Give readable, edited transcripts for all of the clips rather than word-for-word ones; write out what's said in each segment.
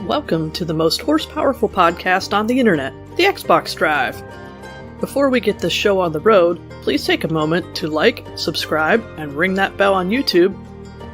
Welcome to the most horsepowerful podcast on the internet, the Xbox Drive. Before we get this show on the road, please take a moment to like, subscribe, and ring that bell on YouTube,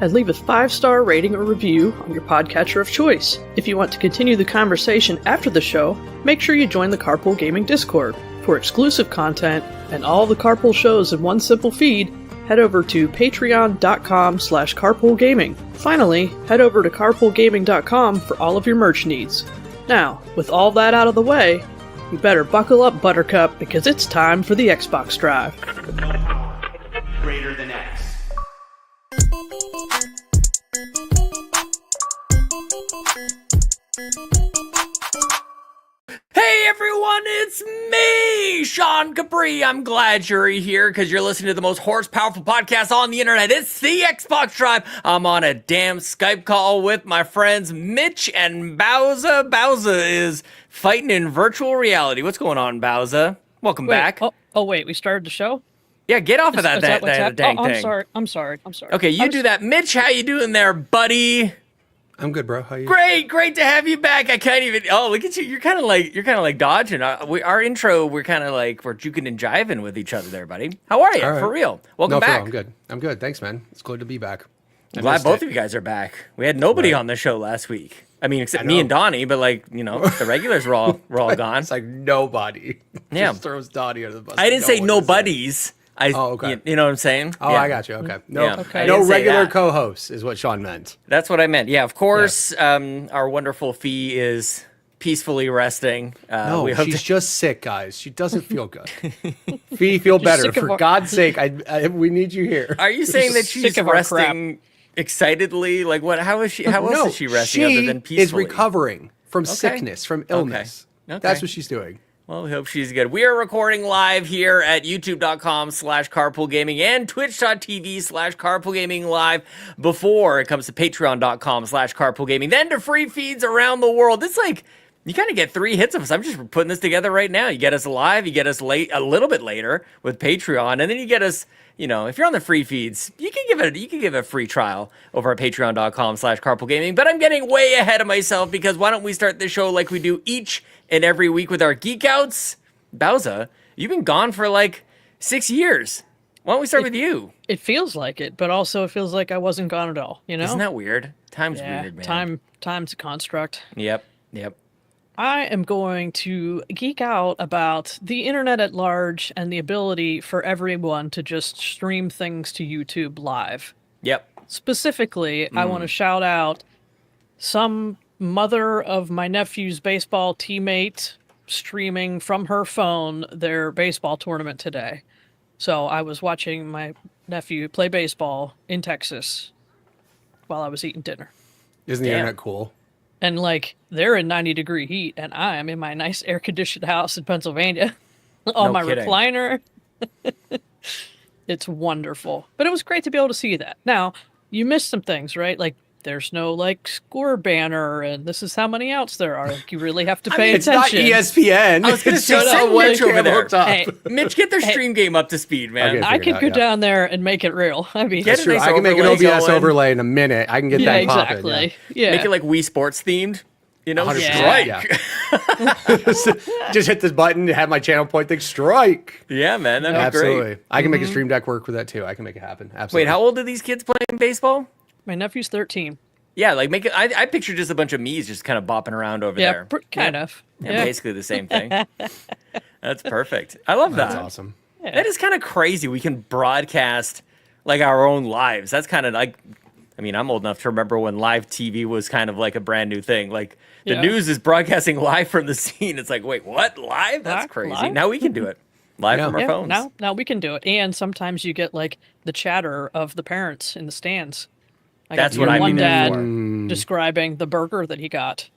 and leave a 5-star rating or review on your podcatcher of choice. If you want to continue the conversation after the show, make sure you join the Carpool Gaming Discord. For exclusive content and all the Carpool shows in one simple feed, head over to patreon.com/carpoolgaming. Finally, head over to carpoolgaming.com for all of your merch needs. Now, with all that out of the way, you better buckle up, Buttercup, because it's time for the Xbox Drive. Greater than X. Hey everyone, it's me, Sean Capri. I'm glad you're here because you're listening to the most horsepowerful podcast on the internet. It's the Xbox Drive. I'm on a damn Skype call with my friends Mitch and Bowsah. Bowsah is fighting in virtual reality. What's going on, Bowsah? Welcome back. Oh, wait, we started the show? Yeah, get off of that dang thing. I'm sorry. Okay, you do that. Mitch, how you doing there, buddy? I'm good, bro. How are you? Great to have you back. I can't even. Oh, look at you. You're kind of like dodging. Our intro, we're kind of like we're juking and jiving with each other there, buddy. How are you? All right. For real. Welcome back. I'm good. I'm good. Thanks, man. It's good to be back. I'm glad both of you guys are back. We had nobody on the show last week. I mean, except me and Donnie, but the regulars were all gone. It's like nobody. Yeah. Just throws Donnie under the bus. I didn't say nobodies. Okay. You know what I'm saying? Oh, Yeah. I got you. Okay. No, Yeah. Okay. I no didn't say regular that. co-host is what Sean meant. That's what I meant. Yeah, of course. Our wonderful Fee is peacefully resting. No, we hope she's just sick, guys. She doesn't feel good. Fee, feel better. sick of For our- God's sake, we need you here. Are you saying that Sick she's of our resting excitedly? Like what? How is she? How else is she resting other than peacefully? is recovering from sickness, from illness. Okay. That's what she's doing. Well, we hope she's good. We are recording live here at youtube.com/carpoolgaming and twitch.tv/carpoolgaming live before it comes to patreon.com/carpoolgaming, then to free feeds around the world. It's like, you kind of get 3 hits of us. I'm just putting this together right now. You get us live, you get us late, a little bit later with Patreon, and then you get us, if you're on the free feeds, you can give a free trial over at patreon.com/carpoolgaming. But I'm getting way ahead of myself because why don't we start the show like we do each and every week with our Geek Outs? Bowsah, you've been gone for like 6 years. Why don't we start with you? It feels like it, but also it feels like I wasn't gone at all, Isn't that weird? Time's weird, man. Time's a construct. Yep. I am going to geek out about the internet at large and the ability for everyone to just stream things to YouTube live. Yep. Specifically, I want to shout out some mother of my nephew's baseball teammate streaming from her phone their baseball tournament today. So I was watching my nephew play baseball in Texas while I was eating dinner. Isn't the internet cool? And they're in 90-degree heat, and I am in my nice air-conditioned house in Pennsylvania on my kidding. recliner. It's wonderful. But it was great to be able to see that. Now, you missed some things, right? There's no score banner, and this is how many outs there are. You really have to pay It's not attention. ESPN. I was going to It's say, just send a Mitch over webcam there. hooked up. Hey, Mitch, get their stream game up to speed, man. Okay. I could out, go yeah. down there and make it real. I mean, Get That's it true. nice I can make an overlay OBS going. overlay in a minute. I can get that popping. exactly. Yeah. Make it like Wii Sports themed. 100%, Strike. yeah. Just hit this button to have my channel point thing strike. Yeah, man, that'd be Absolutely. great. I can make a stream deck work with that too. I can make it happen. Absolutely. Wait, how old are these kids playing baseball? My nephew's 13. Yeah, make it. I picture just a bunch of me's just kind of bopping around over there. Kind of. Yeah, basically the same thing. That's perfect. I love that. That's awesome. That is kind of crazy. We can broadcast our own lives. That's kind of I'm old enough to remember when live TV was kind of like a brand new thing. The news is broadcasting live from the scene. It's like, wait, what? Live? That's crazy. Live? Now we can do it live from our phones. Now we can do it. And sometimes you get the chatter of the parents in the stands. That's got what I one mean dad for. describing the burger that he got.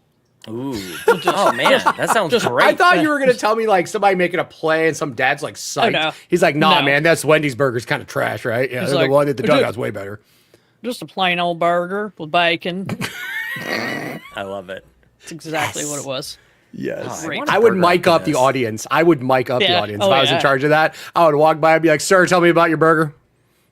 Ooh. Oh, man. That sounds great. I thought you were going to tell me somebody making a play and some dad's psyched. no. He's like, nah, No. man, that's Wendy's burger's kind of trash, right? Yeah, He's the like, one at the dugout's way better. Just a plain old burger with bacon. I love it. That's exactly what it was. Yes. Great. I would burger mic after up the this. audience. I would mic up the Yeah. audience Oh, if I was in yeah. charge of that. I would walk by and be like, sir, tell me about your burger.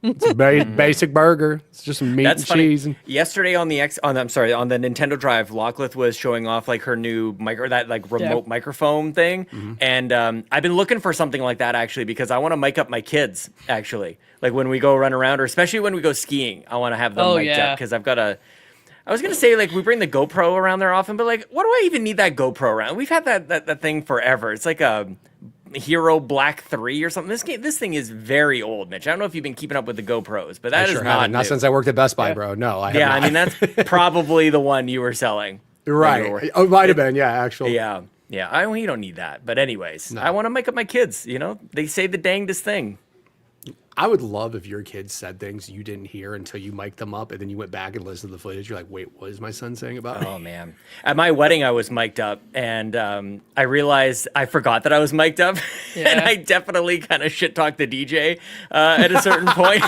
It's a basic burger. It's just some meat and cheese. And... Yesterday on the Nintendo Drive, Locklith was showing off like her new remote microphone thing, and I've been looking for something like that actually because I want to mic up my kids actually, like when we go run around or especially when we go skiing. I want to have them mic'd up because I've got a. I was gonna say like we bring the GoPro around there often, but like, what do I even need that GoPro around? We've had that thing forever. It's like a Hero Black 3 or something. This thing is very old, Mitch. I don't know if you've been keeping up with the GoPros, but that is not since I worked at Best Buy, bro. No, I have not. I mean that's probably the one you were selling, right? Oh, it might have been, actually. Yeah. You don't need that, but anyways, I want to make up my kids. You know, they say the dangest thing. I would love if your kids said things you didn't hear until you mic'd them up, and then you went back and listened to the footage. You're like, wait, what is my son saying about me? Oh, man. At my wedding, I was mic'd up, and I realized I forgot that I was mic'd up, and I definitely kind of shit-talked the DJ at a certain point.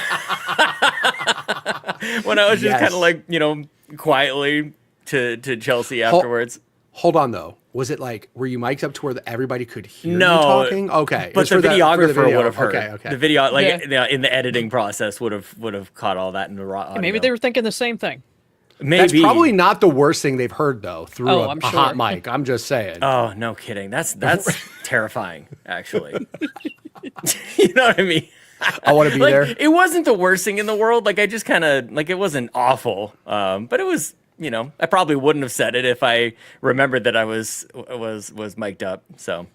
When I was just kind of like, quietly to Chelsea afterwards. Hold on, though. Was it like, were you mic'd up to where everybody could hear you talking? Okay. But the videographer would have heard. Okay. The video, in the editing process, would have caught all that in the raw audio. Maybe they were thinking the same thing. Maybe. That's probably not the worst thing they've heard, though, through a hot mic. I'm just saying. Oh, no kidding. That's terrifying, actually. You know what I mean? I want to be there. It wasn't the worst thing in the world. Like, I just kind of, it wasn't awful. But it was... I probably wouldn't have said it if I remembered that I was mic'd up. So,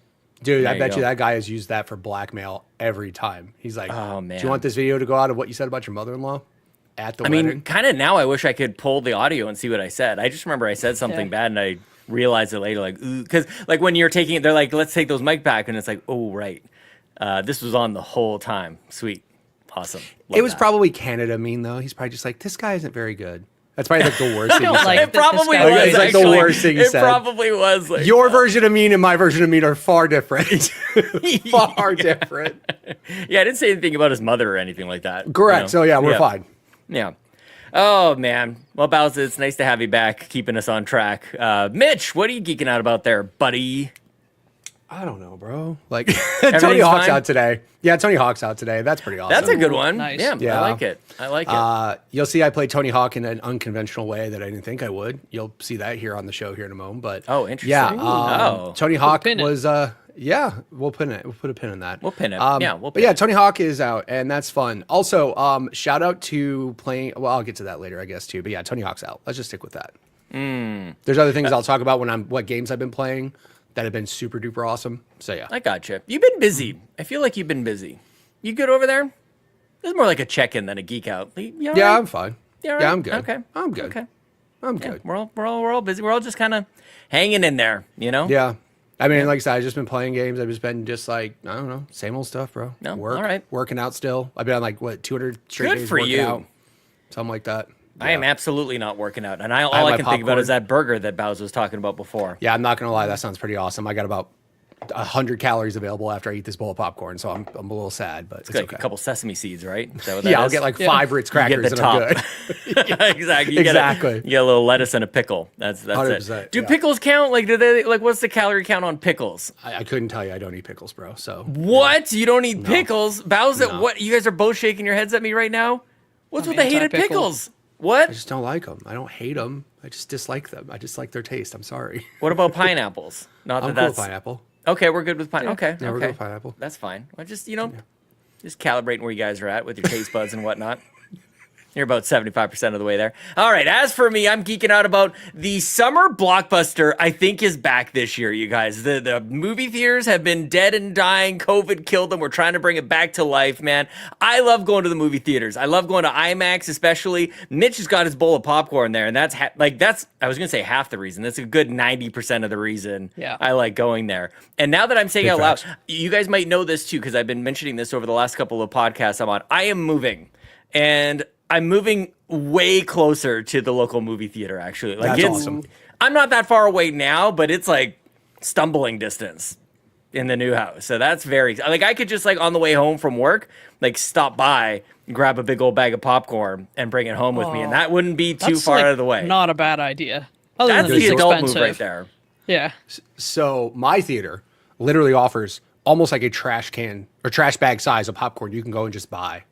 dude, I bet you that guy has used that for blackmail every time. He's like, "Oh man, do you want this video to go out of what you said about your mother-in-law at the wedding?" I mean, kind of now. I wish I could pull the audio and see what I said. I just remember I said something bad, and I realized it later. Like, because like when you're taking it, they're like, "Let's take those mic back," and it's like, "Oh right, this was on the whole time." Sweet, awesome. It was probably Canada mean though. He's probably just like, "This guy isn't very good." That's probably like the worst thing you said. It probably was. It's like the worst thing you said. It probably was. Like, your version of mean and my version of mean are far different. Far different. Yeah, I didn't say anything about his mother or anything like that. Correct. So yeah, we're fine. Yeah. Oh man. Well, Bowsah, it's nice to have you back, keeping us on track. Mitch, what are you geeking out about there, buddy? I don't know, bro. Like Tony Hawk's out today. Yeah, Tony Hawk's out today. That's pretty awesome. That's a good one. Nice. Yeah, I like it. I like it. You'll see I played Tony Hawk in an unconventional way that I didn't think I would. You'll see that here on the show here in a moment. But interesting. Yeah, Tony Hawk was we'll pin it. We'll put a pin in that. We'll pin it. Tony Hawk is out, and that's fun. Also, shout out to playing. Well, I'll get to that later, I guess too. But yeah, Tony Hawk's out. Let's just stick with that. There's other things I'll talk about what games I've been playing that have been super duper awesome. So yeah, I gotcha. You've been busy. I feel like you've been busy. You good over there? It's more like a check-in than a geek out. You all right? I'm fine. You all right? Yeah, I'm good. Okay, I'm good. Okay, I'm good. We're all busy. We're all just kind of hanging in there, Yeah. I mean, like I said, I've just been playing games. I've just been I don't know, same old stuff, bro. No, all right. Working out still. I've been on 200 straight days for working you. out. Something like that. I am absolutely not working out, and all I can think about is that burger that Bowsah was talking about before. Yeah, I'm not gonna lie, that sounds pretty awesome. I got about 100 calories available after I eat this bowl of popcorn, so I'm a little sad, but it's like okay. a couple sesame seeds, right? Is that what that I'll is? get 5 Ritz crackers and I'm good. Exactly. You exactly. You get a little lettuce and a pickle. That's 100%, it. Do pickles count? Like, do they what's the calorie count on pickles? I couldn't tell you. I don't eat pickles, bro. So what? Yeah. You don't eat pickles? Bowsah, what? You guys are both shaking your heads at me right now. What's with the hated pickles? What? I just don't like them. I don't hate them. I just dislike them. I just like their taste. I'm sorry. What about pineapples? Not I'm that cool with pineapple. Okay, we're good with pineapple. Okay, yeah, we're good with pineapple. That's fine. Well, just just calibrating where you guys are at with your taste buds and whatnot. You're about 75% of the way there. All right, as for me, I'm geeking out about the summer blockbuster I think is back this year, you guys. The movie theaters have been dead and dying. COVID killed them. We're trying to bring it back to life, man. I love going to the movie theaters. I love going to IMAX, especially. Mitch has got his bowl of popcorn there, and that's I was going to say half the reason. That's a good 90% of the reason I like going there. And now that I'm saying out loud, you guys might know this too, because I've been mentioning this over the last couple of podcasts I'm on. I am moving, and I'm moving way closer to the local movie theater, actually. That's awesome. I'm not that far away now, but it's like stumbling distance in the new house. So that's I could just on the way home from work, stop by, grab a big old bag of popcorn and bring it home with me. And that wouldn't be too far out of the way. Not a bad idea. That's the adult move right there. Yeah. So my theater literally offers almost like a trash can or trash bag size of popcorn you can go and just buy.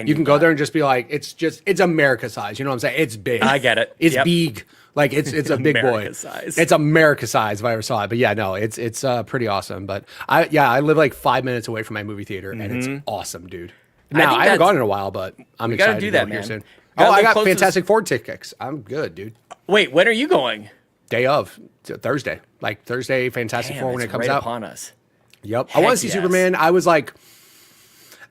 You can go there and just be like, it's America size. You know what I'm saying? It's big. I get it. It's big. Like it's a big boy. America size. It's America size if I ever saw it. But yeah, no, it's pretty awesome. But I live like 5 minutes away from my movie theater, and it's awesome, dude. Now I haven't gone in a while, but I'm excited do to that, go here man. soon. Gotta Oh, I live got close to Fantastic Four tickets. I'm good, dude. Wait, when are you going? Day of Thursday, like Thursday, Fantastic Four when it comes out. Upon us. Yep. I want to see yes. Superman. I was like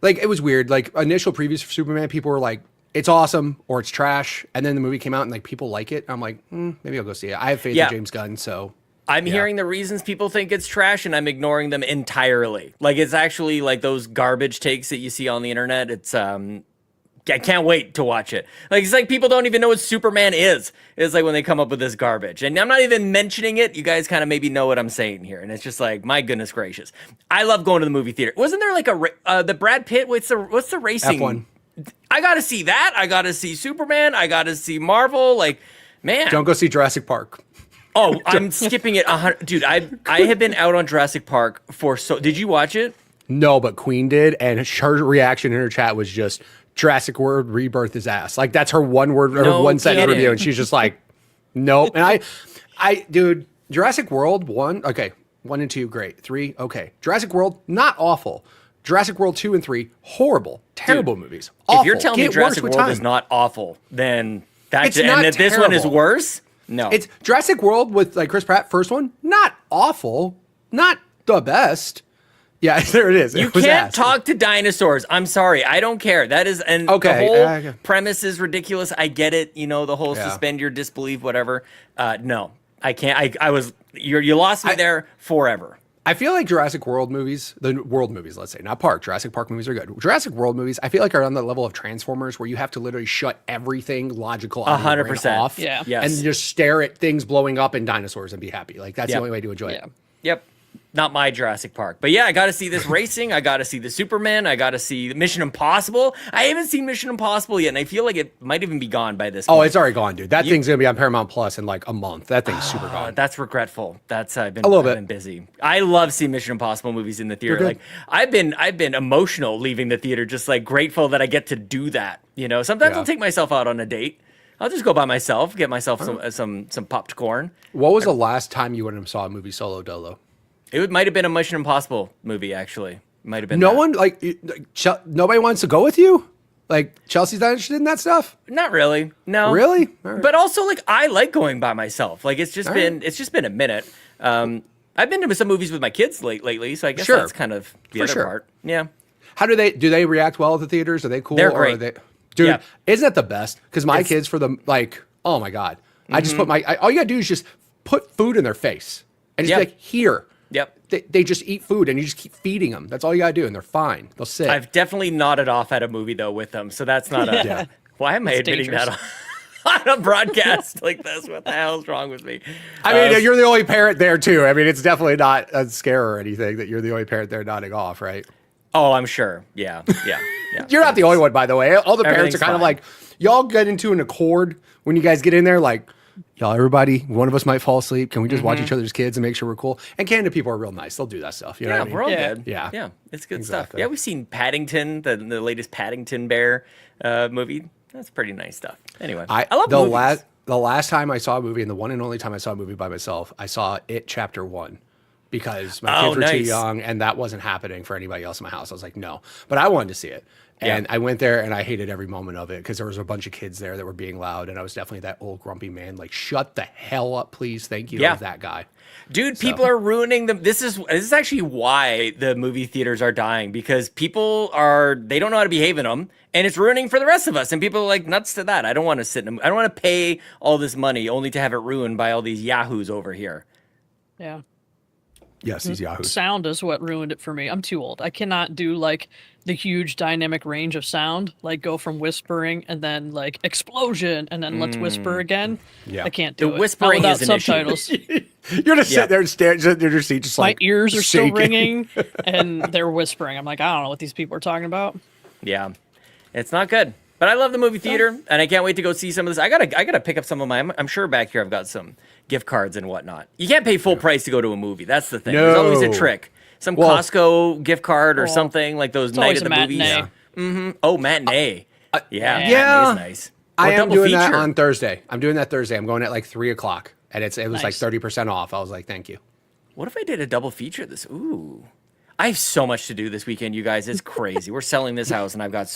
it was weird. Like initial previews for Superman, people were like, it's awesome or it's trash. And then the movie came out and like people like it. I'm like, maybe I'll go see it. I have faith in James Gunn, so I'm hearing the reasons people think it's trash, and I'm ignoring them entirely. Like it's actually like those garbage takes that you see on the internet. It's I can't wait to watch it. Like it's like people don't even know what Superman is. It's like when they come up with this garbage, and I'm not even mentioning it. You guys kind of maybe know what I'm saying here, and it's just like, my goodness gracious, I love going to the movie theater. Wasn't there like the Brad Pitt? What's the racing? F1. I gotta see that. I gotta see Superman. I gotta see Marvel. Like, man, don't go see Jurassic Park. Oh, I'm skipping it. Dude, I have been out on Jurassic Park for so. Did you watch it? No, but Queen did, and her reaction in her chat was just Jurassic World Rebirth is ass. Like that's her one word, her one sentence review, and she's just like, nope. And dude, Jurassic World 1, okay, 1 and 2, great. 3, okay. Jurassic World, not awful. Jurassic World 2 and 3, horrible, terrible movies. Awful. If you're telling me Jurassic World is not awful, then that's and that this one is worse. No, it's Jurassic World with like Chris Pratt, first one, not awful, not the best. Yeah, there it is. You can't talk to dinosaurs. I'm sorry. I don't care. That is, and the whole premise is ridiculous. I get it. You know, the whole suspend your disbelief, whatever. No, I can't. You lost me there forever. I feel like Jurassic World movies, the world movies, let's say, not Park. Jurassic Park movies are good. Jurassic World movies, I feel like are on the level of Transformers, where you have to literally shut everything logical 100% off, and just stare at things blowing up and dinosaurs and be happy. Like that's the only way to enjoy it. Yep. Not my Jurassic Park. But yeah, I got to see this racing. I got to see the Superman. I got to see Mission Impossible. I haven't seen Mission Impossible yet, and I feel like it might even be gone by this point. Oh, it's already gone, dude. That thing's going to be on Paramount Plus in like a month. That thing's super gone. That's regretful. I've been busy. I love seeing Mission Impossible movies in the theater. Like I've been emotional leaving the theater, just like grateful that I get to do that. You know, sometimes I'll take myself out on a date. I'll just go by myself, get myself some popped corn. What was the last time you went and saw a movie solo dolo? It might have been a Mission Impossible movie, actually. Might have been. Nobody wants to go with you? Like, Chelsea's not interested in that stuff? Not really. No. Really? Right. But also, like, I like going by myself. Like, it's just been a minute. I've been to some movies with my kids lately, so I guess that's kind of the other part. Yeah. How do they react well at the theaters? Are they cool? They're great. Dude, isn't that the best? Because my kids, oh my God. I just put all you gotta do is just put food in their face and just be like, here. Yep. They just eat food and you just keep feeding them. That's all you gotta do, and they're fine. They'll sit. I've definitely nodded off at a movie though with them, so that's not a. Why am I admitting that on a broadcast like this? What the hell is wrong with me? I mean, you're the only parent there too. I mean, it's definitely not a scare or anything that you're the only parent there nodding off, right? Oh, I'm sure. Yeah. You're not the only one, by the way. All the parents are kind of like, y'all get into an accord when you guys get in there, like, y'all, everybody, one of us might fall asleep. Can we just watch each other's kids and make sure we're cool? And Canada people are real nice. They'll do that stuff. You know what I mean? We're all good. Yeah. It's good stuff. Yeah, we've seen Paddington, the latest Paddington Bear movie. That's pretty nice stuff. Anyway, I love movies. The last time I saw a movie, and the one and only time I saw a movie by myself, I saw It Chapter 1. Because my kids were too young and that wasn't happening for anybody else in my house. I was like, no. But I wanted to see it. And I went there and I hated every moment of it because there was a bunch of kids there that were being loud. And I was definitely that old grumpy man. Like, shut the hell up, please. Thank you. I was that guy. Dude, people are ruining them. This is actually why the movie theaters are dying, because people they don't know how to behave in them, and it's ruining for the rest of us. And people are like, nuts to that. I don't want to sit in them. I don't want to pay all this money only to have it ruined by all these yahoos over here. Yeah. Yes, these yahoos. Sound is what ruined it for me. I'm too old. I cannot do like the huge dynamic range of sound, like go from whispering and then like explosion and then let's whisper again. Yeah, I can't do the whispering without is an subtitles. You're just sitting there and staring at your seat, just my like ears are shaking. still ringing and they're whispering. I'm like, I don't know what these people are talking about. Yeah, it's not good. But I love the movie theater, and I can't wait to go see some of this. I gotta pick up some of my. I'm sure back here I've got some gift cards and whatnot. You can't pay full price to go to a movie. That's the thing. No. There's always a trick. Some Costco gift card or something like those night at the movies. Oh, matinee. Yeah. Matinee's nice. I Or am double doing that feature. on Thursday. I'm doing that Thursday. I'm going at like 3:00, and it was like Nice. 30% off. I was like, thank you. What if I did a double feature this? Ooh. I have so much to do this weekend, you guys. It's crazy. We're selling this house, and I've got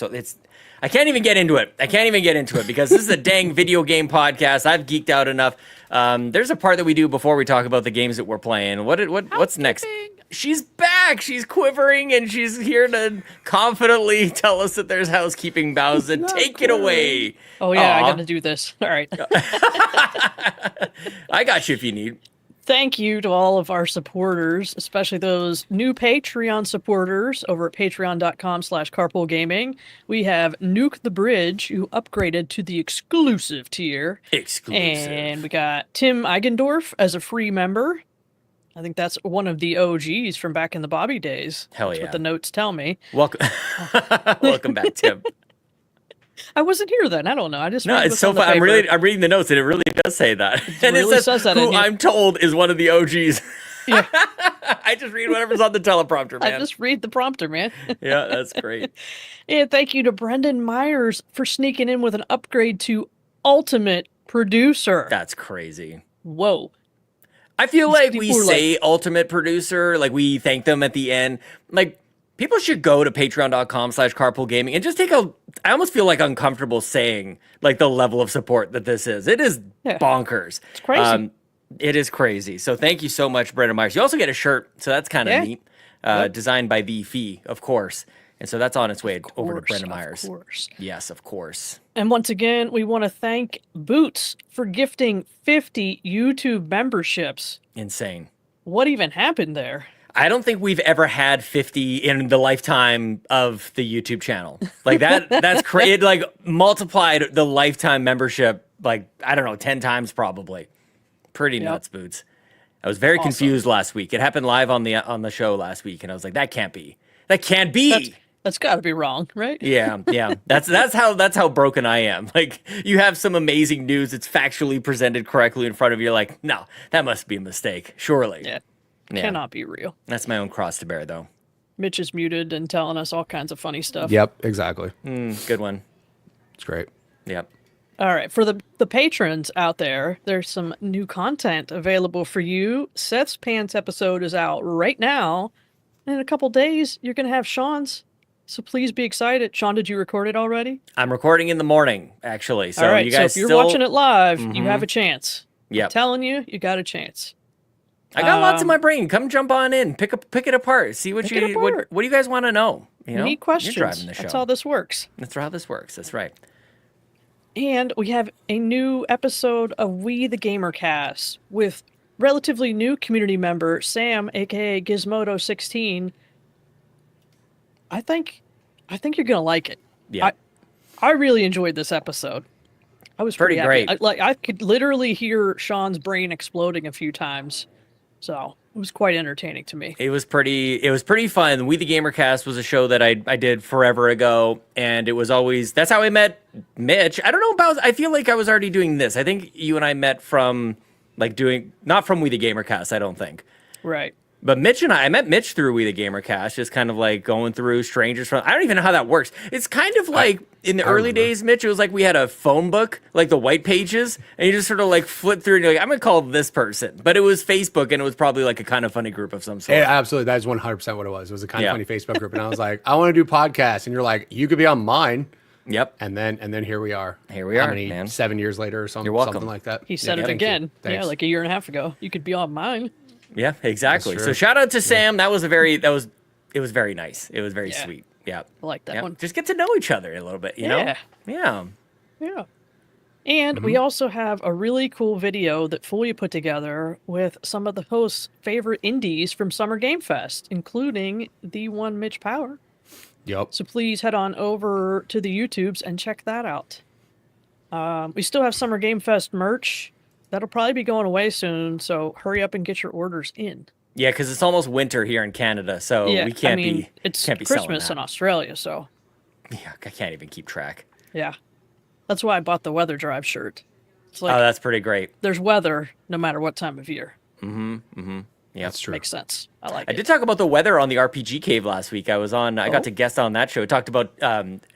I can't even get into it. I can't even get into it because this is a dang video game podcast. I've geeked out enough. There's a part that we do before we talk about the games that we're playing. What's next? She's back. She's quivering, and she's here to confidently tell us that there's housekeeping, Bowsah. Take it away. Oh yeah, I Aw. got to do this. All right. I got you if you need. Thank you to all of our supporters, especially those new Patreon supporters over at patreon.com/carpoolgaming. We have Nuke the Bridge, who upgraded to the exclusive tier. Exclusive. And we got Tim Eigendorf as a free member. I think that's one of the OGs from back in the Bobby days. Hell That's yeah. what the notes tell me. Welcome, welcome back, Tim. I wasn't here then. I don't know. I just No, read it's what's so on the fun. I'm paper. reading the notes, and it really does say that. And really it says that who in here. I'm told is one of the OGs. Yeah. I just read whatever's on the teleprompter, man. I just read the prompter, man. Yeah, that's great. And thank you to Brendan Myers for sneaking in with an upgrade to Ultimate Producer. That's crazy. Whoa. I feel like we people are say ultimate producer, like we thank them at the end. Like people should go to patreon.com/carpoolgaming and just I almost feel like uncomfortable saying like the level of support that this is. It is bonkers. It's crazy. It is crazy. So thank you so much, Brendan Myers. You also get a shirt, so that's kind of Yeah. neat. Designed by the Fee, of course. And so that's on its way over to Brendan Myers. Of course. Yes, of course. And once again, we want to thank Boots for gifting 50 YouTube memberships. Insane. What even happened there? I don't think we've ever had 50 in the lifetime of the YouTube channel. Like that's crazy. It like multiplied the lifetime membership, like, I don't know, 10 times probably. Pretty nuts, Boots. I was very confused last week. It happened live on the show last week, and I was like, that can't be. That can't be. That's got to be wrong, right? Yeah. That's how broken I am. Like you have some amazing news, it's factually presented correctly in front of you. You're like, no, that must be a mistake. Surely. Yeah. Yeah. Cannot be real. That's my own cross to bear, though. Mitch is muted and telling us all kinds of funny stuff. Yep, exactly. Good one. It's great. Yep. All right, for the patrons out there, there's some new content available for you. Seth's Pants episode is out right now. In a couple days, you're going to have Sean's. So please be excited. Sean, did you record it already? I'm recording in the morning, actually. So all right, you guys so if you're watching it live, you have a chance. Yep. I'm telling you, you got a chance. I got lots in my brain. Come jump on in. Pick it apart. See what Pick it apart. what do you guys want to know? You know? Need questions. You're driving the show. That's how this works. That's how this works. That's right. And we have a new episode of We the Gamercast with relatively new community member Sam, aka Gizmodo16. I think you're gonna like it. Yeah. I really enjoyed this episode. I was pretty happy. great. I could literally hear Sean's brain exploding a few times, so it was quite entertaining to me. It was pretty fun. We the Gamercast was a show that I did forever ago, and it was always that's how I met Mitch. I don't know about. I feel like I was already doing this. I think you and I met from not from We the Gamercast. I don't think. Right. But Mitch and I met Mitch through We the Gamercast, just kind of like going through strangers from. I don't even know how that works. It's kind of like in the early days, Mitch. It was like we had a phone book, like the white pages, and you just sort of like flip through and you're like, I'm gonna call this person. But it was Facebook, and it was probably like a kind of funny group of some sort. Yeah, absolutely. That is 100% what it was. It was a kind of funny Facebook group, and I was like, I want to do podcasts, and you're like, you could be on mine. Yep. And then here we are. Here we How are, many, man. 7 years later or something, You're welcome. something like that. He said it thank again. you. Yeah, Thanks. like a year and a half ago. You could be on mine. Yeah, exactly. That's So true. shout out to Sam. That was it was very nice. It was very sweet. Yeah. I like that one. Just get to know each other a little bit, you know? Yeah. Yeah. Yeah. And we also have a really cool video that Fulia put together with some of the hosts' favorite indies from Summer Game Fest, including the one Mitch Power. Yep. So please head on over to the YouTubes and check that out. We still have Summer Game Fest merch. That'll probably be going away soon, so hurry up and get your orders in. Yeah, because it's almost winter here in Canada, so Yeah, we can't it's can't be selling Christmas that. in Australia, so Yeah, I can't even keep track. yeah. That's why I bought the Weather Drive shirt. It's like Oh, that's pretty great. there's weather no matter what time of year. Yep. That's true. Makes sense. I like I it. did talk about the weather on the RPG Cave last week. I got to guest on that show. Talked about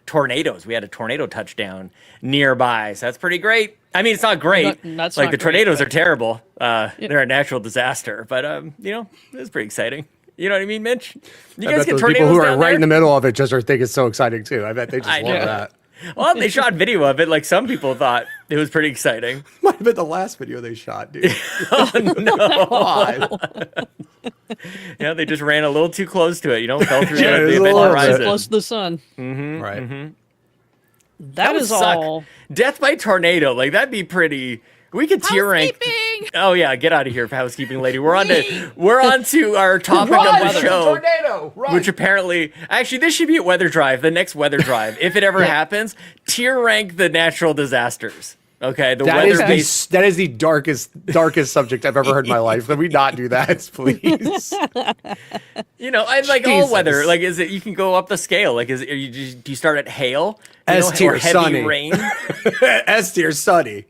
tornadoes. We had a tornado touchdown nearby, so that's pretty great. I mean, it's not great. That's like not the great, tornadoes but- are terrible. They're a natural disaster, but it's pretty exciting. You know what I mean, Mitch? You I guys bet get those tornadoes people who are down right there? in the middle of it just are thinking it's so exciting too. I bet they just I love know. that. Well, they shot video of it. Like some people thought it was pretty exciting. Might have been the last video they shot, dude. Oh no! God. Yeah, they just ran a little too close to it. You know, fell through Yeah, it the was a event little bit. horizon. Close to the sun. Right. That would is suck. all. Death by tornado, like that'd be pretty. We could tier rank. Oh yeah, get out of here, housekeeping lady. We're on to our topic of the show, Tornado. Run. which apparently, actually, this should be at Weather Drive, the next Weather Drive, if it ever happens. Tier rank the natural disasters. Okay, the That is weather based. that is the darkest subject I've ever heard in my life. Can we not do that, please? You know, and like all Jesus. weather, like is it? You can go up the scale. Like, do you start at hail? S tier, or heavy sunny. rain. S tier, sunny.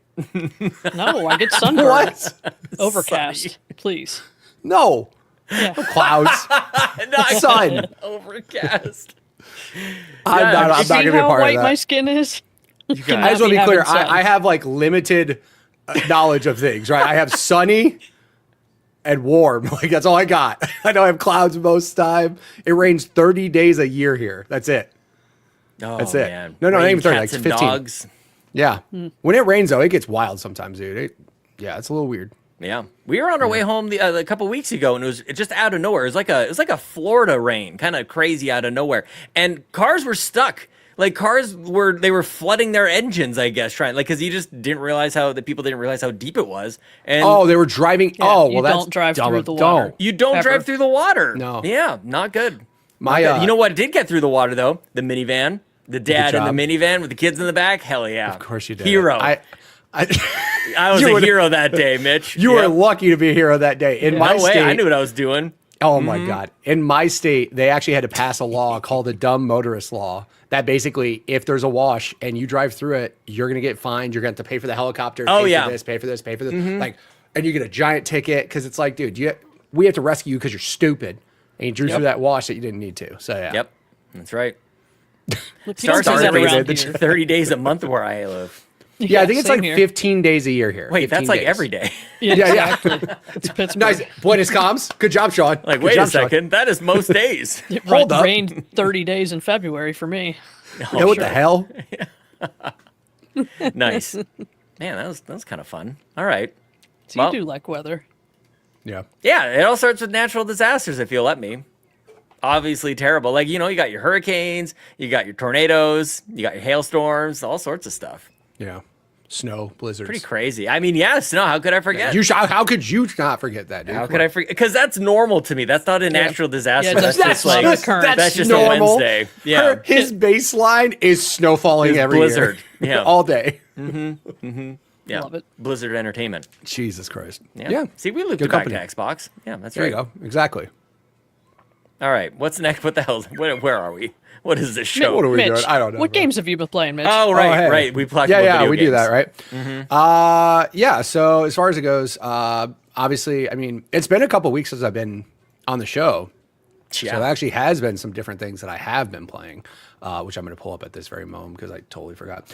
No, I get sunburned. What? Overcast, Sunny. please. No. Yeah. Clouds. Not Sun. overcast. I'm not See going to be a how part white of my that. skin is? You I just want to be clear. I have like limited knowledge of things, right? I have sunny and warm. Like that's all I got. I know I have clouds most of the time. It rains 30 days a year here. That's it. Oh, That's it. man. No, not Rain, even 30, cats, like and 15. dogs. Yeah. When it rains though, it gets wild sometimes, dude. It's a little weird. Yeah, we were on our way home a couple weeks ago, and it was just out of nowhere. It was like a Florida rain, kind of crazy out of nowhere, and cars were stuck. Like cars were flooding their engines, I guess, trying because you just didn't realize the people didn't realize how deep it was. And Oh, they were driving. Oh, you well, that's don't drive dumb. through the water. Don't. you don't Ever. drive through the water. No. Yeah, not good. My, Not good. You know what did get through the water though? The minivan. The dad in the job. minivan with the kids in the back. Hell yeah! Of course you did. Hero. I was You a would- hero that day, Mitch. You were Yep. lucky to be a hero that day. In my No way. state, I knew what I was doing. oh my God. In my state, they actually had to pass a law called the dumb motorist law. That basically, if there's a wash and you drive through it, you're going to get fined. You're going to have to pay for the helicopter. Oh, pay yeah. For this, pay for this, pay for this. Like, and you get a giant ticket because it's like, dude, we have to rescue you because you're stupid. And you drew Yep. through that wash that you didn't need to. So, yeah. Yep, that's right. Look, you don't Starts see that every around day. here. 30 days a month where I live. Yeah, I think it's same like here. 15 days a year here. Wait, 15 that's like days. every day. Yeah, Yeah, yeah. exactly. It's Pittsburgh. Nice. Buenos comms. Good job, Sean. Like, Good wait a job, Sean. second. That is most days. It Hold up. rained 30 days in February for me. Yeah, what the hell? Nice. Man, that was kind of fun. All right. So Well- you do like weather. Yeah. Yeah, it all starts with natural disasters, if you'll let me. Obviously terrible. Like, you got your hurricanes, you got your tornadoes, you got your hailstorms, all sorts of stuff. Yeah. Snow, blizzards. Pretty crazy. I mean, yeah, snow. How could I forget? How could you not forget that, dude? How could I forget? Because that's normal to me. That's not a natural disaster. Yeah, that's that's just like not occurrence. that's just normal. a Wednesday. Yeah. His baseline is snow falling Is every blizzard. year. Yeah. All day. Yeah. Love it. Blizzard Entertainment. Jesus Christ. Yeah. See, we looped Good it back company. to Xbox. Yeah, that's There right. you go. Exactly. All right. What's next? What the hell? Where are we? What is this show? What are we Mitch, doing? I don't know. What bro. games have you been playing, Mitch? Oh, right, hey. right. We talked Yeah, about yeah, video we games. do that, right? Yeah. So as far as it goes, obviously, I mean, it's been a couple weeks since I've been on the show. Yeah. So there actually has been some different things that I have been playing, which I'm going to pull up at this very moment because I totally forgot.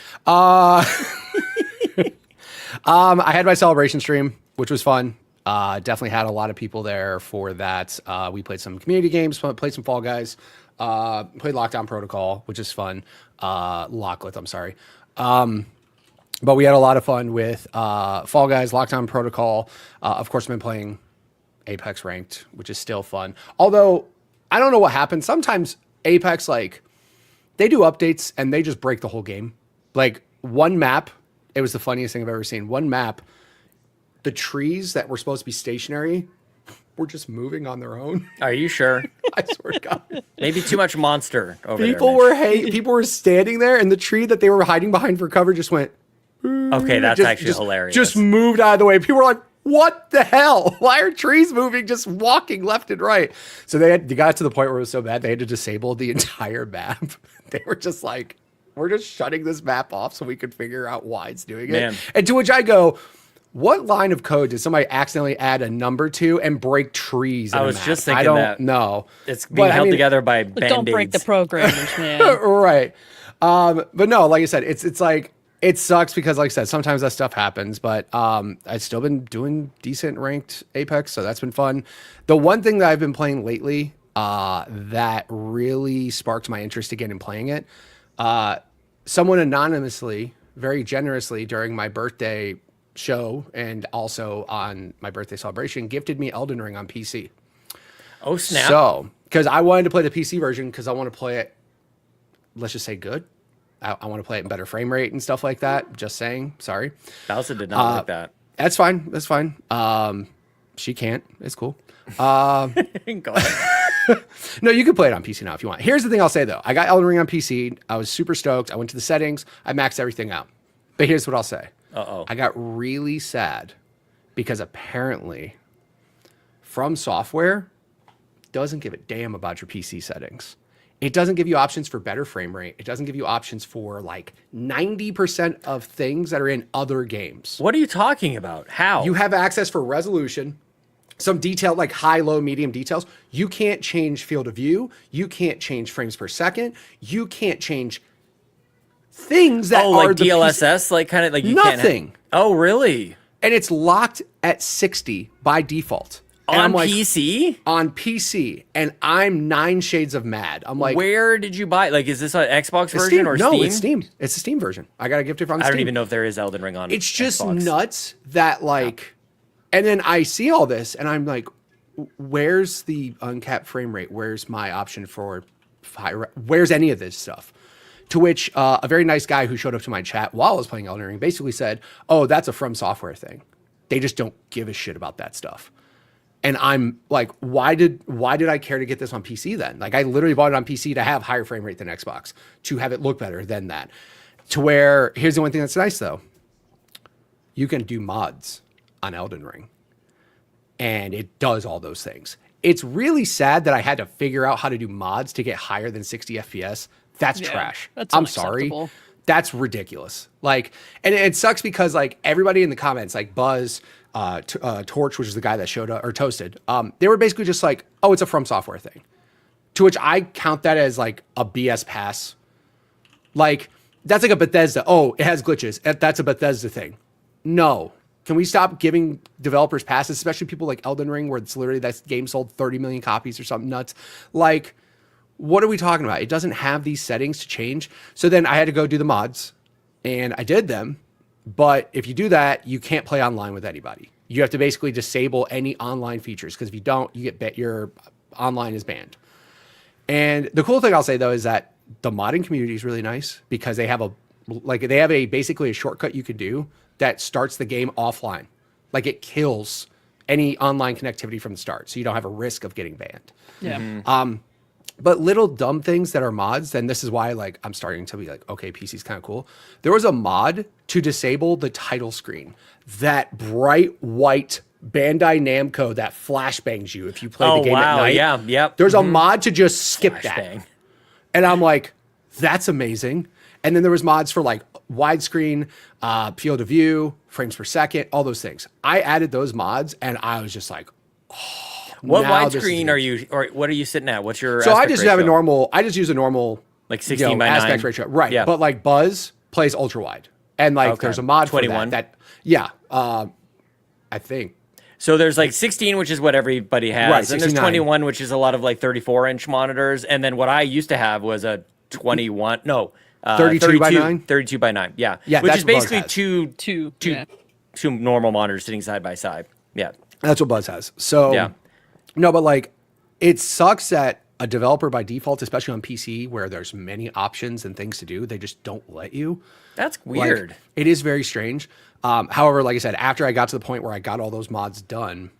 I had my celebration stream, which was fun. Definitely had a lot of people there for that. We played some community games, played some Fall Guys, played Lockdown Protocol, which is fun. Lockleth, I'm sorry. But we had a lot of fun with Fall Guys, Lockdown Protocol. Of course, I've been playing Apex Ranked, which is still fun. Although, I don't know what happened. Sometimes Apex, like, they do updates and they just break the whole game. Like, one map, it was the funniest thing I've ever seen. One map, the trees that were supposed to be stationary were just moving on their own. Are you sure? I swear to God. Maybe too much monster over People were standing there, and the tree that they were hiding behind for cover just went. there. Okay, that's just, actually hilarious. Just moved out of the way. People were like, "What the hell? Why are trees moving? Just walking left and right." So they got to the point where it was so bad they had to disable the entire map. They were just like, "We're just shutting this map off so we could figure out why it's doing it." Man. And to which I go, What line of code did somebody accidentally add a number to and break trees? I was just thinking that. I don't know. It's being held together by But Band-Aids. don't break the programmers, man. Right. But no, like I said, it's like, it sucks because, like I said, sometimes that stuff happens, but I've still been doing decent ranked Apex, so that's been fun. The one thing that I've been playing lately that really sparked my interest again in playing it, someone anonymously, very generously during my birthday show and also on my birthday celebration gifted me Elden Ring on PC. Oh, snap. So, because I wanted to play the PC version because I want to play it, let's just say good. I want to play it in better frame rate and stuff like that. Just saying. Sorry. Bowsah did not like that. That's fine. That's fine. She can't. It's cool. Go ahead. No, you can play it on PC now if you want. Here's the thing I'll say, though. I got Elden Ring on PC. I was super stoked. I went to the settings. I maxed everything out. But here's what I'll say. Uh-oh. I got really sad because apparently From Software doesn't give a damn about your PC settings. It doesn't give you options for better frame rate. It doesn't give you options for like 90% of things that are in other games. What are you talking about? How? You have access for resolution, some detail like high, low, medium details. You can't change field of view. You can't change frames per second. You can't change things that are like the DLSS, like kind of like you Nothing. Can't oh, really? And it's locked at 60 by default. And On I'm like, PC? On PC, and I'm 9 shades of mad. I'm like, where did you buy? Like, is this an Xbox it's version Steam. or No, Steam? it's Steam. It's a Steam version. I got a gifted from Steam. I don't even know if there is Elden Ring on. It's just Xbox. nuts that like, and then I see all this, and I'm like, where's the uncapped frame rate? Where's my option for where's any of this stuff? To which a very nice guy who showed up to my chat while I was playing Elden Ring basically said, "Oh, that's a From Software thing. They just don't give a shit about that stuff." And I'm like, why did I care to get this on PC then? Like, I literally bought it on PC to have higher frame rate than Xbox, to have it look better than that. To where, here's the one thing that's nice though. You can do mods on Elden Ring. And it does all those things. It's really sad that I had to figure out how to do mods to get higher than 60 FPS. That's trash. That's I'm sorry. unacceptable. That's ridiculous. Like, and it sucks because like everybody in the comments, like Buzz, Torch, which is the guy that showed up, or Toasted, they were basically just like, oh, it's a From Software thing. To which I count that as like a BS pass. Like, that's like a Bethesda. Oh, it has glitches. That's a Bethesda thing. No. Can we stop giving developers passes, especially people like Elden Ring, where it's literally that game sold 30 million copies or something nuts? Like, what are we talking about? It doesn't have these settings to change. So then I had to go do the mods, and I did them. But if you do that, you can't play online with anybody. You have to basically disable any online features, because if you don't, you get your online is banned. And the cool thing I'll say though is that the modding community is really nice, because they have basically a shortcut you can do that starts the game offline. Like, it kills any online connectivity from the start, so you don't have a risk of getting banned. Yeah. But little dumb things that are mods, then this is why like I'm starting to be like, okay, PC's kind of cool. There was a mod to disable the title screen, that bright white Bandai Namco that flashbangs you if you play the game at night. Yeah, yep. There's a mod to just skip Flashbang. that. And I'm like, that's amazing. And then there was mods for like widescreen, field of view, frames per second, all those things. I added those mods, and I was just like, oh. What widescreen are you, or what are you sitting at? What's your So I just ratio? I just use a normal like 16 by 9 aspect ratio. Right. Yeah. But like Buzz plays ultra wide. And like there's a mod 21. for that. I think. So there's like 16, which is what everybody has. Right, And there's 69. 21, which is a lot of like 34-inch monitors. And then what I used to have was a 32 by 9? 32 by 9, yeah. Yeah, which that's is what Buzz basically has. two normal monitors sitting side by side. Yeah. That's what Buzz has. So Yeah. no, but like it sucks that a developer by default, especially on PC where there's many options and things to do, they just don't let you. That's Like, weird. it is very strange. However, like I said, after I got to the point where I got all those mods done,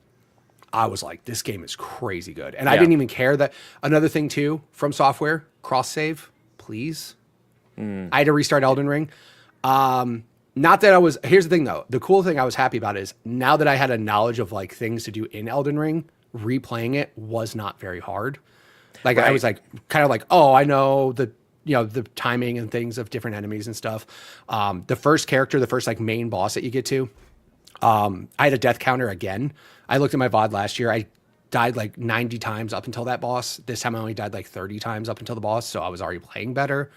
I was like, this game is crazy good. And I didn't even care that. Another thing too, From Software, cross save, please. I had to restart Elden Ring. Not that I was, here's the thing though. The cool thing I was happy about is now that I had a knowledge of like things to do in Elden Ring, replaying it was not very hard. Like I was like, kind of like, oh, I know the timing and things of different enemies and stuff. The first character, the first like main boss that you get to, I had a death counter again. I looked at my VOD last year. I died like 90 times up until that boss. This time I only died like 30 times up until the boss, so I was already playing better.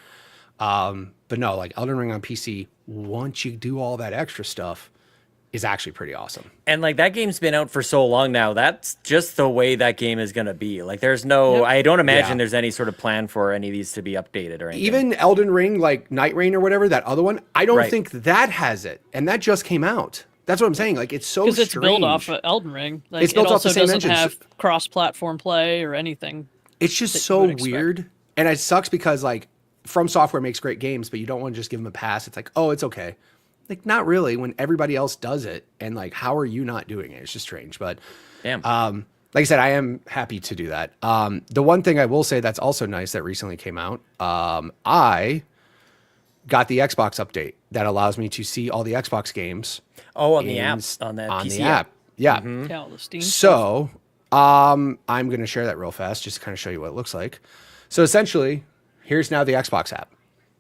But no, like Elden Ring on PC, once you do all that extra stuff, is actually pretty awesome. And like that game's been out for so long now. That's just the way that game is going to be. Like there's no, I don't imagine there's any sort of plan for any of these to be updated or anything. Even Elden Ring, like Night Rain or whatever, that other one, I don't think that has it. And that just came out. That's what I'm saying. Like it's so strange. Because it's built off of Elden Ring. Like, it's built off the same doesn't engine. have cross-platform play or anything. It's just so weird. And it sucks because like From Software makes great games, but you don't want to just give them a pass. It's like, oh, it's okay. Like, not really, when everybody else does it. And like, how are you not doing it? It's just strange. But damn. Like I said, I am happy to do that. The one thing I will say that's also nice that recently came out, I got the Xbox update that allows me to see all the Xbox games. Oh, on the app, on that PC the app. Yeah. Yeah, all the Steam So, I'm going to share that real fast just to kind of show you what it looks like. So essentially, here's now the Xbox app.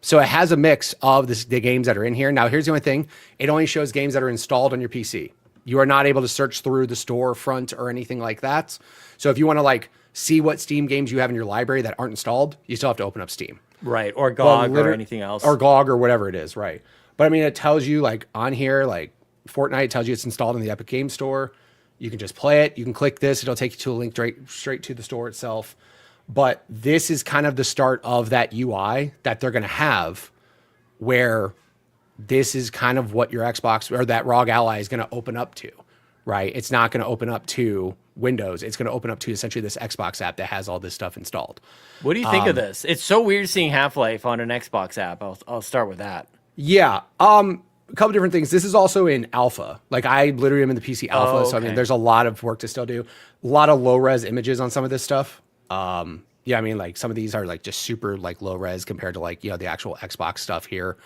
So it has a mix of the games that are in here. Now, here's the only thing. It only shows games that are installed on your PC. You are not able to search through the storefront or anything like that. So if you want to like see what Steam games you have in your library that aren't installed, you still have to open up Steam. Right, or GOG or anything else. Or GOG or whatever it is, right. But I mean, it tells you like on here, like Fortnite tells you it's installed in the Epic Game Store. You can just play it. You can click this. It'll take you to a link straight to the store itself. But this is kind of the start of that UI that they're going to have where this is kind of what your Xbox or that ROG Ally is going to open up to, right? It's not going to open up to Windows. It's going to open up to essentially this Xbox app that has all this stuff installed. What do you think of this? It's so weird seeing Half-Life on an Xbox app. I'll start with that. Yeah. A couple different things. This is also in alpha. Like I literally am in the PC alpha. okay. So I mean, there's a lot of work to still do. A lot of low res images on some of this stuff. Yeah, I mean, like some of these are like just super like low res compared to like, you know, the actual Xbox stuff here.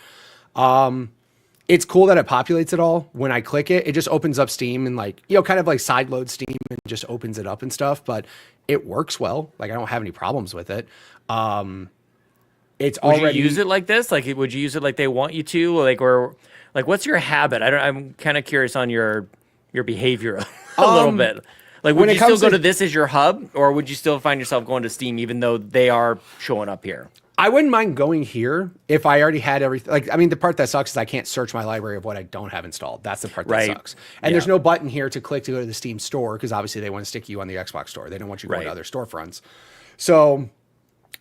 It's cool that it populates it all. When I click it, it just opens up Steam and like, you know, kind of like side load Steam and just opens it up and stuff, but it works well. Like I don't have any problems with it. It's would you use it like this? Like, would you use it like they want you to? Like, or like, what's your habit? I'm kind of curious on your behavior a little bit. Like, would you still go to this as your hub, or would you still find yourself going to Steam, even though they are showing up here? I wouldn't mind going here if I already had everything. Like, I mean, the part that sucks is I can't search my library of what I don't have installed. That's the part that sucks. And there's no button here to click to go to the Steam store because obviously they want to stick you on the Xbox store. They don't want you going to other storefronts. So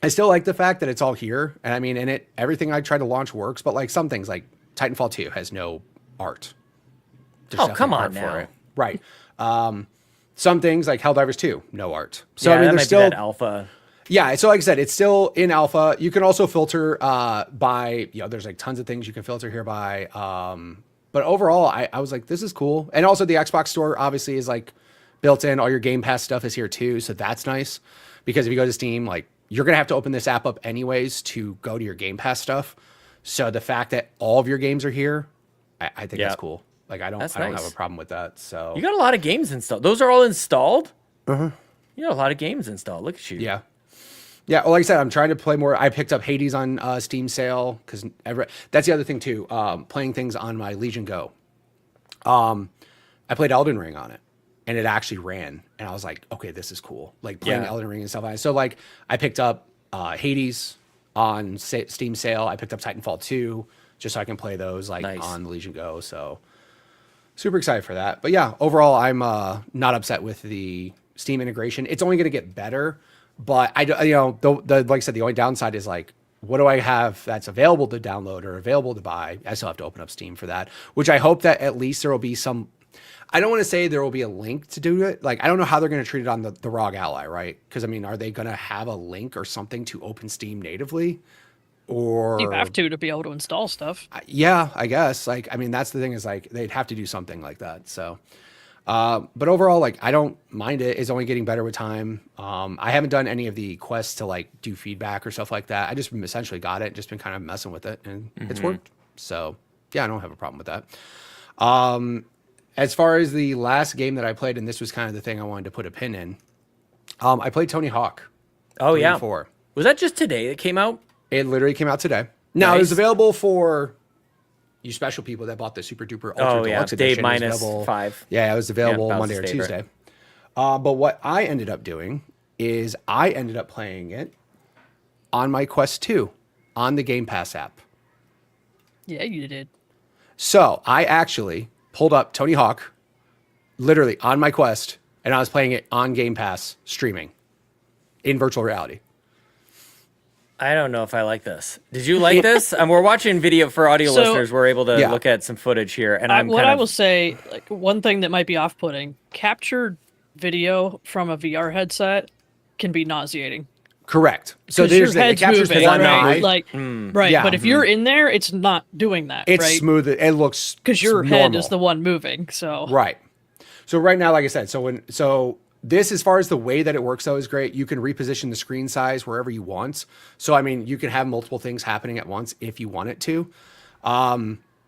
I still like the fact that it's all here. And I mean, in it, everything I try to launch works, but like some things like Titanfall 2 has no art. Oh, come on now. Right. Some things like Helldivers 2, no art. So yeah, I mean, that there's might still be that alpha. Yeah, so like I said, it's still in alpha. You can also filter by, you know, there's like tons of things you can filter here by. But overall, I was like, this is cool. And also the Xbox store obviously is like built in. All your Game Pass stuff is here too. So that's nice because if you go to Steam, like you're going to have to open this app up anyways to go to your Game Pass stuff. So the fact that all of your games are here, I think that's cool. Like I don't have a problem with that. So you got a lot of games installed. Those are all installed? You got a lot of games installed. Look at you. Yeah. Yeah, well, like I said, I'm trying to play more. I picked up Hades on Steam sale because that's the other thing too. Playing things on my Legion Go. I played Elden Ring on it, and it actually ran, and I was like, okay, this is cool. Like playing Elden Ring and stuff. So like, I picked up Hades on Steam sale. I picked up Titanfall 2 just so I can play those like on the Legion Go. So super excited for that. But yeah, overall, I'm not upset with the Steam integration. It's only going to get better. But like I said, the only downside is like, what do I have that's available to download or available to buy? I still have to open up Steam for that, which I hope that at least there will be some, I don't want to say there will be a link to do it. Like, I don't know how they're going to treat it on the ROG Ally, right? Because I mean, are they going to have a link or something to open Steam natively? Or you have to be able to install stuff. Yeah, I guess. Like, I mean, that's the thing is like, they'd have to do something like that. So, but overall, like, I don't mind it. It's only getting better with time. I haven't done any of the quests to like do feedback or stuff like that. I just essentially got it, just been kind of messing with it, and it's worked. So yeah, I don't have a problem with that. As far as the last game that I played, and this was kind of the thing I wanted to put a pin in, I played Tony Hawk. Oh yeah. Was that just today it came out? It literally came out today. Now it was available for, you special people that bought the super duper ultra Oh, yeah. deluxe Day edition. It was minus available- 5. Yeah, it was available Yeah, Monday or Bowsah's favorite. Tuesday. But what I ended up doing is I ended up playing it on my Quest 2 on the Game Pass app. Yeah, you did. So I actually pulled up Tony Hawk literally on my Quest, and I was playing it on Game Pass streaming in virtual reality. I don't know if I like this. Did you like this? We're watching video for audio So- listeners. We're able to Yeah. look at some footage here, and I will say, like, one thing that might be off-putting: captured video from a VR headset can be nauseating. Correct. So 'Cause there's your head's it captures moving, one right? eye. Like, right. Yeah. But if you're in there, it's not doing that. It's right? smooth. It looks Because your head normal. is the one moving. So Right. So right now, like I said, so this, as far as the way that it works, though, is great. You can reposition the screen size wherever you want. So I mean, you can have multiple things happening at once if you want it to.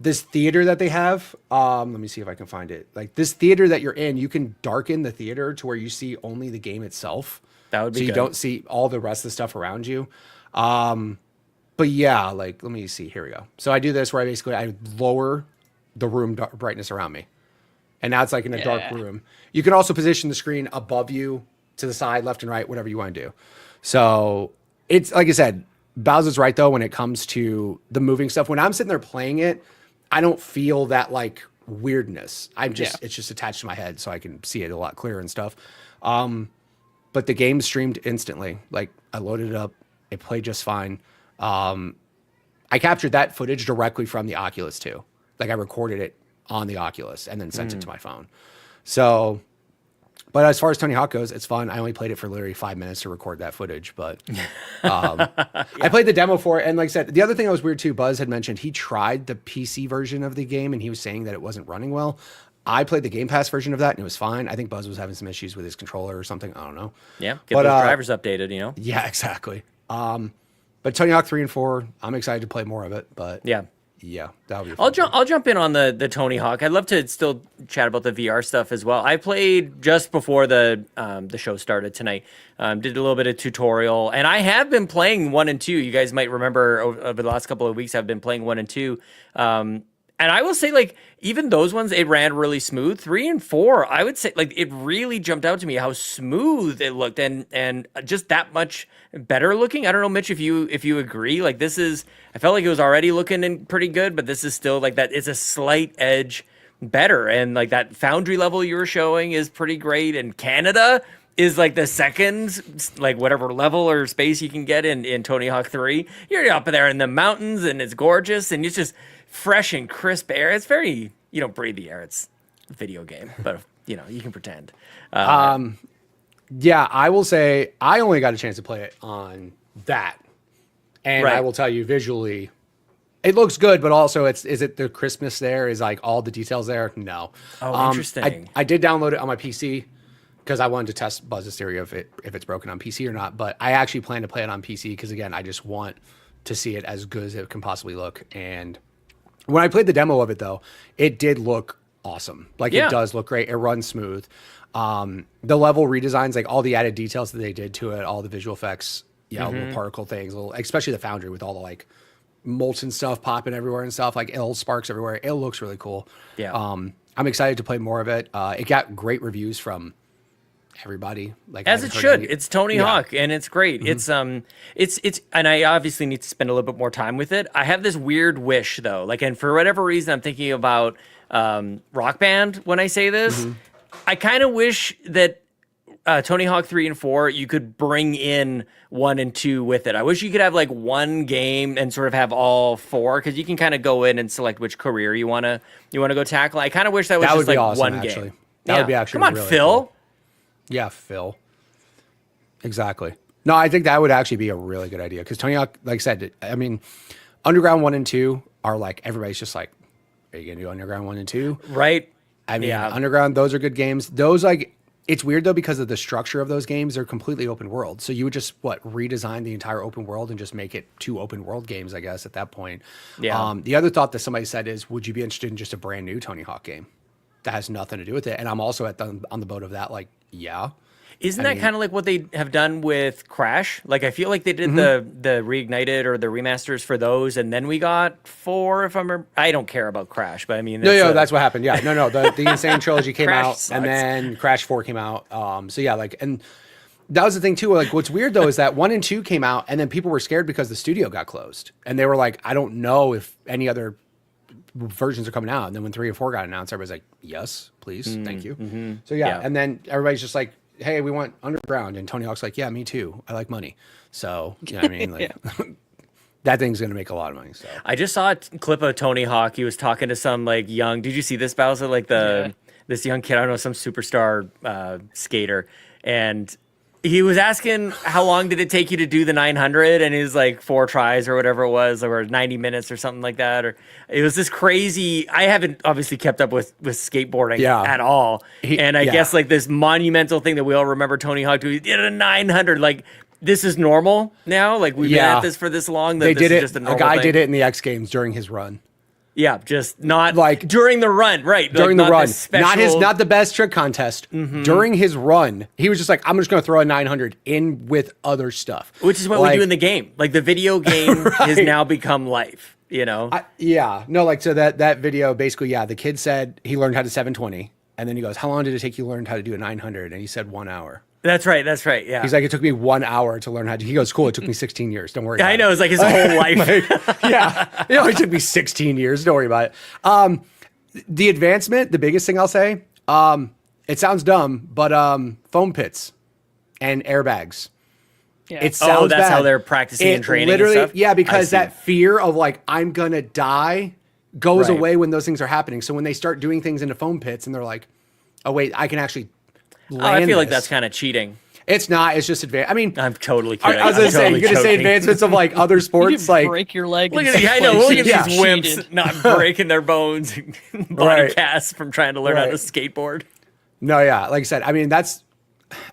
This theater that they have, let me see if I can find it. Like this theater that you're in, you can darken the theater to where you see only the game itself. That would be so you good. don't see all the rest of the stuff around you. But yeah, like let me see. Here we go. So I do this where I lower the room brightness around me, and now it's like in a dark room. You can also position the screen above you, to the side, left and right, whatever you want to do. So it's like I said, Bowser's right though when it comes to the moving stuff. When I'm sitting there playing it, I don't feel that like weirdness. It's just attached to my head, so I can see it a lot clearer and stuff. But the game streamed instantly. Like I loaded it up, it played just fine. I captured that footage directly from the Oculus too. Like I recorded it on the Oculus and then sent it to my phone. So, but as far as Tony Hawk goes, it's fun. I only played it for literally 5 minutes to record that footage, but I played the demo for it. And like I said, the other thing that was weird too, Buzz had mentioned he tried the PC version of the game and he was saying that it wasn't running well. I played the Game Pass version of that and it was fine. I think Buzz was having some issues with his controller or something. I don't know. Yeah, get those drivers updated, you know? Yeah, exactly. But Tony Hawk 3 and 4, I'm excited to play more of it. But yeah, that'll be fun. I'll jump in on the Tony Hawk. I'd love to still chat about the VR stuff as well. I played just before the show started tonight. Did a little bit of tutorial, and I have been playing 1 and 2. You guys might remember over the last couple of weeks, I've been playing 1 and 2. And I will say, like, even those ones, it ran really smooth. 3 and 4, I would say, like, it really jumped out to me how smooth it looked and just that much better looking. I don't know, Mitch, if you agree. Like, I felt like it was already looking pretty good, but this is still, like, that it's a slight edge better. And, like, that Foundry level you were showing is pretty great. And Canada is like the second, like whatever level or space you can get in Tony Hawk 3. You're up there in the mountains and it's gorgeous and it's just fresh and crisp air. It's very, you don't breathe the air. It's a video game, but you know, you can pretend. Yeah, I will say I only got a chance to play it on that. And Right. I will tell you visually, it looks good, but also is it the crispness there? Is like all the details there? No. Oh, interesting. I did download it on my PC because I wanted to test Buzz's theory of if it's broken on PC or not. But I actually plan to play it on PC because again, I just want to see it as good as it can possibly look. And when I played the demo of it though, it did look awesome. Like Yeah. it does look great. It runs smooth. The level redesigns, like all the added details that they did to it, all the visual effects, little particle things, especially the Foundry with all the like molten stuff popping everywhere and stuff, like little sparks everywhere. It looks really cool. Yeah. I'm excited to play more of it. It got great reviews from everybody. Like As it should. It's Tony Yeah. Hawk, and it's great. It's and I obviously need to spend a little bit more time with it. I have this weird wish though, like, and for whatever reason, I'm thinking about Rock Band when I say this. I kind of wish that Tony Hawk 3 and 4, you could bring in 1 and 2 with it. I wish you could have like one game and sort of have all 4, because you can kind of go in and select which career you wanna go tackle. I kind of wish that was That just would be like awesome, one actually. game. That would be actually Come on, really Phil. cool. Yeah, Phil. Exactly. No, I think that would actually be a really good idea because Tony Hawk, like I said, I mean, Underground 1 and 2 are like, everybody's just like, are you going to do Underground 1 and 2? Right. I mean, Yeah. Underground, those are good games. Those, like, it's weird though because of the structure of those games. They're completely open world. So you would just, redesign the entire open world and just make it 2 open world games, I guess, at that point. Yeah. The other thought that somebody said is, would you be interested in just a brand new Tony Hawk game that has nothing to do with it? And I'm also on the boat of that, like, yeah. Isn't that kind of like what they have done with Crash? Like, I feel like they did the Reignited or the remasters for those, and then we got 4, if I don't care about Crash, but I mean... that's what happened, yeah. No, the Insane Trilogy came Crash out, sucks. and then Crash 4 came out. So yeah, like, and that was the thing too, like, what's weird though is that 1 and 2 came out, and then people were scared because the studio got closed. And they were like, I don't know if any other versions are coming out. And then when 3 and 4 got announced, everybody's like, yes, please, thank you. So yeah, and then everybody's just like, hey, we want Underground, and Tony Hawk's like, yeah, me too, I like money. So you know what I mean, like that thing's gonna make a lot of money. So I just saw a clip of Tony Hawk. He was talking to some like young, did you see this, Bowsah? Like this young kid, I don't know, some superstar skater, and he was asking how long did it take you to do the 900, and he was like 4 tries or whatever it was, or 90 minutes or something like that. Or it was this crazy. I haven't obviously kept up with skateboarding at all, and I guess like this monumental thing that we all remember Tony Hawk do. He did a 900. Like, this is normal now. Like, we've been at this for this long. That they this did is it. Just a normal guy thing. did it in the X Games during his run. Yeah, just not like during the run, right? During like, the run, special... not the best trick contest. During his run, he was just like, I'm just going to throw a 900 in with other stuff, which is what we do in the game. Like, the video game has now become life. You know? So that video basically, the kid said he learned how to 720, and then he goes, how long did it take you to learn how to do a 900? And he said 1 hour. That's right. Yeah. He's like, it took me 1 hour to learn how to. He goes, cool. It took me 16 years. Don't worry. I know. It's like his whole life. It only took me 16 years. Don't worry about it. The advancement, the biggest thing I'll say, it sounds dumb, but foam pits and airbags. Yeah. It sounds that's bad. how they're practicing and training. Literally, and stuff? Yeah, because that fear of like I'm gonna die goes away when those things are happening. So when they start doing things into foam pits and they're like, oh wait, I can actually. I feel like that's kind of cheating. It's not. It's just advanced. I mean, I'm totally kidding. I was going to say, you're going to say advancements of like other sports, you like break your leg. Look at these. I know. Look at these wimps cheated. not breaking their bones, body casts from trying to learn how to skateboard. No, yeah. Like I said, I mean, that's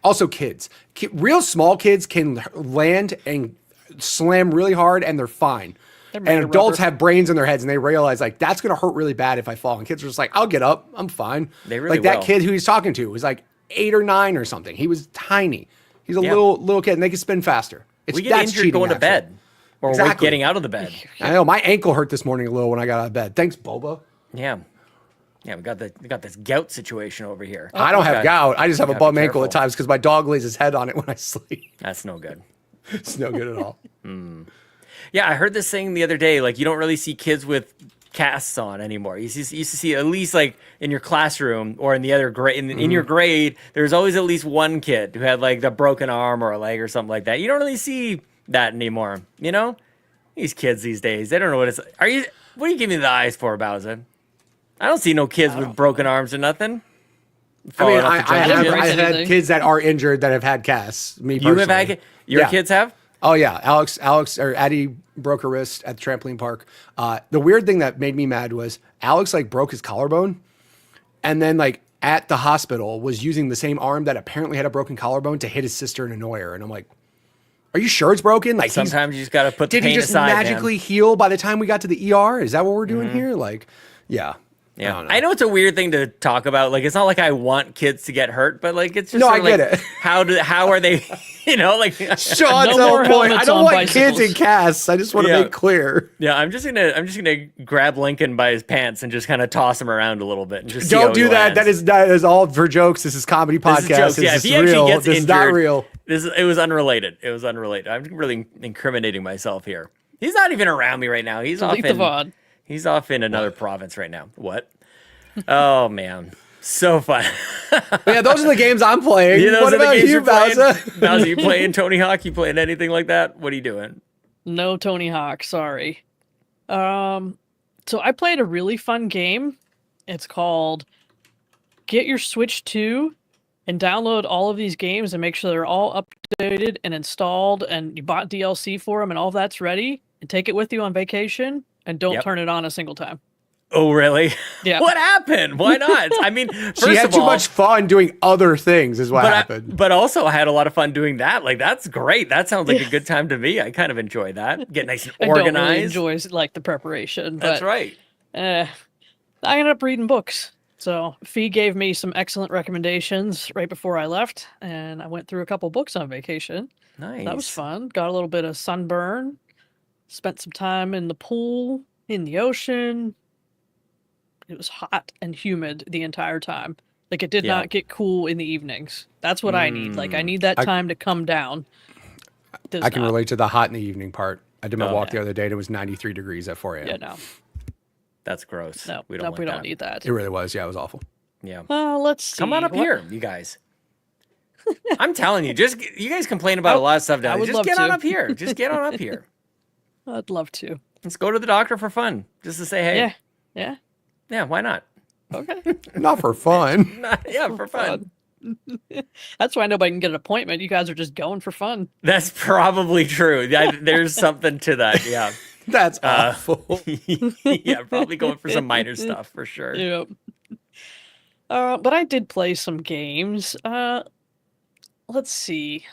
also kids. Real small kids can land and slam really hard, and they're fine. And adults have brains in their heads, and they realize like that's going to hurt really bad if I fall. And kids are just like, I'll get up. I'm fine. They really like that kid who he's talking to was like 8 or 9 or something. He was tiny. He's a little kid, and they can spin faster. We get injured going to bed, or getting out of the bed. I know my ankle hurt this morning a little when I got out of bed. Thanks, Boba. Yeah, we got this gout situation over here. I don't have gout. I just have a bum ankle at times because my dog lays his head on it when I sleep. That's no good. It's no good at all. Yeah, I heard this thing the other day. Like, you don't really see kids with casts on anymore. You used to see at least like in your classroom or in the other grade in your grade, there's always at least one kid who had like the broken arm or a leg or something like that. You don't really see that anymore. You know, these kids these days, they don't know what it's. What are you giving me the eyes for, Bowsah? I don't see no kids with broken arms or nothing. I mean, I've had kids that are injured that have had casts. Me personally. You have had your kids have? Oh yeah, Alex or Addie broke her wrist at the trampoline park. The weird thing that made me mad was Alex like broke his collarbone, and then like at the hospital was using the same arm that apparently had a broken collarbone to hit his sister and annoy her. And I'm like, are you sure it's broken? Like sometimes you just gotta put the pain aside. Did he just magically heal by the time we got to the ER? Is that what we're doing here? Like, yeah. Yeah, I know it's a weird thing to talk about. Like, it's not like I want kids to get hurt, but like, it's just no, sort of I get like, it. How are they? You know, like Sean's no point. I don't want kids in casts. I just want to make clear. Yeah, I'm just gonna grab Lincoln by his pants and just kind of toss him around a little bit. And just don't do that. That is all for jokes. This is comedy podcast. This is real. Gets this injured, is not real. It was unrelated. It was unrelated. I'm really incriminating myself here. He's not even around me right now. He's He's off in another province right now. What? Oh man, so fun. Yeah, those are the games I'm playing. What about you, Bowsah? Bowsah, you playing Tony Hawk? You playing anything like that? What are you doing? No Tony Hawk, sorry. So I played a really fun game. It's called Get Your Switch 2 and download all of these games and make sure they're all updated and installed and you bought DLC for them and all that's ready and take it with you on vacation and don't turn it on a single time. Oh, really? Yeah. What happened? Why not? I mean, she had too much fun doing other things is what happened. But also I had a lot of fun doing that. Like, that's great. That sounds like a good time to me. I kind of enjoy that. Get nice and organized. I don't really enjoy like the preparation. That's right. I ended up reading books. So Fee gave me some excellent recommendations right before I left, and I went through a couple books on vacation. Nice. That was fun. Got a little bit of sunburn. Spent some time in the pool, in the ocean. It was hot and humid the entire time. Like, it did not get cool in the evenings. That's what I need. Like, I need that time to come down. I can relate to the hot in the evening part. I did my walk the other day and it was 93 degrees at 4 a.m. Yeah, no. That's gross. No, we don't need that. It really was. Yeah, it was awful. Yeah. Let's see. Come on up here, you guys. I'm telling you, you guys complain about a lot of stuff down there. Just get on up here. Just get on up here. I'd love to. Let's go to the doctor for fun. Just to say hey. Yeah. Yeah. Yeah, why not? Okay. Not for fun. Yeah, for fun. That's why nobody can get an appointment. You guys are just going for fun. That's probably true. There's something to that. Yeah. That's awful. Yeah, probably going for some minor stuff for sure. Yep. But I did play some games. Let's see.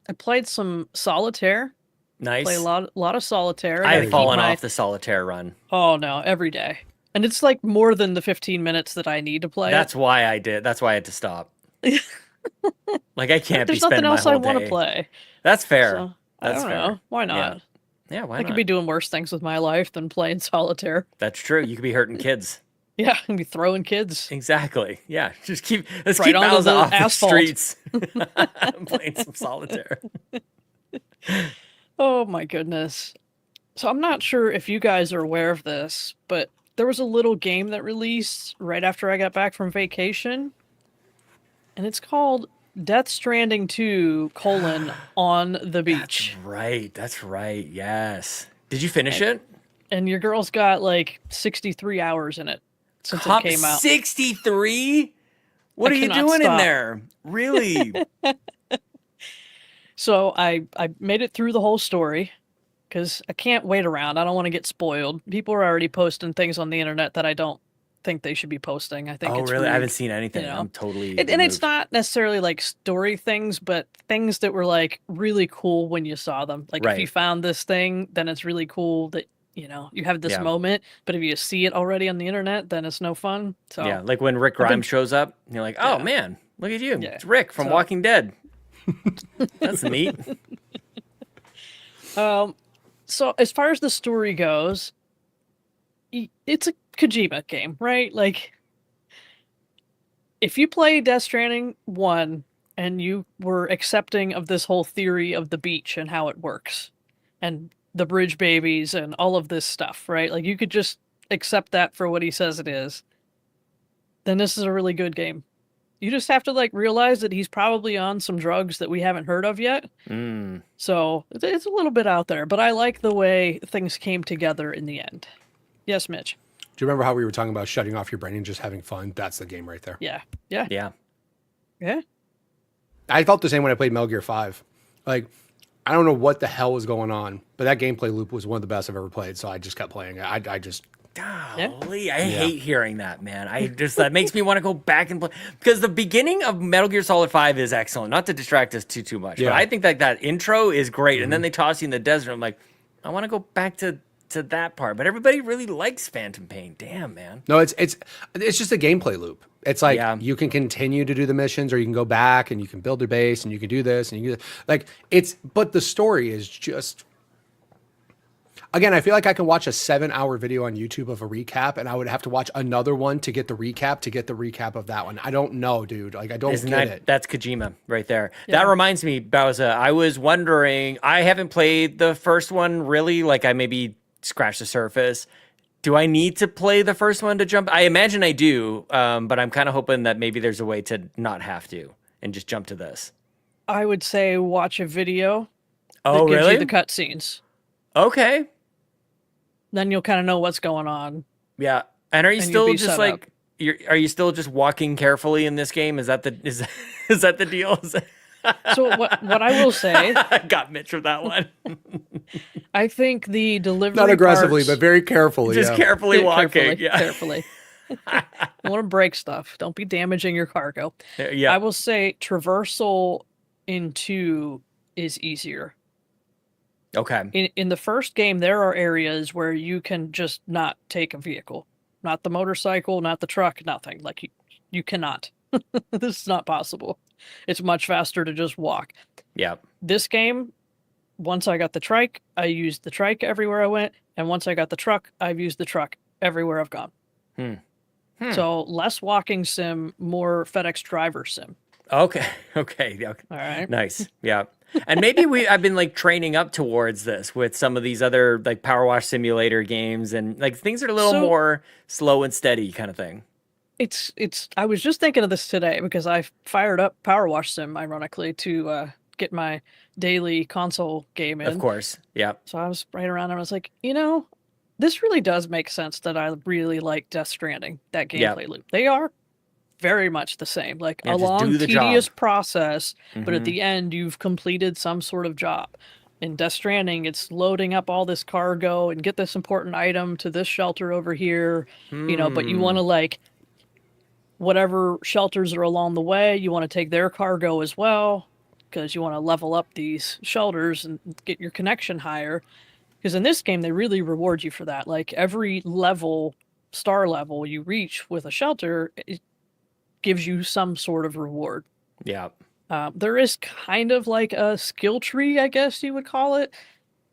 I played some solitaire. Nice. Play a lot of solitaire. I have fallen off the solitaire run. Oh no, every day. And it's like more than the 15 minutes that I need to play. That's why I did. That's why I had to stop. Like, I can't be spending my whole day. There's nothing else I want to play. That's fair. So, That's I don't fair. know. Why not? Yeah, why not? I could be doing worse things with my life than playing solitaire. That's true. You could be hurting kids. Yeah, I can be throwing kids. Exactly. Yeah. Just keep Right keep onto Bowsah off asphalt. the streets. Playing some solitaire. Oh my goodness. So I'm not sure if you guys are aware of this, but there was a little game that released right after I got back from vacation. And it's called Death Stranding 2, on the beach. That's right. Yes. Did you finish it? And your girl's got like 63 hours in it since it came out. 63? What I are you cannot doing in stop. there? Really? So I made it through the whole story because I can't wait around. I don't want to get spoiled. People are already posting things on the internet that I don't think they should be posting. I think Oh, it's really? rude, I haven't seen anything. you know? I'm totally And it's removed. not necessarily like story things, but things that were like really cool when you saw them. Like if you Right. found this thing, then it's really cool that, you have this Yeah. moment. But if you see it already on the internet, then it's no fun. So Yeah, like when Rick I've been- Grimes shows up, and you're like, oh Yeah. man, look at you. Yeah. It's Rick from So- Walking Dead. That's neat. So as far as the story goes, it's a Kojima game, right? Like, if you play Death Stranding 1 and you were accepting of this whole theory of the beach and how it works, and the bridge babies and all of this stuff, right? Like, you could just accept that for what he says it is, then this is a really good game. You just have to, like, realize that he's probably on some drugs that we haven't heard of yet. Mm. So it's a little bit out there, but I like the way things came together in the end. Yes, Mitch. Do you remember how we were talking about shutting off your brain and just having fun? That's the game right there. Yeah. Yeah. Yeah. Yeah. I felt the same when I played Metal Gear 5. Like, I don't know what the hell was going on, but that gameplay loop was one of the best I've ever played. So I just kept playing it. I just Golly, I hate hearing that, man. That makes me want to go back and play, because the beginning of Metal Gear Solid 5 is excellent. Not to distract us too much, but I think that intro is great. And then they toss you in the desert. I'm like, I want to go back to that part, but everybody really likes Phantom Pain. Damn, man. No, it's just a gameplay loop. It's like you can continue to do the missions, or you can go back and you can build your base and you can do this and you can, like, but the story is just, again, I feel like I can watch a 7-hour video on YouTube of a recap, and I would have to watch another one to get the recap of that one. I don't know, dude. Like, I don't get it. That's Kojima right there. Yeah. That reminds me, Bowsah, I was wondering, I haven't played the first one really, like I maybe scratched the surface. Do I need to play the first one to jump? I imagine I do, but I'm kind of hoping that maybe there's a way to not have to and just jump to this. I would say watch a video Oh, that gives really? you the cutscenes. Okay. Then you'll kind of know what's going on. Yeah. And are you And still you'll be just set like, up. are you still just walking carefully in this game? Is that the deal? So what I will say, I got Mitch with that one. I think the delivery Not aggressively, parts, but very carefully. Just carefully walking. carefully, Yeah. carefully. You want to break stuff. Don't be damaging your cargo. Yeah. I will say traversal in 2 is easier. Okay. In the first game, there are areas where you can just not take a vehicle. not the motorcycle, not the truck, nothing. Like you cannot. This is not possible. It's much faster to just walk. Yep. This game, once I got the trike, I used the trike everywhere I went, and once I got the truck, I've used the truck everywhere I've gone. So less walking sim, more FedEx driver sim. Okay. Okay. All right. Nice. Yeah. And maybe I've been like training up towards this with some of these other like Power Wash Simulator games and like things that are a little more slow and steady kind of thing. I was just thinking of this today because I fired up Power Wash Sim, ironically, to get my daily console game in. Of course. Yeah. So I was right around and I was like, this really does make sense that I really like Death Stranding, that gameplay loop. They are very much the same, like a long, tedious process, but at the end, you've completed some sort of job. In Death Stranding, it's loading up all this cargo and get this important item to this shelter over here, but you want to like whatever shelters are along the way, you want to take their cargo as well because you want to level up these shelters and get your connection higher. Because in this game, they really reward you for that. Like every level, star level you reach with a shelter, it gives you some sort of reward. Yeah. There is kind of like a skill tree, I guess you would call it,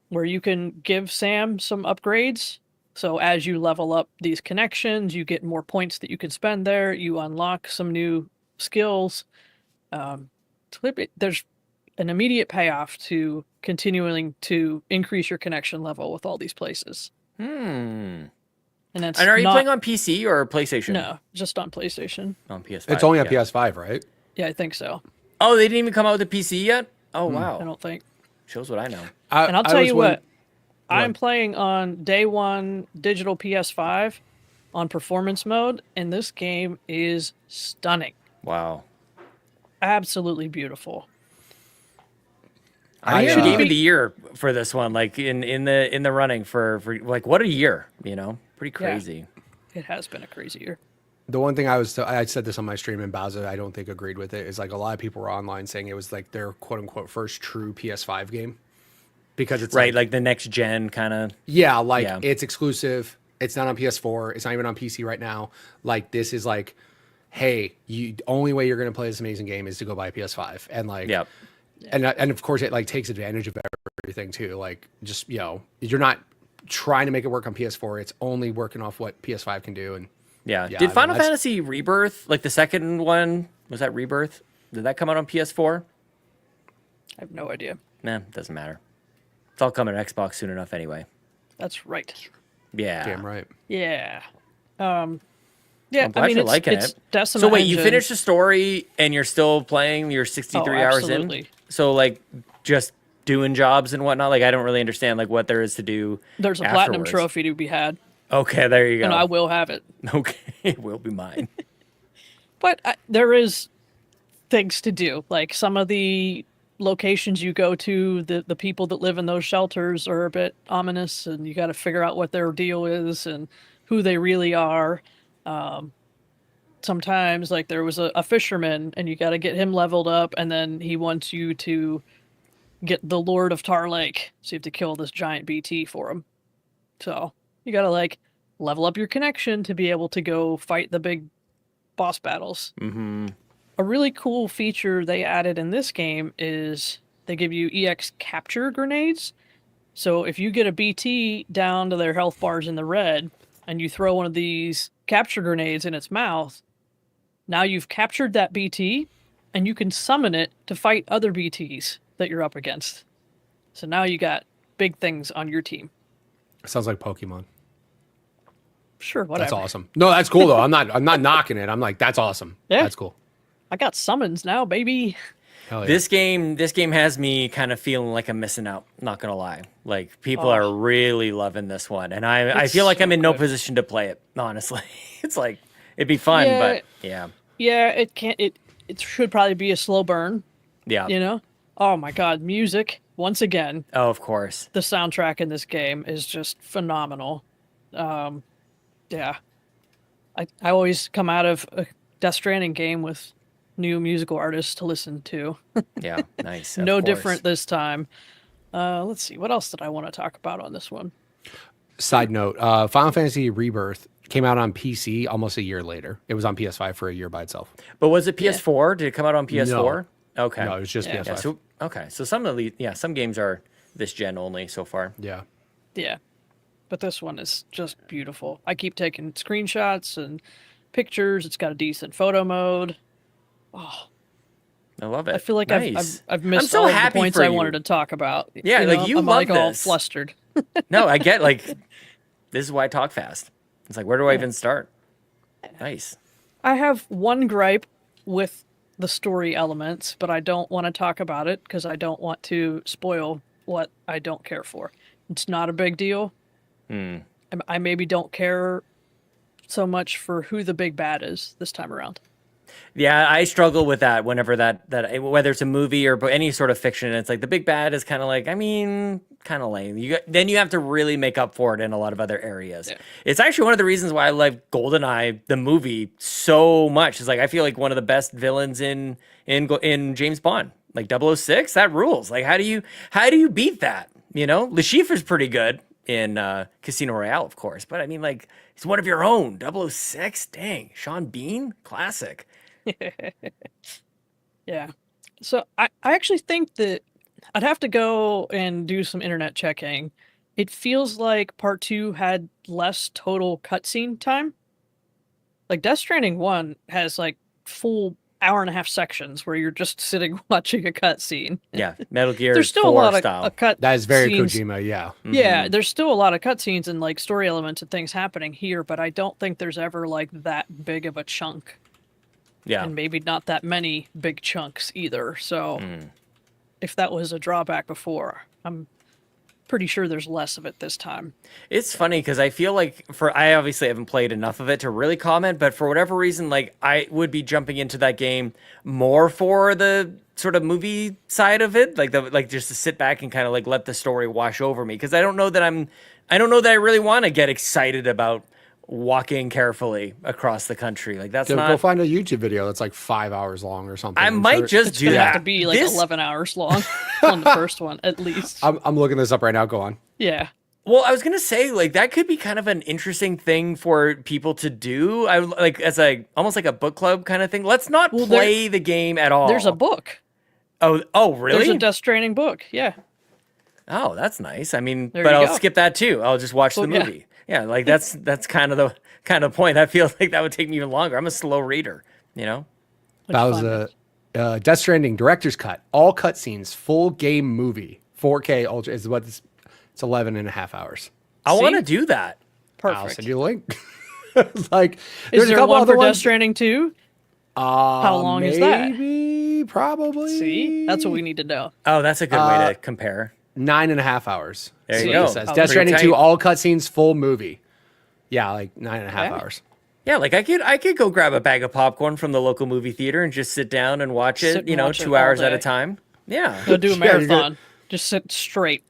where you can give Sam some upgrades. So as you level up these connections, you get more points that you can spend there. You unlock some new skills. There's an immediate payoff to continuing to increase your connection level with all these places. And are you playing on PC or PlayStation? No, just on PlayStation. On PS5. It's only on PS5, right? Yeah, I think so. Oh, they didn't even come out with the PC yet? Oh, wow. I don't think. Shows what I know. And I'll tell you what, I'm playing on day one digital PS5 on performance mode, and this game is stunning. Wow. Absolutely beautiful. I hear game of the year for this one, like in the running for like what a year, pretty crazy. Yeah, it has been a crazy year. The one thing I said this on my stream, and Bowsah, I don't think agreed with it, is like a lot of people were online saying it was like their quote unquote first true PS5 game because it's right, like the next gen kind of. Yeah, it's exclusive. It's not on PS4. It's not even on PC right now. Like this is like, hey, the only way you're gonna play this amazing game is to go buy a PS5, and like, yep. And of course it like takes advantage of everything too. Like just you're not trying to make it work on PS4. It's only working off what PS5 can do. And yeah. Did Final Fantasy Rebirth, like the second one, was that Rebirth? Did that come out on PS4? I have no idea. Nah, doesn't matter. It's all coming to Xbox soon enough anyway. That's right. Yeah. Damn right. Yeah. Yeah, I'm glad you're liking it. So wait, you finished the story and you're still playing? You're 63 hours in? So like just doing jobs and whatnot? Like I don't really understand like what there is to do. There's a platinum trophy to be had. Okay, there you go. And I will have it. Okay, it will be mine. But there is things to do. Like some of the locations you go to, the people that live in those shelters are a bit ominous, and you got to figure out what their deal is and who they really are. Sometimes like there was a fisherman and you got to get him leveled up, and then he wants you to get the Lord of Tar Lake. So you have to kill this giant BT for him. So you got to like level up your connection to be able to go fight the big boss battles. Mm-hmm. A really cool feature they added in this game is they give you EX capture grenades. So if you get a BT down to their health bars in the red and you throw one of these capture grenades in its mouth, now you've captured that BT and you can summon it to fight other BTs that you're up against. So now you got big things on your team. Sounds like Pokemon. Sure, whatever. That's awesome. No, that's cool though. I'm not knocking it. I'm like, that's awesome. Yeah. That's cool. I got summons now, baby. Hell yeah. This game has me kind of feeling like I'm missing out. Not gonna lie, like people are really loving this one, and I feel like I'm in no position to play it. Honestly, it's like it'd be fun, but yeah. Yeah, it can't. It should probably be a slow burn. Yeah. You know. Oh my God, music once again. Oh, of course. The soundtrack in this game is just phenomenal. Yeah. I always come out of a Death Stranding game with new musical artists to listen to. Yeah, nice. No different this time. Let's see. What else did I want to talk about on this one? Side note, Final Fantasy Rebirth came out on PC almost a year later. It was on PS5 for a year by itself. But was it PS4? Did it come out on PS4? Okay. No, it was just PS5. Yeah, so some games are this gen only so far. Yeah. Yeah. But this one is just beautiful. I keep taking screenshots and pictures. It's got a decent photo mode. Oh, I love it. I feel like Nice. I've missed so all the happy points for I you. wanted to talk about. Yeah, like, you I'm love like all this. flustered. No, I get, like, this is why I talk fast. It's like, where do I even start? Nice. I have one gripe with the story elements, but I don't want to talk about it because I don't want to spoil what I don't care for. It's not a big deal. I maybe don't care so much for who the big bad is this time around. Yeah, I struggle with that whenever that whether it's a movie or any sort of fiction. It's like the big bad is kind of like, I mean, kind of lame. Then you have to really make up for it in a lot of other areas. Yeah. It's actually one of the reasons why I love GoldenEye, the movie, so much. It's like I feel like one of the best villains in James Bond, like 006. That rules. Like how do you beat that? You know, Le Chiffre's pretty good in Casino Royale, of course, but I mean, like, he's one of your own. 006, dang, Sean Bean, classic. Yeah. So I actually think that I'd have to go and do some internet checking. It feels like part 2 had less total cutscene time. Like Death Stranding 1 has like full hour-and-a-half sections where you're just sitting watching a cutscene. Yeah, Metal Gear There's still 4 a lot style. of cut. That is very scenes. Kojima, yeah. Yeah, there's still a lot of cutscenes and like story elements and things happening here, but I don't think there's ever like that big of a chunk. Yeah. And maybe not that many big chunks either. So if that was a drawback before, I'm pretty sure there's less of it this time. It's funny because I feel like I obviously haven't played enough of it to really comment, but for whatever reason, like I would be jumping into that game more for the sort of movie side of it, like just to sit back and kind of like let the story wash over me, because I don't know that I really want to get excited about walking carefully across the country. Like that's not. Go find a YouTube video that's like 5 hours long or something. I might just It's do gonna that. have to be like 11 hours long on the first one at least. I'm looking this up right now. Go on. Yeah. Well, I was gonna say, like, that could be kind of an interesting thing for people to do. I like as almost like a book club kind of thing. Let's not play the game at all. There's a book. Oh, really? There's a Death Stranding book. Yeah. Oh, that's nice. I mean, There but you I'll go. skip that too. I'll just watch the Well, yeah. movie. Yeah, like that's kind of the point. I feel like that would take me even longer. I'm a slow reader, you know? That was a Death Stranding director's cut. All cutscenes, full game movie, 4K ultra is what it's 11 and a half hours. I See? want to do that. I'll Perfect. send you a link. Like, Is there's a there couple one other for Death ones. Stranding 2? How long is that? Maybe, probably. See? That's what we need to know. Oh, that's a good way to compare. 9.5 hours. There is you what go. it says. Oh, Death pretty Stranding 2, tight. all cutscenes, full movie. Yeah, like 9.5 hours. Yeah, like I could go grab a bag of popcorn from the local movie theater and just sit down and watch Sit it, and you know, watch it 2 hours all at a day. time. Yeah. Go do a Yeah, you're good. marathon. Just sit straight.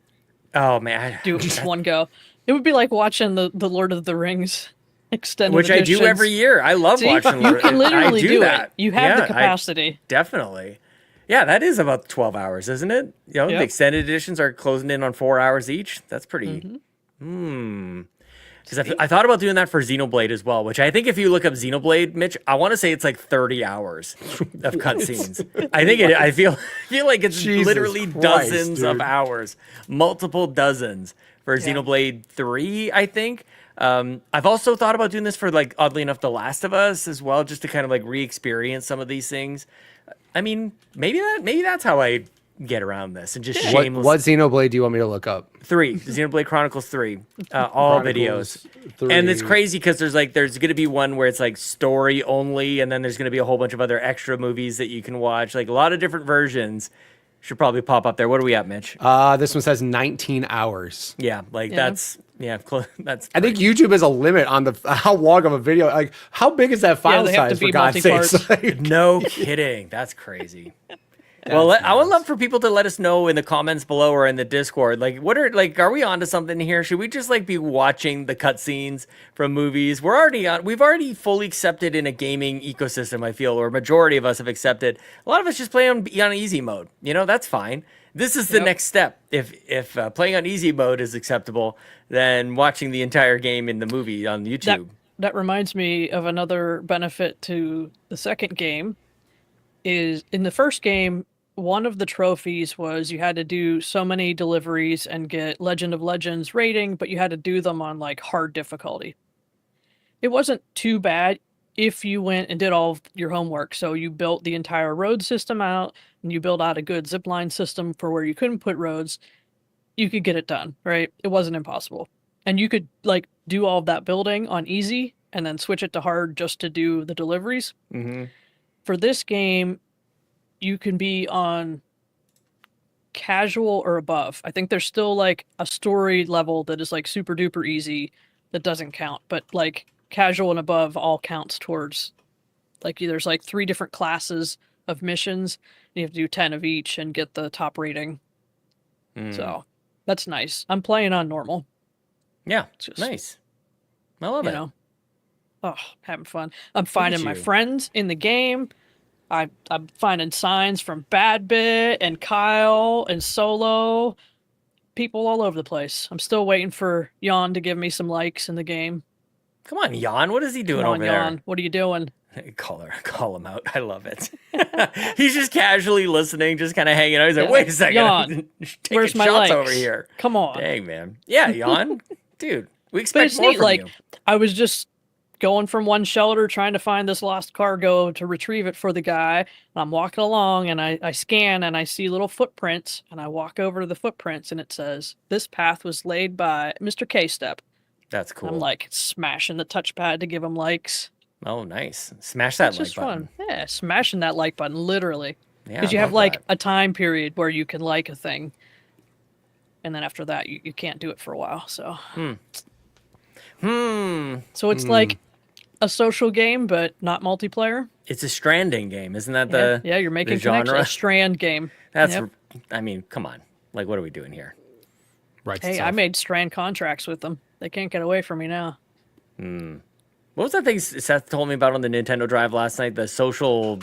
Oh man. Do it in one go. It would be like watching the Lord of the Rings extended Which I do editions. every year. I love See? watching. You can literally I do that. it. You have Yeah, the capacity. Definitely. Yeah, that is about 12 hours, isn't it? You know, the Yep. extended editions are closing in on 4 hours each. That's pretty. Mm-hmm. Because I thought about doing that for Xenoblade as well, which I think if you look up Xenoblade, Mitch, I want to say it's like 30 hours of cutscenes. I feel like it's Jesus literally Christ, dozens of dude. hours, multiple dozens for Xenoblade 3, I think. I've also thought about doing this for, like, oddly enough, The Last of Us as well, just to kind of like re-experience some of these things. I mean, maybe that's how I get around this and just shameless. What Xenoblade do you want me to look up? 3, Xenoblade Chronicles 3, all videos. Chronicles 3. And it's crazy because there's going to be one where it's like story only, and then there's going to be a whole bunch of other extra movies that you can watch. Like a lot of different versions should probably pop up there. What are we at, Mitch? This one says 19 hours. Yeah, like that's that's. I think YouTube has a limit on how long of a video. Like, how big is that file they have to size, for be God's multi-parts. sakes? Like, No kidding. That's crazy. Well, I would love for people to let us know in the comments below or in the Discord. Like, are we onto something here? Should we just like be watching the cutscenes from movies? We've already fully accepted in a gaming ecosystem, I feel, or a majority of us have accepted. A lot of us just play on easy mode. You know, that's fine. This is the next step. If playing on easy mode is acceptable, then watching the entire game in the movie on YouTube. that reminds me of another benefit to the second game. Is in the first game, one of the trophies was you had to do so many deliveries and get Legend of Legends rating, but you had to do them on like hard difficulty. It wasn't too bad if you went and did all of your homework. So you built the entire road system out and you built out a good zipline system for where you couldn't put roads. You could get it done, right? It wasn't impossible. And you could like do all of that building on easy and then switch it to hard just to do the deliveries. Mm-hmm. For this game, you can be on casual or above. I think there's still like a story level that is like super duper easy that doesn't count, but like casual and above all counts towards like there's like 3 different classes of missions. And you have to do 10 of each and get the top rating. So that's nice. I'm playing on normal. Yeah, Just, nice. I love it. Having fun. I'm finding my friends in the game. I'm finding signs from Bad Bit and Kyle and Solo. People all over the place. I'm still waiting for Jan to give me some likes in the game. Come on, Jan. What is he doing over Jan. there? What are you doing? Call him out. I love it. He's just casually listening, just kind of hanging out. He's like, wait a second. Jan, where's my shots likes? over here. Come on. Dang, man. Yeah, Jan. Dude, we But expect it's more neat. from Like, you. I was just going from one shelter trying to find this lost cargo to retrieve it for the guy. And I'm walking along and I scan and I see little footprints and I walk over to the footprints and it says, this path was laid by Mr. K-Step. That's cool. I'm like smashing the touchpad to give him likes. Oh, nice. Smash that It's like just button. fun. Yeah, smashing that like button, literally. Yeah, Because you I have love like that. a time period where you can like a thing. And then after that, you can't do it for a while. So, So it's like a social game, but not multiplayer. It's a stranding game. Isn't that Yeah, you're making the connections. genre? A strand game. That's, Yep. I mean, come on. Like, what are we doing here? Right. Hey, I made strand contracts with them. They can't get away from me now. What was that thing Seth told me about on the Nintendo Drive last night? The social,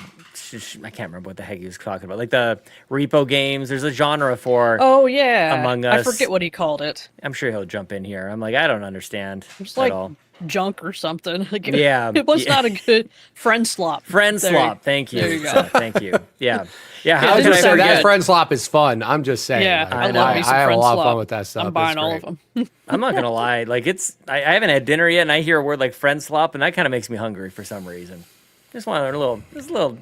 I can't remember what the heck he was talking about. Like the repo games. There's a genre for. Oh yeah, Among I Us. forget what he called it. I'm sure he'll jump in here. I'm like, I don't understand It's at like all. junk or something. Like, Yeah, it was yeah. not a good friend slop. Friend There slop. Thank you. there you go. Seth, thank you. Yeah. Yeah. I How was can gonna I say forget? that friend slop is fun. I'm just saying. Yeah, like, I love me some I have a friend lot of slop. fun with that stuff. I'm buying It's all great. of them. I'm not gonna lie. Like I haven't had dinner yet, and I hear a word like friend slop, and that kind of makes me hungry for some reason. Just want a little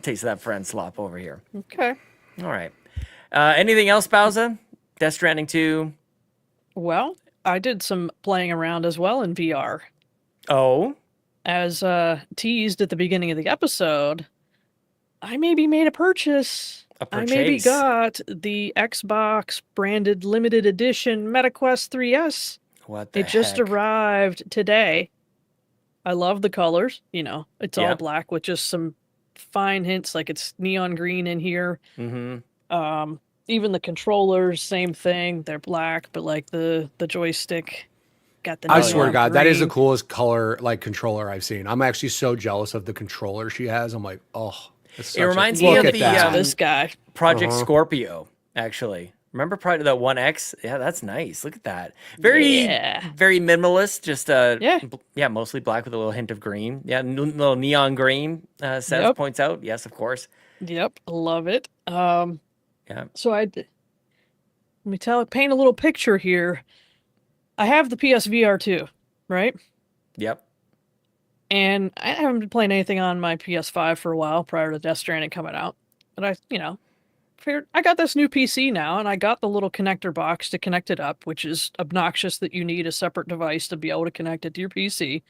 taste of that friend slop over here. Okay. All right. Anything else, Bowsah? Death Stranding 2. Well, I did some playing around as well in VR. Oh, As teased at the beginning of the episode, I maybe made a purchase. a I purchase. maybe got the Xbox branded limited edition MetaQuest 3S. What the It just heck? arrived today. I love the colors. You know, it's Yeah. all black with just some fine hints, like it's neon green in here. Mm-hmm. Even the controllers, same thing. They're black, but like the joystick got the. I neon swear to God, that is the green. coolest color like controller I've seen. I'm actually so jealous of the controller she has. I'm like, oh, it's It reminds me look of at the, that. This guy. Project Scorpio, actually. Remember Project that 1X? Yeah, that's nice. Look at that. Very, Yeah. very minimalist. Just Yeah. mostly black with a little hint of green. Yeah, little neon green. Seth Yep. points out. Yes, of course. Yep, love it. Yeah. So let me paint a little picture here. I have the PSVR 2, right? Yep. And I haven't been playing anything on my PS5 for a while prior to Death Stranding coming out. But figured I got this new PC now, and I got the little connector box to connect it up, which is obnoxious that you need a separate device to be able to connect it to your PC.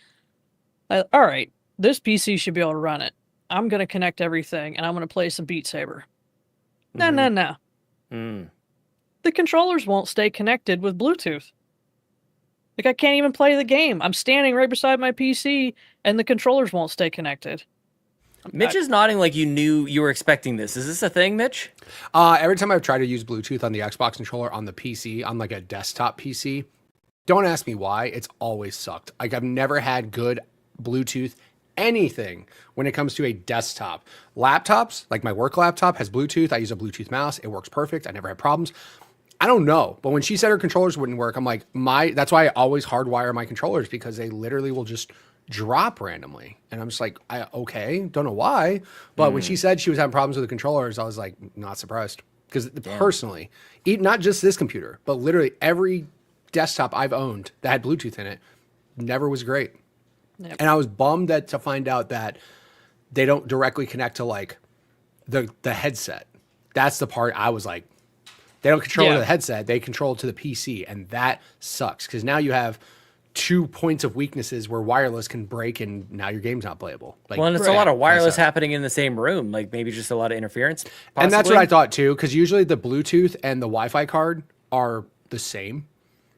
All right, this PC should be able to run it. I'm going to connect everything, and I'm going to play some Beat Saber. No. Mm. The controllers won't stay connected with Bluetooth. Like, I can't even play the game. I'm standing right beside my PC, and the controllers won't stay connected. Mitch is nodding like you knew you were expecting this. Is this a thing, Mitch? Every time I've tried to use Bluetooth on the Xbox controller on the PC, on like a desktop PC, don't ask me why. It's always sucked. Like I've never had good Bluetooth anything when it comes to a desktop. Laptops, like my work laptop has Bluetooth. I use a Bluetooth mouse. It works perfect. I never had problems. I don't know. But when she said her controllers wouldn't work, I'm like, that's why I always hardwire my controllers because they literally will just drop randomly. And I'm just like, okay, don't know why. But when she said she was having problems with the controllers, I was like, not surprised. Because personally, not just this computer, but literally every desktop I've owned that had Bluetooth in it never was great. Yep. And I was bummed to find out that they don't directly connect to like the headset. That's the part I was like, they don't control the headset, they control to the PC. And that sucks because now you have 2 points of weaknesses where wireless can break and now your game's not playable. Like, well, and it's a lot of wireless happening in the same room, like maybe just a lot of interference. Possibly. And that's what I thought too, because usually the Bluetooth and the Wi-Fi card are the same.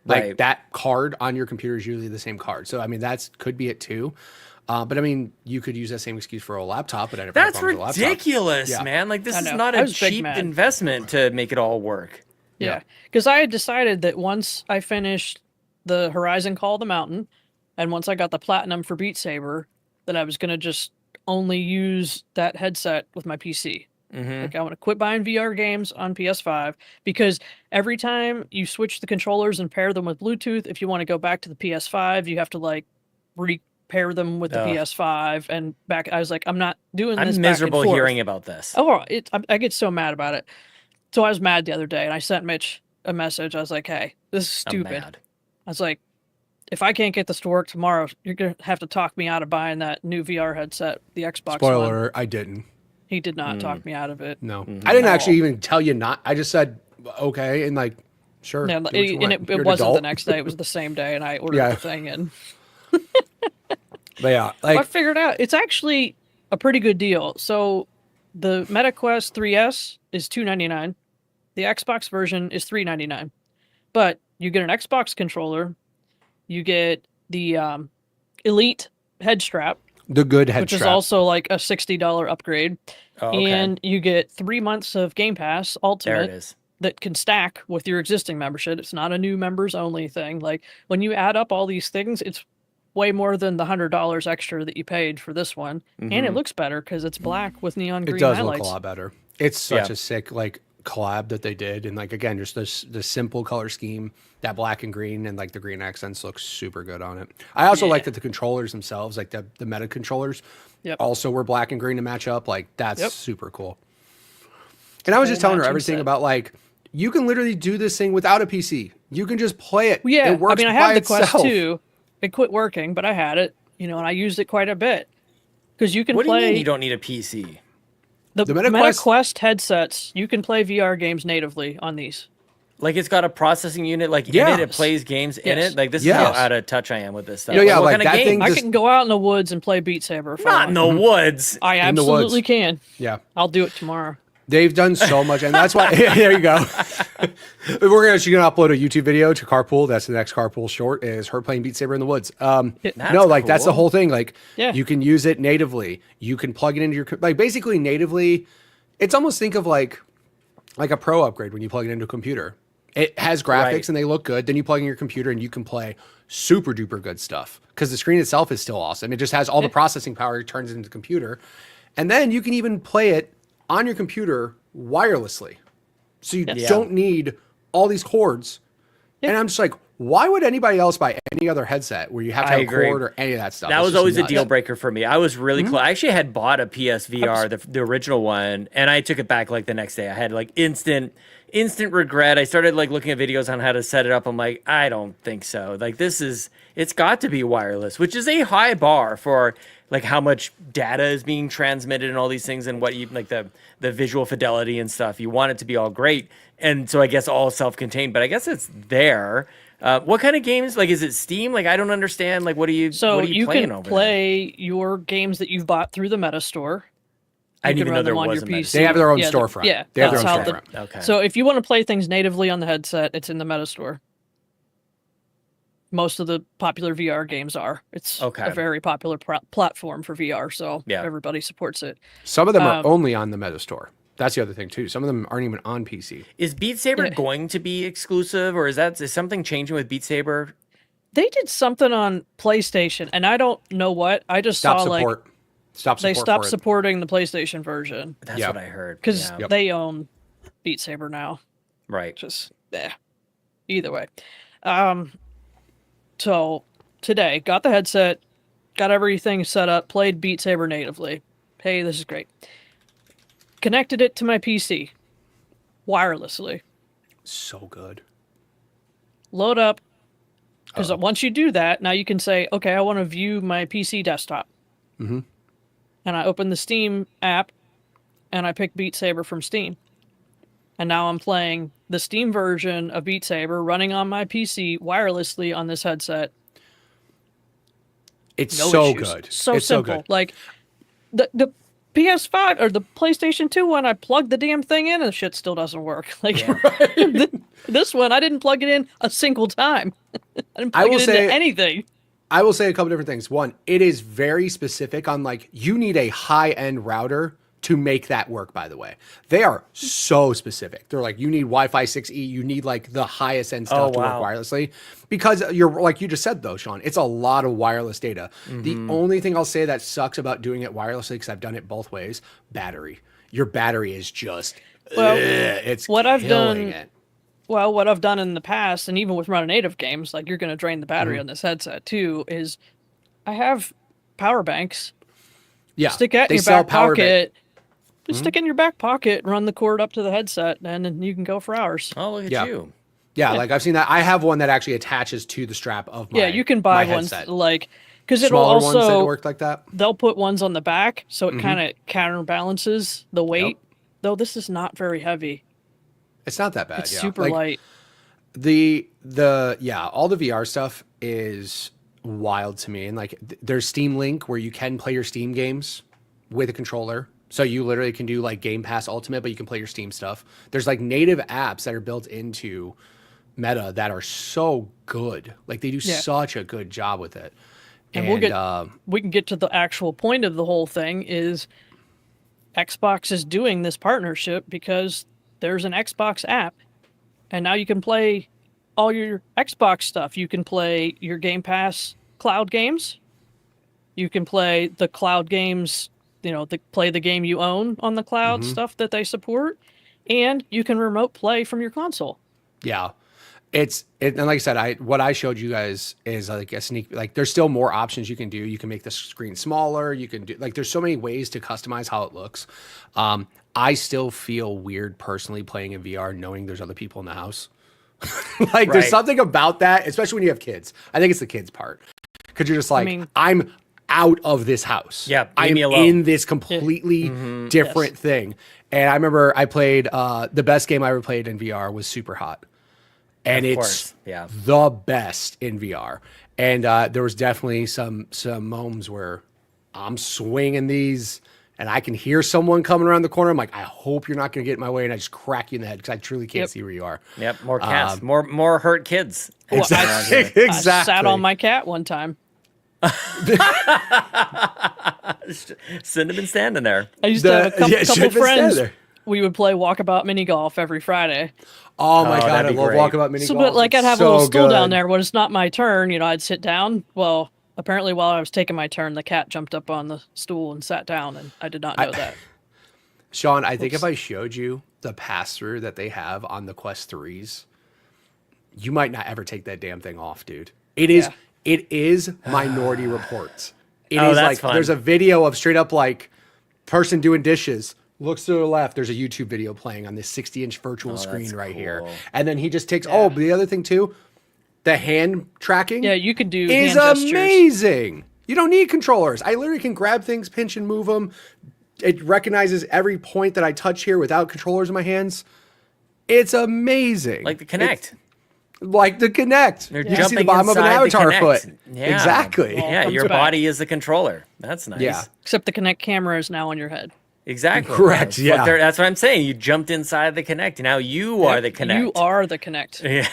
Like that card on your computer is usually the same card. So I mean, could be it too. But I mean, you could use that same excuse for a laptop, but I never had problems with a laptop. That's ridiculous, man. Like this is not a cheap investment to make it all work. Yeah, because I had decided that once I finished the Horizon Call of the Mountain, and once I got the Platinum for Beat Saber, that I was going to just only use that headset with my PC. Like I want to quit buying VR games on PS5 because every time you switch the controllers and pair them with Bluetooth, if you want to go back to the PS5, you have to like repair them with the PS5 and back. I was like, I'm not doing this. I'm miserable hearing about this. Oh, I get so mad about it. So I was mad the other day and I sent Mitch a message. I was like, hey, this is stupid. I was like, if I can't get this to work tomorrow, you're going to have to talk me out of buying that new VR headset, the Xbox Spoiler One. alert, I didn't. He did not talk me out of it. No. I didn't actually even tell you not. I just said, okay, and like, sure. Yeah, it wasn't the next day. It was the same day, and I ordered the thing in. But yeah, like, I figured out it's actually a pretty good deal. So the MetaQuest 3S is $299. The Xbox version is $399. But you get an Xbox controller, you get the Elite head strap, the good head which strap, is also like a $60 upgrade, okay. and you get 3 months of Game Pass Ultimate. There it is. That can stack with your existing membership. It's not a new members only thing. Like when you add up all these things, it's way more than the $100 extra that you paid for this one, and it looks better because it's black with neon green highlights. It does look a lot better. It's such a sick like collab that they did, and like again, just the simple color scheme, that black and green, and like the green accents look super good on it. I also like that the controllers themselves, like the meta controllers, also were black and green to match up. Like that's super cool. And I was just telling her everything about like, you can literally do this thing without a PC. You can just play it. Yeah, it works I mean, I have the itself. Quest 2. It quit working, but I had it, and I used it quite a bit because you can play. What do you mean you don't need a PC? The MetaQuest headsets, you can play VR games natively on these. Like it's got a processing unit, like in it, it plays games in it. Like this is how out of touch I am with this stuff. Yeah, what like kind of that game? I can go out in the woods and play Beat Saber. Not in the woods. I absolutely can. Yeah, I'll do it tomorrow. They've done so much, and that's why. There you go. She's gonna upload a YouTube video to Carpool. That's the next Carpool short. Is her playing Beat Saber in the woods. That's the whole thing. Like, you can use it natively. You can plug it into your basically natively. It's almost think of like a pro upgrade when you plug it into a computer. It has graphics and they look good. Then you plug in your computer and you can play super duper good stuff because the screen itself is still awesome. It just has all the processing power. It turns into the computer, and then you can even play it on your computer wirelessly. So you don't need all these cords. And I'm just like, why would anybody else buy any other headset where you have to have a cord or any of that stuff? That was always a deal breaker for me. I was really close. I actually had bought a PSVR, the original one, and I took it back like the next day. I had like instant regret. I started like looking at videos on how to set it up. I'm like, I don't think so. Like it's got to be wireless, which is a high bar for like how much data is being transmitted and all these things and what you like the visual fidelity and stuff. You want it to be all great. And so I guess all self-contained, but I guess it's there. What kind of games? Like, is it Steam? Like, I don't understand. Like, what are you playing over can play your games that you've bought through the Meta Store. I didn't even know there was a Meta Store. They have their own storefront. They have their own storefront. Okay. So if you want to play things natively on the headset, it's in the Meta Store. Most of the popular VR games are. It's a very popular platform for VR, so everybody supports it. Some of them are only on the Meta Store. That's the other thing too. Some of them aren't even on PC. Is Beat Saber going to be exclusive, or is something changing with Beat Saber? They did something on PlayStation, and I don't know what. I just saw support. They stopped supporting the PlayStation version. That's what I heard. Because they own Beat Saber now. Right. Just either way. So today got the headset, got everything set up, played Beat Saber natively. Hey, this is great. Connected it to my PC wirelessly. So good. Load up. Because once you do that, now you can say, okay, I want to view my PC desktop. Mm-hmm. And I open the Steam app, and I pick Beat Saber from Steam. And now I'm playing the Steam version of Beat Saber running on my PC wirelessly on this headset. It's No so issues. good. So it's simple. So good. Like, the PS5 or the PlayStation 2 one, I plugged the damn thing in and the shit still doesn't work. Like, this one, I didn't plug it in a single time. I didn't plug it into anything. I will say a couple different things. One, it is very specific on, like, you need a high-end router to make that work, by the way. They are so specific. They're like, you need Wi-Fi 6E, you need like the highest end stuff to work wirelessly. Because you're, like you just said though, Sean, it's a lot of wireless data. The only thing I'll say that sucks about doing it wirelessly, because I've done it both ways, battery. Your battery is just, it's what I've done. Well, what I've done in the past, and even with running native games, like you're going to drain the battery on this headset too, is I have power banks. Yeah, stick it in your back pocket. Just stick it in your back pocket, run the cord up to the headset, and then you can go for hours. Oh, look at you. Yeah, like I've seen that. I have one that actually attaches to the strap of my you can buy ones headset. like, because it'll Smaller also ones that work like that. They'll put ones on the back, so it kind of counterbalances the weight. Though this is not very heavy. It's not that bad. It's super light. All the VR stuff is wild to me, and like there's Steam Link where you can play your Steam games with a controller. So you literally can do like Game Pass Ultimate, but you can play your Steam stuff. There's like native apps that are built into Meta that are so good. Like they do such a good job with it. And we can get to the actual point of the whole thing is Xbox is doing this partnership because there's an Xbox app, and now you can play all your Xbox stuff. You can play your Game Pass cloud games. You can play the cloud games, play the game you own on the cloud stuff that they support, and you can remote play from your console. Yeah. And like I said, what I showed you guys is like a sneak, like there's still more options you can do. You can make the screen smaller. You can do like, there's so many ways to customize how it looks. I still feel weird personally playing in VR, knowing there's other people in the house. Like there's something about that, especially when you have kids. I think it's the kids part. Cause you're just like, I'm out of this house. Yeah. I'm in this completely different thing. And I remember I played, the best game I ever played in VR was Super Hot. And it's the best in VR. And there was definitely some moments where I'm swinging these and I can hear someone coming around the corner. I'm like, I hope you're not going to get in my way. And I just crack you in the head because I truly can't see where you are. Yep, more cats, more hurt kids. Exactly. I sat on my cat one time. Shouldn't have been standing there. I used to have a couple friends. We would play walkabout mini golf every Friday. Oh my God, I love walkabout mini golf. But like I'd have a little stool down there when it's not my turn, I'd sit down. Well, apparently while I was taking my turn, the cat jumped up on the stool and sat down, and I did not know that. Sean, I think if I showed you the pass-through that they have on the Quest 3s, you might not ever take that damn thing off, dude. It is Minority Reports. It is like fun. There's a video of straight up like person doing dishes. Looks to the left. There's a YouTube video playing on this 60-inch virtual screen right here. And then he just takes, but the other thing too, the hand tracking. Yeah, you could do is hand gestures. Amazing. You don't need controllers. I literally can grab things, pinch and move them. It recognizes every point that I touch here without controllers in my hands. It's amazing. Like the Kinect. You see the bottom of an Avatar foot. Yeah. Exactly. Yeah, your body is the controller. That's nice. Yeah. Except the Kinect camera is now on your head. Exactly. Correct. Yeah. That's what I'm saying. You jumped inside the Kinect. Now you are the Kinect. You are the Kinect. Yeah.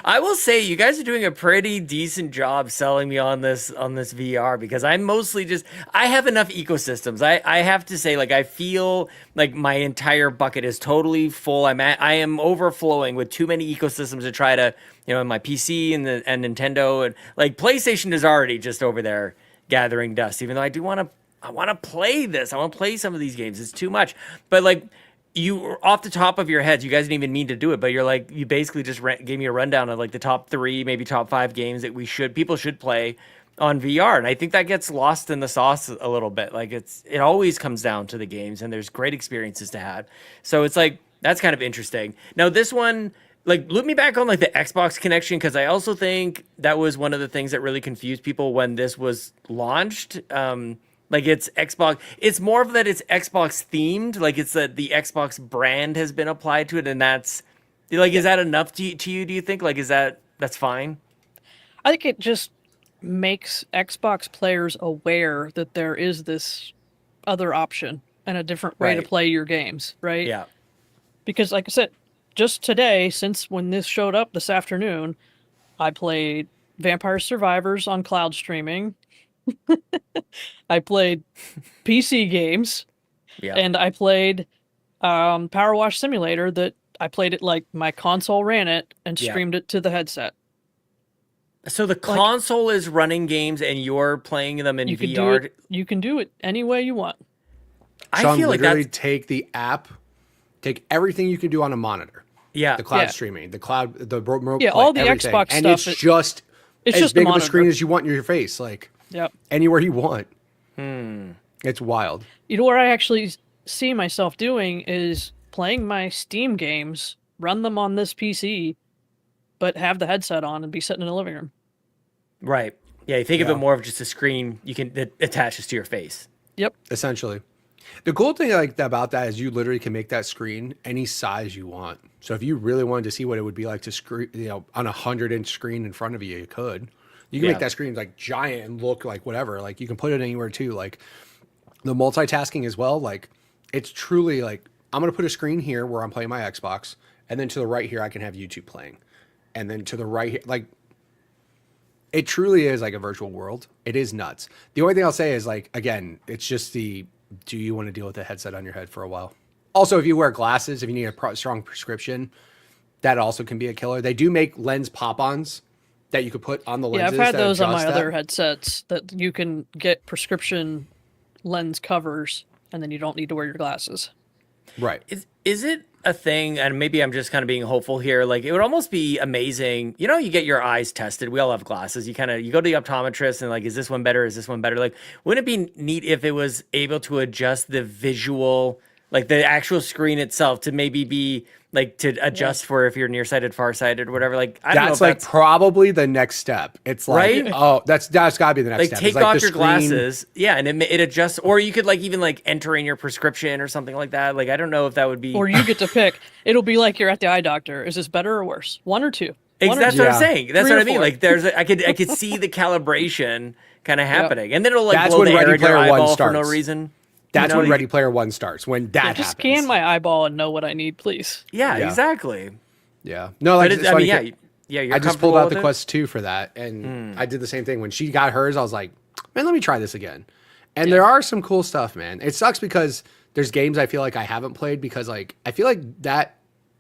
I will say you guys are doing a pretty decent job selling me on this VR because I'm mostly I have enough ecosystems. I have to say, like, I feel like my entire bucket is totally full. I am overflowing with too many ecosystems to try to, my PC and Nintendo, and like PlayStation is already just over there gathering dust, even though I want to play this. I want to play some of these games. It's too much. But like you off the top of your heads, you guys didn't even mean to do it, but you basically just gave me a rundown of like the top 3, maybe top 5 games that people should play on VR. And I think that gets lost in the sauce a little bit. Like it always comes down to the games, and there's great experiences to have. So it's like, that's kind of interesting. Now this one, like, loop me back on like the Xbox connection, because I also think that was one of the things that really confused people when this was launched. Like it's Xbox, it's more of that it's Xbox themed. Like it's that the Xbox brand has been applied to it, and that's like, is that enough to you? Do you think like that's fine? I think it just makes Xbox players aware that there is this other option and a different way to play your games, right? Yeah. Because like I said, just today, since when this showed up this afternoon, I played Vampire Survivors on cloud streaming. I played PC games, and I played Power Wash Simulator. That I played it like my console ran it and streamed it to the headset. So the console is running games, and you're playing them in VR. You can do it any way you want. I feel like literally take the app, take everything you can do on a monitor. Yeah, the cloud streaming, the cloud, the remote, all the everything. Xbox and stuff. It's just as big of a screen as you want in your face, like anywhere you want. It's wild. You know, where I actually see myself doing is playing my Steam games, run them on this PC, but have the headset on and be sitting in the living room. Right. Yeah, you think of it more of just a screen that attaches to your face. Yep. Essentially. The cool thing about that is you literally can make that screen any size you want. So if you really wanted to see what it would be like to screen, on a 100-inch screen in front of you, you could. You can make that screen like giant and look like whatever. Like you can put it anywhere too. Like the multitasking as well. Like it's truly like, I'm going to put a screen here where I'm playing my Xbox, and then to the right here, I can have YouTube playing. And then to the right here, like it truly is like a virtual world. It is nuts. The only thing I'll say is like, again, it's just do you want to deal with the headset on your head for a while? Also, if you wear glasses, if you need a strong prescription, that also can be a killer. They do make lens pop-ons that you could put on the lenses. Yeah, I've had those on my other headsets that you can get prescription lens covers, and then you don't need to wear your glasses. Right. Is it a thing, and maybe I'm just kind of being hopeful here, like it would almost be amazing, you get your eyes tested. We all have glasses. You go to the optometrist and like, is this one better? Is this one better? Like, wouldn't it be neat if it was able to adjust the visual, like the actual screen itself, to maybe be like to adjust for if you're nearsighted, farsighted, or whatever? Like, I don't know if that's probably the next step. It's like, that's gotta be the next step. Take off your glasses, and it adjusts, or you could even enter in your prescription or something like that. Like, I don't know if that would be, or you get to pick. It'll be like you're at the eye doctor. Is this better or worse? 1 or 2? That's what I'm saying. That's what I mean. Like, I could see the calibration kind of happening, and then it'll like blow the air in your eyeball for no reason. That's when Ready Player One starts. When that happens. Just scan my eyeball and know what I need, please. Yeah, exactly. Yeah. No, like I mean, you're I just pulled out the Quest 2 for that, and I did the same thing. When she got hers, I was like, man, let me try this again. And there are some cool stuff, man. It sucks because there's games I feel like I haven't played because like I feel like that.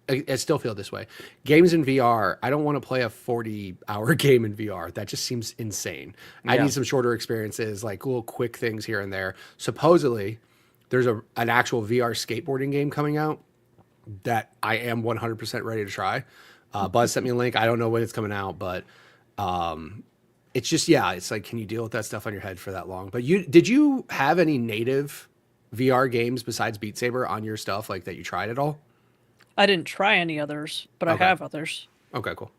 I still feel this way. Games in VR, I don't want to play a 40-hour game in VR. That just seems insane. I need some shorter experiences, like little quick things here and there. Supposedly, there's an actual VR skateboarding game coming out that I am 100% ready to try. Buzz sent me a link. I don't know when it's coming out, but it's just, it's like, can you deal with that stuff on your head for that long? But did you have any native VR games besides Beat Saber on your stuff, like that you tried at all? I didn't try any others, but I have others. Okay, cool.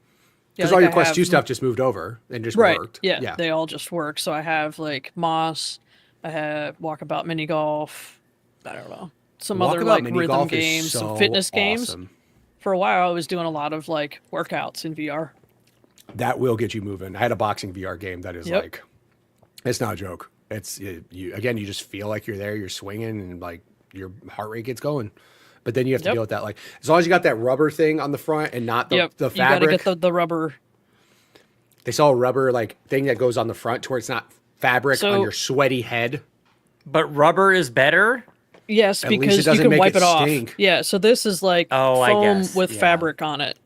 Because all your Quest 2 stuff just moved over and just worked. Yeah, they all just work. So I have like Moss, I have Walkabout Mini Golf, I don't know, some other like rhythm games, some fitness games. For a while, I was doing a lot of like workouts in VR. That will get you moving. I had a boxing VR game that is like, it's not a joke. It's you just feel like you're there, you're swinging, and like your heart rate gets going. But then you have to deal with that. Like, as long as you got that rubber thing on the front and not the fabric. You got to get the rubber. They saw a rubber like thing that goes on the front to where it's not fabric on your sweaty head. But rubber is better? Yes, because you can wipe it off. Yeah, so this is like foam with fabric on it.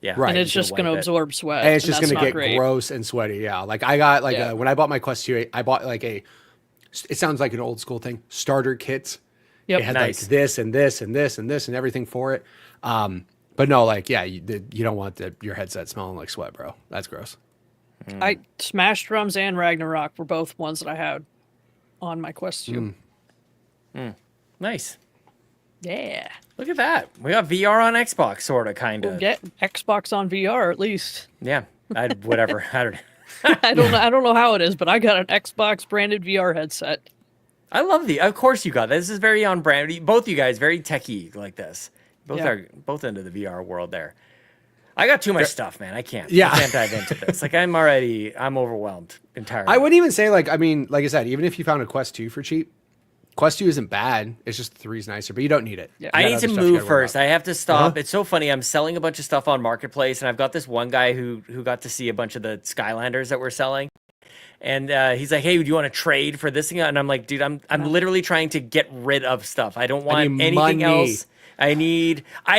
Yeah, right. And it's just going to absorb sweat. And it's just going to get gross and sweaty. Yeah, like I got when I bought my Quest 2, I bought like it sounds like an old school thing, starter kits. Yep. It had Nice. like this and this and this and this and everything for it. But no, like, yeah, you don't want your headset smelling like sweat, bro. That's gross. I Smash Drums and Ragnarok were both ones that I had on my Quest 2. Nice. Yeah. Look at that. We got VR on Xbox, sort of, kind of. We'll get Xbox on VR at least. Yeah. Whatever. I don't know. I don't know how it is, but I got an Xbox branded VR headset. I love of course you got this. Is very on brand. Both you guys very techie like this. Both are both into the VR world there. I got too much stuff, man. I can't. Yeah. I can't dive into this. Like I'm overwhelmed entirely. I wouldn't even say like, I mean, like I said, even if you found a Quest 2 for cheap, Quest 2 isn't bad. It's just 3's nicer, but you don't need it. Yeah. I You got need other to stuff you move gotta worry first. about. I have to stop. It's so funny. I'm selling a bunch of stuff on Marketplace, and I've got this one guy who got to see a bunch of the Skylanders that we're selling. And he's like, "Hey, do you want to trade for this thing?" And I'm like, "Dude, I'm literally trying to get rid of stuff. I don't want need anything money. else. I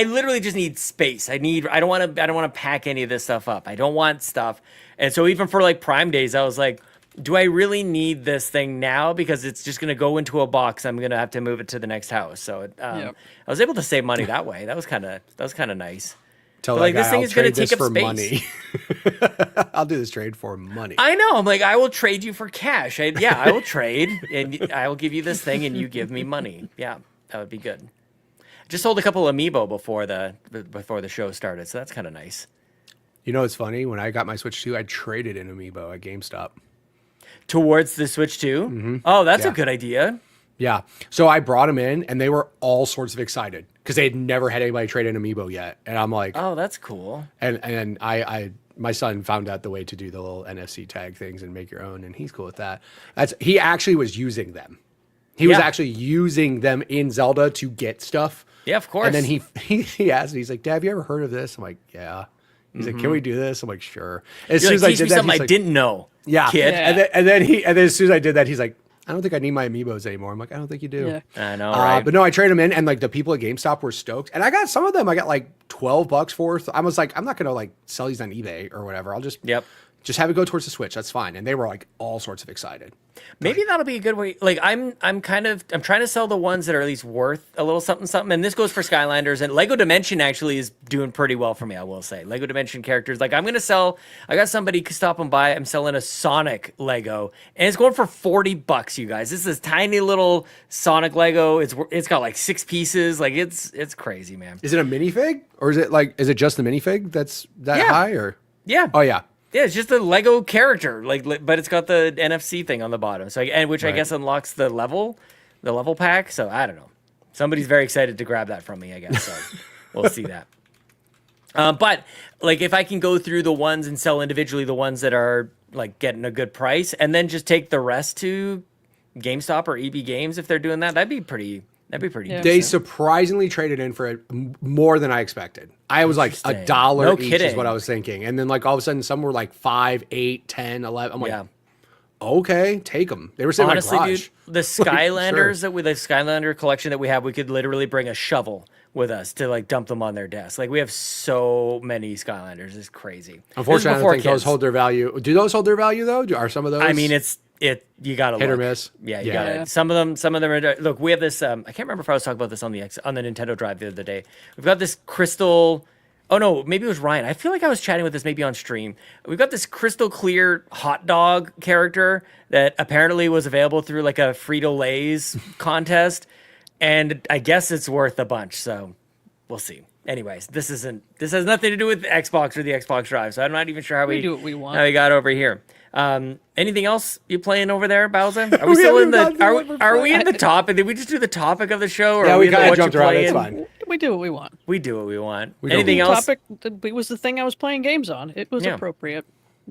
literally just need space. I don't want to pack any of this stuff up. I don't want stuff." And so even for like Prime Days, I was like, do I really need this thing now? Because it's just going to go into a box. I'm going to have to move it to the next house. So I was able to save money that way. That was kind of nice. Tell But, that like, guy, this thing I'll is gonna trade this take up for space. money. I'll do this trade for money. I know. I'm like, I will trade you for cash. I will trade, and I will give you this thing, and you give me money. Yeah, that would be good. Just sold a couple amiibo before the show started, so that's kind of nice. You know what's funny? When I got my Switch 2, I traded an amiibo at GameStop. Towards the Switch 2? Oh, that's a Yeah. good idea. Yeah. So I brought them in, and they were all sorts of excited because they had never had anybody trade an amiibo yet. And I'm like, Oh, that's cool. and my son found out the way to do the little NFC tag things and make your own, and he's cool with that. He actually was using them. He was Yeah. actually using them in Zelda to get stuff. Yeah, of course. And then he asked me, he's like, "Dad, have you ever heard of this?" I'm like, "Yeah." He's like, "Can we do this?" I'm like, "Sure." As You're soon as like, I teach me did that, something he's I like, didn't know. yeah. Kid. Yeah. And then as soon as I did that, he's like, "I don't think I need my amiibos anymore." I'm like, "I don't think you do." Yeah. I know, right? But no, I traded them in, and like the people at GameStop were stoked. And I got some of them. I got like $12 for. I was like, I'm not gonna like sell these on eBay or whatever. I'll just just have it go towards the Switch. That's fine. And they were like all sorts of excited. Maybe that'll be a good way. Like I'm trying to sell the ones that are at least worth a little something. And this goes for Skylanders, and Lego Dimension actually is doing pretty well for me, I will say. Lego Dimension characters. Like I got somebody stop and buy. I'm selling a Sonic Lego, and it's going for $40, you guys. This is tiny little Sonic Lego. It's got like 6 pieces. Like it's crazy, man. Is it a minifig, or is it just the minifig that's that high, or? Yeah. Oh yeah. Yeah, it's just a Lego character, but it's got the NFC thing on the bottom, so which I guess unlocks the level pack. So I don't know. Somebody's very excited to grab that from me, I guess. So we'll see that. But like, if I can go through the ones and sell individually the ones that are like getting a good price, and then just take the rest to GameStop or EB Games if they're doing that, that'd be pretty. Yeah. They surprisingly traded in for it more than I expected. I was like Interesting. $1 No each kidding. is what I was thinking. And then like all of a sudden some were like 5, 8, 10, 11. I'm like, Yeah. okay, take them. They were sitting Honestly, in my garage. dude, the Skylanders Sure. the Skylander collection that we have, we could literally bring a shovel with us to like dump them on their desk. Like we have so many Skylanders, it's crazy. Unfortunately, I before don't think those kids. hold their value. Do those hold their value though? Are some of those? I mean, you gotta Hit or look. miss? Yeah, you Yeah. gotta. Yeah. Some of them are. Look, we have this. I can't remember if I was talking about this on the Nintendo Drive the other day. We've got this crystal. Oh no, maybe it was Ryan. I feel like I was chatting with this maybe on stream. We've got this crystal clear hot dog character that apparently was available through like a Frito-Lay's contest, and I guess it's worth a bunch. So we'll see. Anyways, this has nothing to do with the Xbox or the Xbox Drive, so I'm not even sure how We do what we want. How we got over here. Anything else you playing over there, Bowsah? Are we We still in haven't the? gotten to what we're Are we in the topic? Did we just do the topic of the show? Or Yeah, are we in the kinda what jumped you're around, it's playing? fine. We do what we want. We do what we want. do Anything what we else? Topic it was the thing I was playing games on. It was Yeah. appropriate.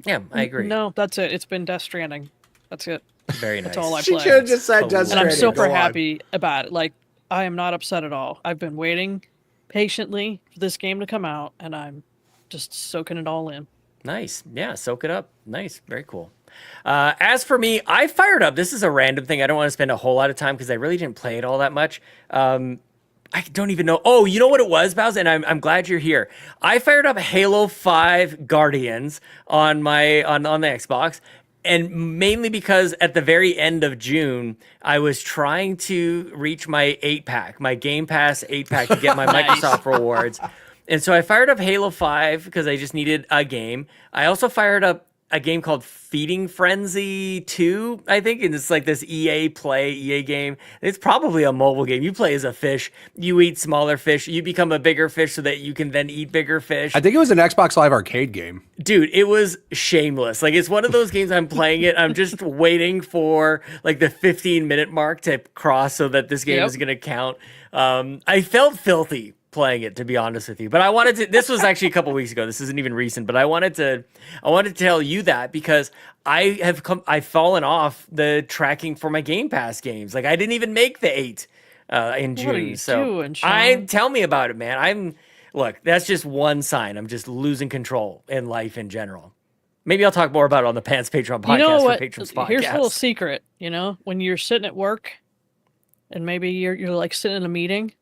Yeah, I agree. No, that's it. It's been Death Stranding. That's it. Very nice. That's all I She play. should have just said And Death And I'm Stranding. super Go on. happy about it. Like, I am not upset at all. I've been waiting patiently for this game to come out, and I'm just soaking it all in. Nice. Yeah, soak it up. Nice. Very cool. As for me, I fired up. This is a random thing. I don't want to spend a whole lot of time because I really didn't play it all that much. I don't even know. Oh, you know what it was, Bowsah? And I'm glad you're here. I fired up Halo 5 Guardians on the Xbox, and mainly because at the very end of June, I was trying to reach my 8-pack, my Game Pass 8-pack to get my Microsoft rewards. And so I fired up Halo 5 because I just needed a game. I also fired up a game called Feeding Frenzy 2, I think. And it's like this EA game. It's probably a mobile game. You play as a fish. You eat smaller fish. You become a bigger fish so that you can then eat bigger fish. I think it was an Xbox Live Arcade game. Dude, it was shameless. Like, it's one of those games I'm playing it. I'm just waiting for like the 15-minute mark to cross so that this game is going to count. I felt filthy playing it, to be honest with you, but I wanted to. This was actually a couple weeks ago. This isn't even recent, but I wanted to tell you that because I've fallen off the tracking for my Game Pass games. Like, I didn't even make the 8 in June. What are you doing, Sean? Tell me about it, man. Look, that's just one sign. I'm just losing control in life in general. Maybe I'll talk more about it on the Pants Patreon podcast. You know what? For Patrons podcast. Here's a little secret. When you're sitting at work, and maybe you're like sitting in a meeting.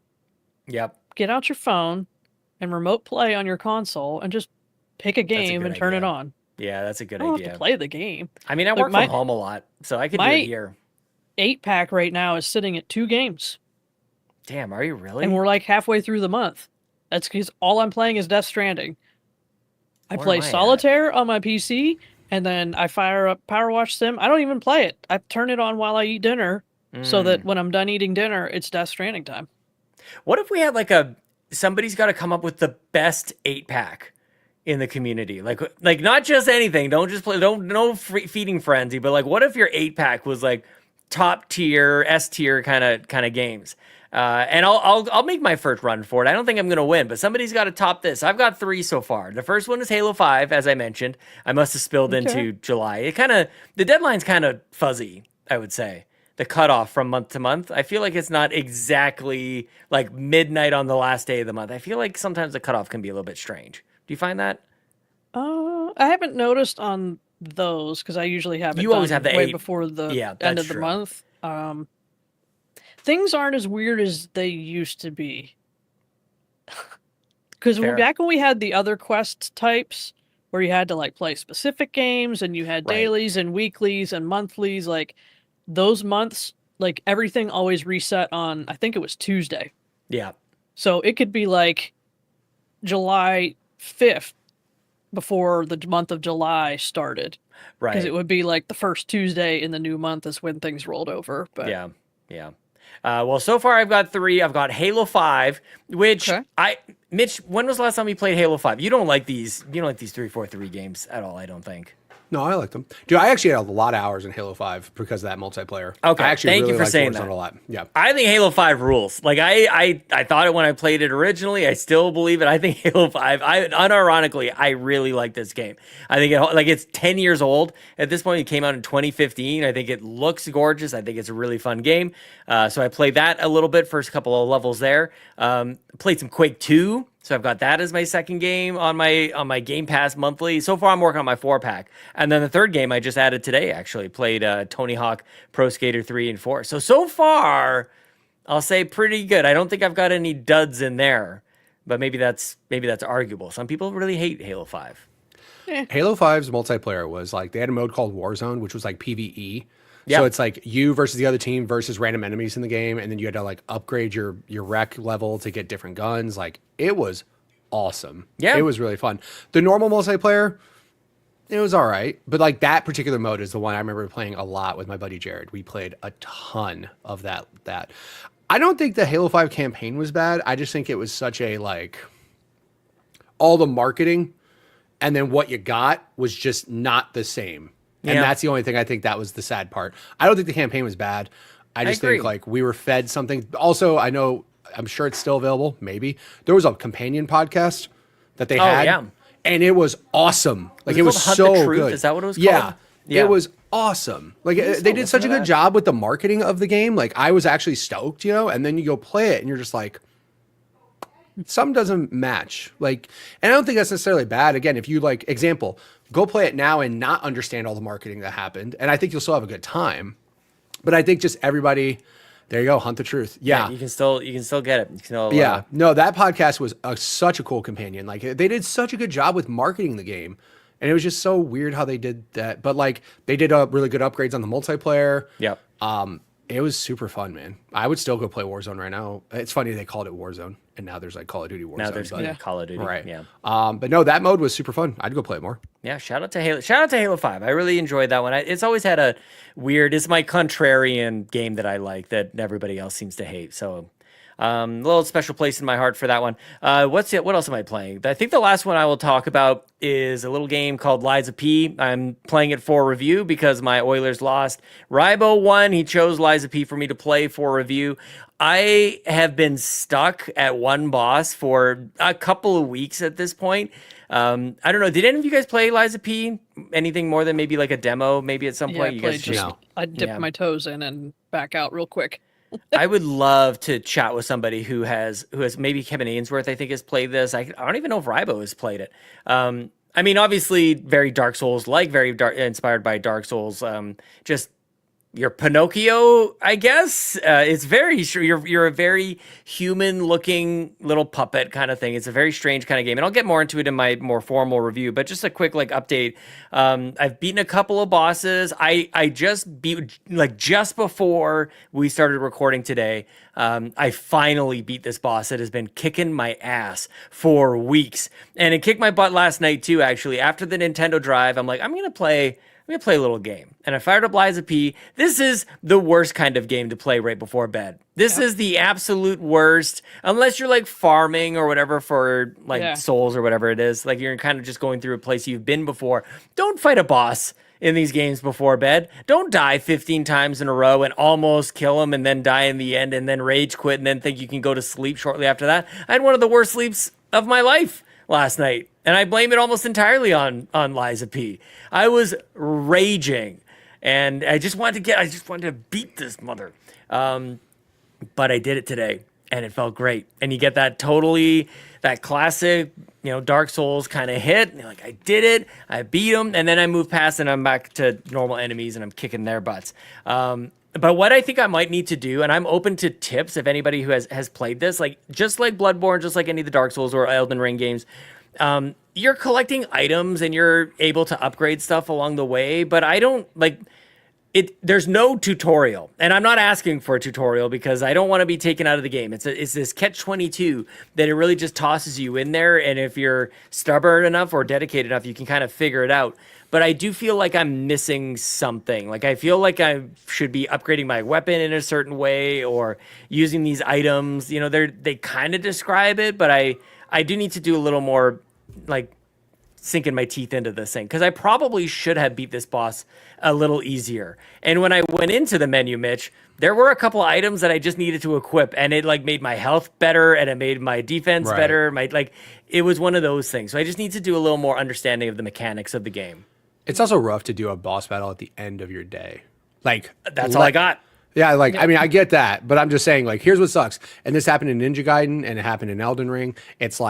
Yep. Get out your phone and remote play on your console and just pick a game and turn it on. Yeah, that's a good I don't idea. have to play the game. I mean, I work from home a lot, so I could do it here. 8-pack right now is sitting at 2 games. Damn, are you really? And we're like halfway through the month. That's because all I'm playing is Death Stranding. I play Solitaire on my PC, and then I fire up Power Wash Sim. I don't even play it. I turn it on while I eat dinner so that when I'm done eating dinner, it's Death Stranding time. What if we had like somebody's got to come up with the best 8-pack in the community? Like not just anything. Don't just play. No feeding frenzy. But like, what if your 8-pack was like top tier, S tier kind of games? And I'll make my first run for it. I don't think I'm gonna win, but somebody's got to top this. I've got 3 so far. The first one is Halo 5, as I mentioned. I must have spilled into July. The deadline's kind of fuzzy, I would say. The cutoff from month to month. I feel like it's not exactly like midnight on the last day of the month. I feel like sometimes the cutoff can be a little bit strange. Do you find that? I haven't noticed on those because I usually have it you always have the way 8 before the end of the month. Things aren't as weird as they used to be. Because back when we had the other quest types where you had to like play specific games and you had dailies and weeklies and monthlies, like those months, like everything always reset on, I think it was Tuesday. Yeah. So it could be like July 5th before the month of July started. Right. Because it would be like the first Tuesday in the new month is when things rolled over. But yeah. Well, so far I've got 3. I've got Halo 5, which Mitch, when was the last time you played Halo 5? You don't like these 343 games at all, I don't think. No, I like them. Dude, I actually had a lot of hours in Halo 5 because of that multiplayer. Okay, I actually thank really you for saying Warzone that. A lot. Yeah. I think Halo 5 rules. Like, I thought it when I played it originally. I still believe it. I think Halo 5, unironically, I really like this game. I think it's 10 years old. At this point, it came out in 2015. I think it looks gorgeous. I think it's a really fun game. So I played that a little bit, first couple of levels there. Played some Quake 2. So I've got that as my second game on my Game Pass monthly. So far, I'm working on my 4-pack. And then the third game I just added today, actually, played Tony Hawk Pro Skater 3 and 4. So far, I'll say pretty good. I don't think I've got any duds in there, but maybe that's arguable. Some people really hate Halo 5. Halo 5's multiplayer was like, they had a mode called Warzone, which was like PvE. Yep. So it's like you versus the other team versus random enemies in the game, and then you had to like upgrade your rec level to get different guns. Like, it was awesome. Yeah. It was really fun. The normal multiplayer, it was all right. But like that particular mode is the one I remember playing a lot with my buddy Jared. We played a ton of that. I don't think the Halo 5 campaign was bad. I just think it was such a like all the marketing and then what you got was just not the same. And that's the only thing I think that was the sad part. I don't think the campaign was bad. I just think like we were fed something. Also, I'm sure it's still available. Maybe there was a companion podcast that they had, and it was awesome. Like it was so good. Is that what it was called? Yeah, it was awesome. Like they did such a good job with the marketing of the game. Like I was actually stoked, and then you go play it and you're just like, something doesn't match. Like, and I don't think that's necessarily bad. Again, if you like, example, go play it now and not understand all the marketing that happened, and I think you'll still have a good time. But I think just everybody, there you go, hunt the truth. Yeah, you can still get it. You can still, no, that podcast was such a cool companion. Like they did such a good job with marketing the game, And it was just so weird how they did that. But like they did really good upgrades on the multiplayer. Yep. It was super fun, man. I would still go play Warzone right now. It's funny they called it Warzone, and now there's like Call of Duty Warzone. Now there's Call of Duty. Right. Yeah. But no, that mode was super fun. I'd go play it more. Yeah. Shout out to Halo. Shout out to Halo 5. I really enjoyed that one. It's always had a weird. It's my contrarian game that I like that everybody else seems to hate. So. A little special place in my heart for that one. What else am I playing? I think the last one I will talk about is a little game called Lies of P. I'm playing it for review because my Oilers lost. Rybo won. He chose Lies of P for me to play for review. I have been stuck at one boss for a couple of weeks at this point. I don't know. Did any of you guys play Lies of P? Anything more than maybe like a demo? Maybe at some point I you guys played just. I dipped my toes in and back out real quick. I would love to chat with somebody who has maybe Kevin Ainsworth, I think, has played this. I don't even know if Rybo has played it. I mean, obviously, very Dark Souls, inspired by Dark Souls. Just your Pinocchio, I guess. It's very you're a very human-looking little puppet kind of thing. It's a very strange kind of game, and I'll get more into it in my more formal review. But just a quick update. I've beaten a couple of bosses. I just beat just before we started recording today. I finally beat this boss that has been kicking my ass for weeks, and it kicked my butt last night too. Actually, after the Nintendo Drive, I'm like, I'm gonna play a little game. And I fired up Lies of P. This is the worst kind of game to play right before bed. This is the absolute worst, unless you're like farming or whatever for souls or whatever it is. Like you're kind of just going through a place you've been before. Don't fight a boss in these games before bed. Don't die 15 times in a row and almost kill him and then die in the end and then rage quit and then think you can go to sleep shortly after that. I had one of the worst sleeps of my life last night. And I blame it almost entirely on Lies of P. I was raging, and I just wanted to beat this mother. But I did it today, and it felt great. And you get that classic, Dark Souls kind of hit. And you're like, I did it, I beat them, and then I move past, and I'm back to normal enemies, and I'm kicking their butts. But what I think I might need to do, and I'm open to tips if anybody who has played this, just like Bloodborne, just like any of the Dark Souls or Elden Ring games. You're collecting items and you're able to upgrade stuff along the way, but I don't it. There's no tutorial, and I'm not asking for a tutorial because I don't want to be taken out of the game. It's this catch-22 that it really just tosses you in there, and if you're stubborn enough or dedicated enough, you can kind of figure it out. But I do feel like I'm missing something. I feel like I should be upgrading my weapon in a certain way or using these items. They kind of describe it, but I do need to do a little more sinking my teeth into this thing because I probably should have beat this boss a little easier. And when I went into the menu, Mitch, there were a couple items that I just needed to equip, and it made my health better and it made my defense better. It was one of those things. So I just need to do a little more understanding of the mechanics of the game. It's also rough to do a boss battle at the end of your day. That's all I got. Yeah, I mean, I get that, but I'm just saying, here's what sucks. And this happened in Ninja Gaiden, and it happened in Elden Ring. It's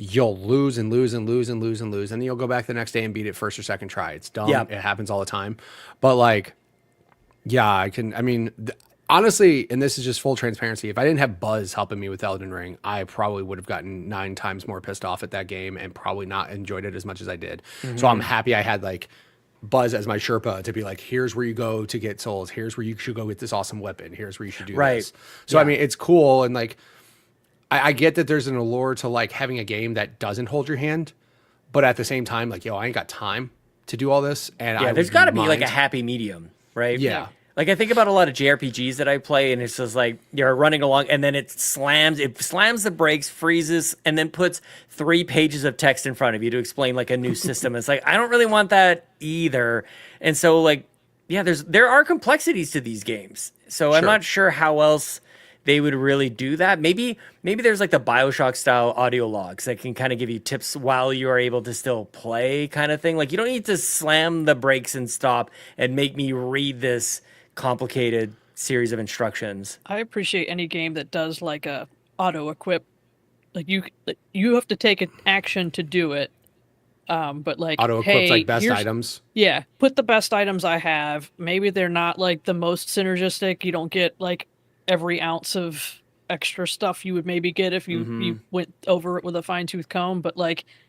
you'll lose and lose and lose and lose and lose, and then you'll go back the next day and beat it first or second try. It's dumb. Yep. It happens all the time. But honestly, and this is just full transparency, if I didn't have Buzz helping me with Elden Ring, I probably would have gotten 9 times more pissed off at that game and probably not enjoyed it as much as I did. Mm-hmm. So I'm happy I had Buzz as my Sherpa to be here's where you go to get souls. Here's where you should go get this awesome weapon. Here's where you should do this. So, I mean, it's cool. And I get that there's an allure to having a game that doesn't hold your hand, but at the same time, I ain't got time to do all this. And there's got to be a happy medium, right? Yeah. I think about a lot of JRPGs that I play, and it's just you're running along, and then it slams the brakes, freezes, and then puts 3 pages of text in front of you to explain a new system. It's I don't really want that either. And so there are complexities to these games. So I'm not sure how else they would really do that. Maybe there's the BioShock style audio logs that can kind of give you tips while you are able to still play kind of thing. You don't need to slam the brakes and stop and make me read this complicated series of instructions. I appreciate any game that does a auto equip. You have to take an action to do it. But auto equips best items. Yeah, put the best items I have. Maybe they're not the most synergistic. You don't get every ounce of extra stuff you would maybe get if you went over it with a fine-tooth comb, but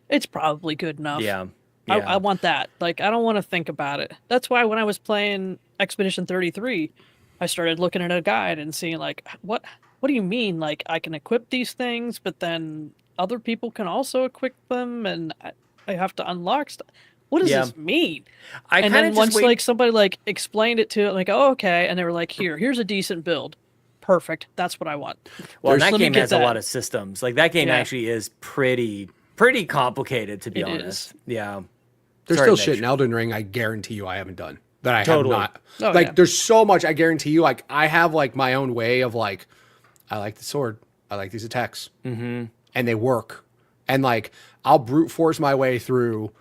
it's probably good enough. Yeah. Yeah. I want that. Like, I don't want to think about it. That's why when I was playing Expedition 33, I started looking at a guide and seeing like, what do you mean? Like, I can equip these things, but then other people can also equip them, and I have to unlock stuff. What does this mean? And then once like somebody like explained it to it, like, oh, okay, and they were like, here's a decent build. Perfect. That's what I want. Well, that game has a lot of systems. Like that game actually is pretty complicated, to be honest. Yeah. There's still shit in Elden Ring, I guarantee you I haven't done. That I have not. There's so much, I guarantee you, like, I have, like, my own way of, like, I like the sword. I like these attacks. Mm-hmm. And they work. And, like, I'll brute force my way through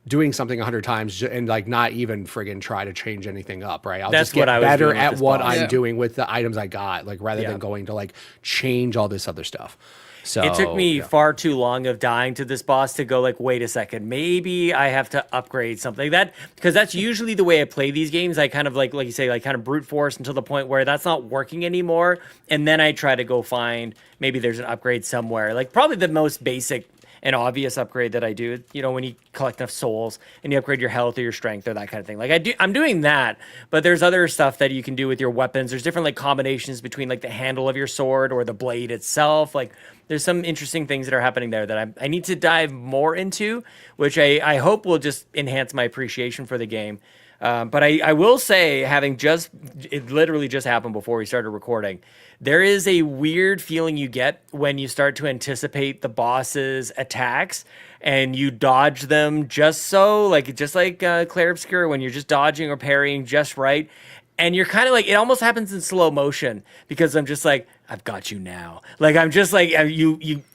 doing something 100 times and, like, not even friggin' try to change anything up, right? I'll just get better at what I'm doing with the items I got, like, rather than going to, like, change all this other stuff. So, it took me far too long of dying to this boss to go like, wait a second, maybe I have to upgrade something. That because that's usually the way I play these games. I kind of like you say, like kind of brute force until the point where that's not working anymore, and then I try to go find maybe there's an upgrade somewhere. Like probably the most basic and obvious upgrade that I do, you know, when you collect enough souls and you upgrade your health or your strength or that kind of thing. Like I'm doing that, but there's other stuff that you can do with your weapons. There's different like combinations between like the handle of your sword or the blade itself. Like there's some interesting things that are happening there that I need to dive more into, which I hope will just enhance my appreciation for the game. But I will say, it literally just happened before we started recording, there is a weird feeling you get when you start to anticipate the boss's attacks and you dodge them just like Claire Obscura, when you're just dodging or parrying just right. And you're kind of like, it almost happens in slow motion because I'm just like, I've got you now. Like, I'm just like,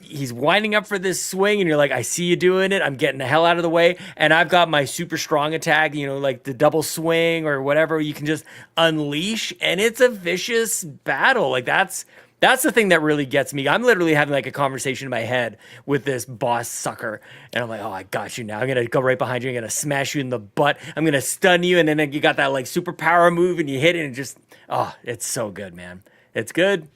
he's winding up for this swing and you're like, I see you doing it. I'm getting the hell out of the way. And I've got my super strong attack, you know, like the double swing or whatever you can just unleash. And it's a vicious battle. Like that's the thing that really gets me. I'm literally having like a conversation in my head with this boss sucker. And I'm like, oh, I got you now. I'm going to go right behind you. I'm going to smash you in the butt. I'm going to stun you. And then you got that like super power move and you hit it and just, oh, it's so good, man. It's good.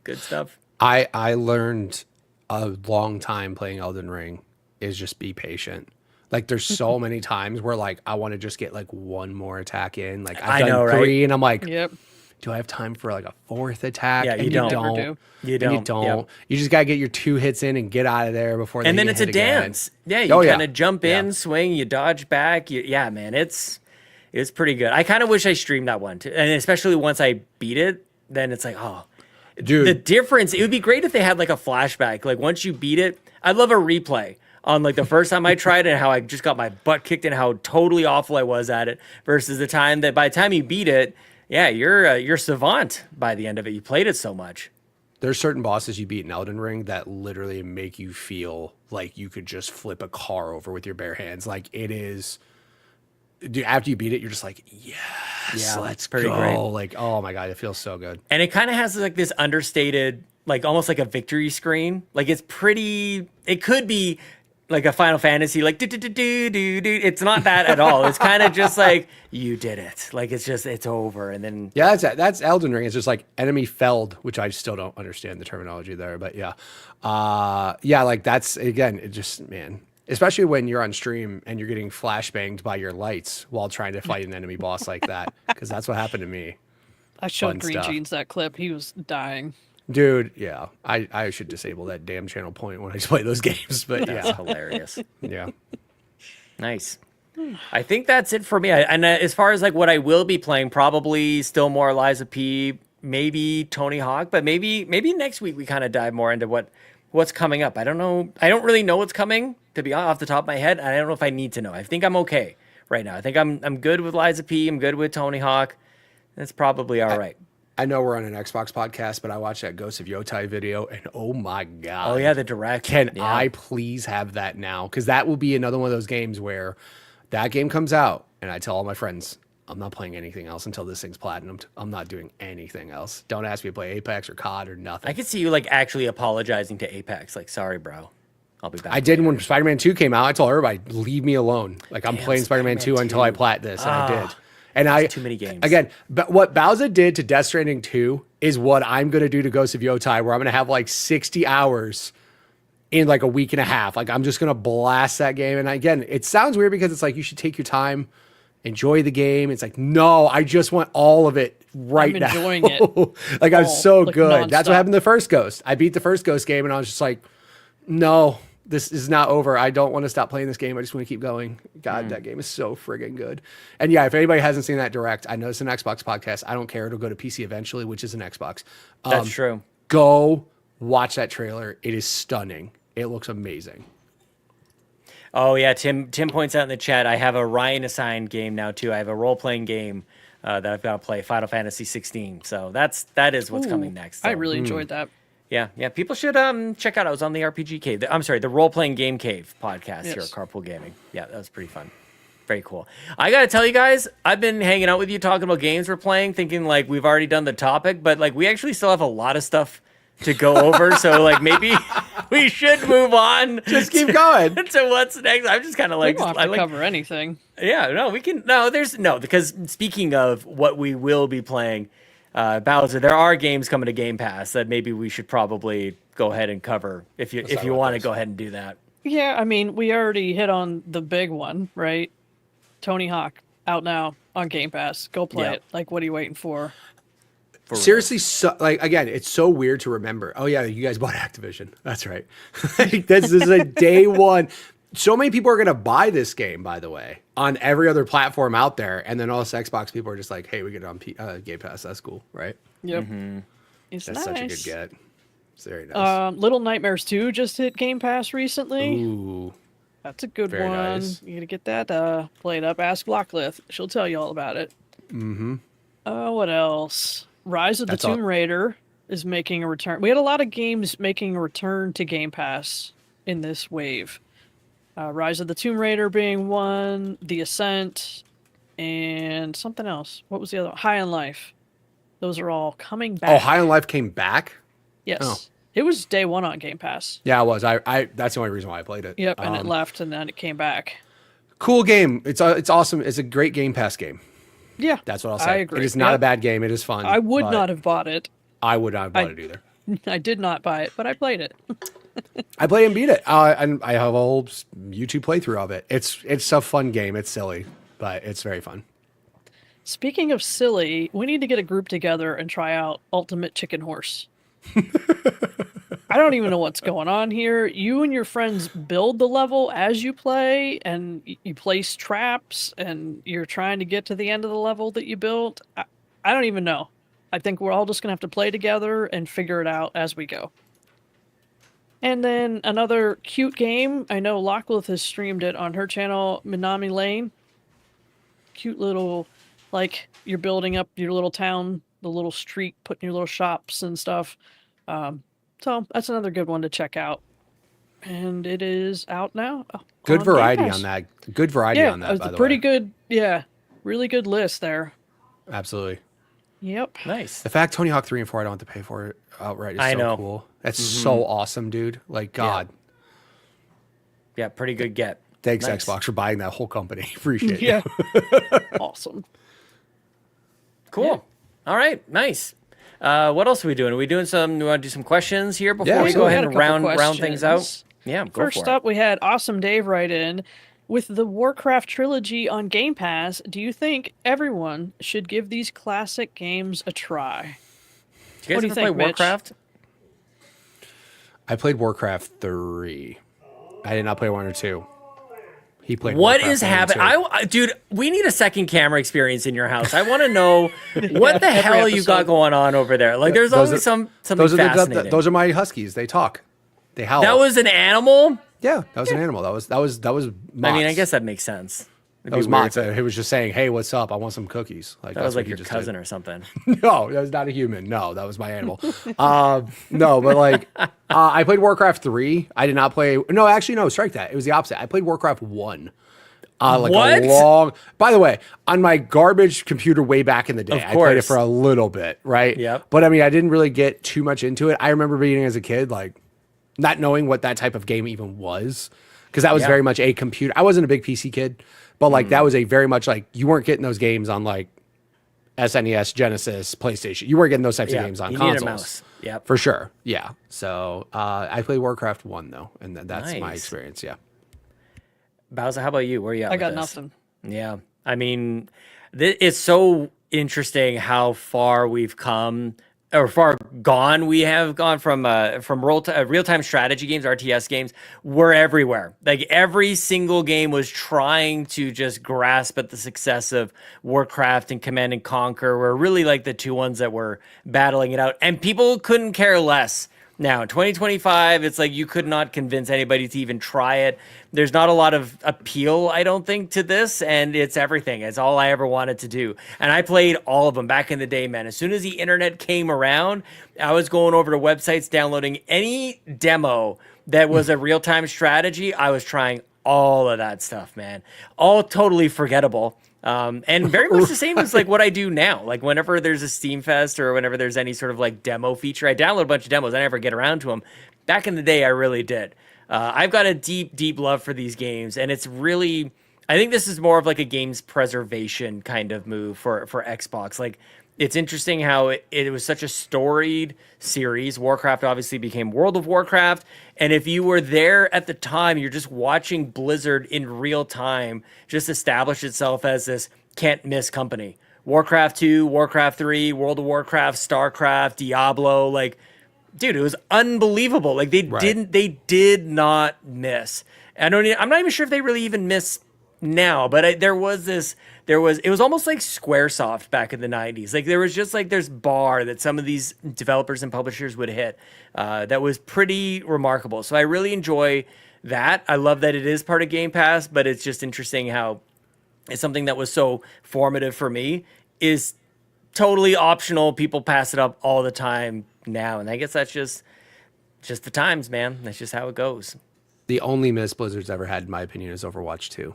Good stuff. I learned a long time playing Elden Ring is just be patient. Like there's so many times where like I want to just get like one more attack in. Like I've done three, right? And I'm like, yep. Do I have time for like a fourth attack? Yeah, and you don't. You don't. Yep. You just gotta get your 2 hits in and get out of there before. And then it's a dance. Yeah, you kind of jump in, swing, you dodge back. Yeah, man, it's pretty good. I kind of wish I streamed that one too, and especially once I beat it, then it's like, oh, dude, the difference. It would be great if they had like a flashback. Like once you beat it, I'd love a replay on like the first time I tried it and how I just got my butt kicked and how totally awful I was at it versus the time that by the time you beat it. Yeah, you're savant by the end of it. You played it so much. There's certain bosses you beat in Elden Ring that literally make you feel like you could just flip a car over with your bare hands. Like it is. Dude, after you beat it, you're just like, yes, let's go. Great. Like, oh my God, it feels so good. And it kind of has like this understated, like almost like a victory screen. Like it's pretty. It could be like a Final Fantasy, like do. It's not that at all. It's kind of just like you did it. Like it's over, and then that's Elden Ring. It's just like enemy felled, which I still don't understand the terminology there, but like that's again. It just man, especially when you're on stream and you're getting flashbanged by your lights while trying to fight an enemy boss like that, because that's what happened to me. I showed Green Jeans that clip. He was dying. Dude, yeah, I should disable that damn channel point when I play those games, but that's hilarious. Yeah. Nice. I think that's it for me. And as far as like what I will be playing, probably still more Lies of P, maybe Tony Hawk, but maybe next week we kind of dive more into what's coming up. I don't know. I don't really know what's coming, to be honest, off the top of my head. I don't know if I need to know. I think I'm okay right now. I think I'm good with Lies of P. I'm good with Tony Hawk. That's probably all right. I know we're on an Xbox podcast, but I watched that Ghost of Yotai video, and oh my God. Oh, yeah, the direct. Can I please have that now? Because that will be another one of those games where that game comes out, and I tell all my friends, I'm not playing anything else until this thing's platinumed. I'm not doing anything else. Don't ask me to play Apex or COD or nothing. I could see you, like, actually apologizing to Apex. Like, sorry, bro. I'll be back. I did when Spider-Man 2 came out. I told everybody, leave me alone. Like, I'm playing Spider-Man 2 until I plat this, and I did. And too many games. Again, but what Bowsah did to Death Stranding 2 is what I'm going to do to Ghost of Yotai, where I'm going to have like 60 hours in like a week and a half. Like I'm just gonna blast that game. And again, it sounds weird because it's like you should take your time, enjoy the game. It's like, no, I just want all of it right now. I'm enjoying it. Like I'm so like good. nonstop. That's what happened to the first Ghost. I beat the first Ghost game and I was just like, no, this is not over. I don't want to stop playing this game. I just want to keep going. God, that game is so friggin' good. And yeah, if anybody hasn't seen that direct, I know it's an Xbox podcast. I don't care. It'll go to PC eventually, which is an Xbox. That's true. Go watch that trailer. It is stunning. It looks amazing. Oh yeah, Tim points out in the chat, I have a Ryan assigned game now too. I have a role-playing game that I've got to play, Final Fantasy 16. So that is what's coming next. So. I really enjoyed that. Yeah. People should check out. I was on the RPG Cave. I'm sorry, the Role Playing Game Cave podcast here at Carpool Gaming. Yeah, that was pretty fun. Very cool. I gotta tell you guys, I've been hanging out with you talking about games we're playing, thinking like we've already done the topic, but like we actually still have a lot of stuff to go over. So like maybe we should move on. Just keep going. To what's next. I'm just kind of like We don't have to cover anything. Yeah, no, we can. No, because speaking of what we will be playing, Bowsah, there are games coming to Game Pass that maybe we should probably go ahead and cover if you want to go ahead and do that. Yeah, I mean, we already hit on the big one, right? Tony Hawk out now on Game Pass. Go play it. Like, what are you waiting for? Seriously, so, like again, it's so weird to remember. Oh yeah, you guys bought Activision. That's right. This is a day one. So many people are going to buy this game, by the way, on every other platform out there. And then all us Xbox people are just like, hey, we get it on Game Pass. That's cool, right? Yep. It's That's nice. such a good get. It's very nice. Little Nightmares 2 just hit Game Pass recently. Ooh. That's a good Very one. nice. You gotta get that played up. Ask Blocklith. She'll tell you all about it. Mm-hmm. What else? Rise of the Tomb Raider is making a return. We had a lot of games making a return to Game Pass in this wave. Rise of the Tomb Raider being one, The Ascent, and something else. What was the other one? High on Life. Those are all coming back. Oh, High on Life came back? Yes. Oh. It was day one on Game Pass. Yeah, it was. I that's the only reason why I played it. Yep, and it left, and then it came back. Cool game. It's awesome. It's a great Game Pass game. Yeah, That's what I'll say. I agree. It is not a bad game. It is fun. I would not have bought it. I would not have bought it either. I did not buy it, but I played it. I play and beat it. And I have a whole YouTube playthrough of it. It's a fun game. It's silly, but it's very fun. Speaking of silly, we need to get a group together and try out Ultimate Chicken Horse. I don't even know what's going on here. You and your friends build the level as you play, and you place traps, and you're trying to get to the end of the level that you built. I don't even know. I think we're all just going to have to play together and figure it out as we go. And then another cute game. I know Locklith has streamed it on her channel, Minami Lane. Cute little, like, you're building up your little town, the little street, putting your little shops and stuff. So that's another good one to check out. And it is out now. Good variety on that. Good variety on that, it's by a the pretty way. good, really good list there. Absolutely. Yep. Nice. The fact Tony Hawk 3 and 4 I don't have to pay for it outright is so cool. That's so awesome, dude. Like, God. Yeah, pretty good get. Thanks, Nice. Xbox, for buying that whole company. Appreciate it. Yeah. Awesome. Cool. Yeah. All right, nice. What else are we doing? Are we doing some? We want to do some questions here before Yeah, we go absolutely. ahead Had and a couple round things out? questions. Yeah, go First for up, we had Awesome Dave write in. With the Warcraft trilogy on Game Pass, do you think everyone should give these classic games a try? it. Do you what guys do you ever play think, Mitch? Warcraft? I played Warcraft 3. I did not play 1 or 2. He played What Warcraft is 1 and happening? 2. Dude, we need a second camera experience in your house. I want to know what the hell you got episode. going on over there. Like, there's Those always are- something Those are fascinating. those are my huskies. They talk. They howl. That was an animal? yeah. That was an animal. That was I mean, I Mott's. guess that makes sense. It'd that be was weird Mott's. He was just saying, "Hey, what's up? I want some cookies." Like That was like he your just cousin did. or something. No, that was not a human. No, that was my animal. No, but like, I played Warcraft 3. I did not play. No, actually, no. Strike that. It was the opposite. I played Warcraft 1. Like What? a long. By the way, on my garbage computer way back in the day, Of I played it course. for a little bit, right? Yep. But I mean, I didn't really get too much into it. I remember being as a kid, like, not knowing what that type of game even was, because that was Yeah. very much a computer. I wasn't a big PC kid, but like that was a very much like you weren't getting those games on like SNES, Genesis, PlayStation. You weren't getting those types of games on consoles. Need a mouse. Yep. For sure. Yeah. So I played Warcraft 1 though, and that's my experience. Yeah. Bowsah, how about you? Where are you at? I got nothing. Yeah. I mean, it's so interesting how far we've come, or far gone we have gone from real-time strategy games, RTS games. We're everywhere. Like every single game was trying to just grasp at the success of Warcraft and Command and Conquer. Were really like the two ones that were battling it out, and people couldn't care less. Now, in 2025, it's like you could not convince anybody to even try it. There's not a lot of appeal, I don't think, to this, and it's everything. It's all I ever wanted to do. And I played all of them back in the day, man. As soon as the internet came around, I was going over to websites, downloading any demo that was a real-time strategy. I was trying all of that stuff, man. All totally forgettable. And very much the same as like what I do now. Like whenever there's a Steam Fest or whenever there's any sort of like demo feature, I download a bunch of demos. I never get around to them. Back in the day, I really did. I've got a deep, deep love for these games, and it's really, I think this is more of like a games preservation kind of move for Xbox. Like it's interesting how it was such a storied series. Warcraft obviously became World of Warcraft. And if you were there at the time, you're just watching Blizzard in real time just establish itself as this can't miss company. Warcraft 2, Warcraft 3, World of Warcraft, StarCraft, Diablo, like, dude, it was unbelievable. Like they did not miss. I'm not even sure if they really even miss now, but it was almost like Squaresoft back in the 90s. Like there was just like this bar that some of these developers and publishers would hit that was pretty remarkable. So I really enjoy that. I love that it is part of Game Pass, but it's just interesting how it's something that was so formative for me is totally optional. People pass it up all the time now, and I guess that's just the times, man. That's just how it goes. The only miss Blizzard's ever had, in my opinion, is Overwatch 2.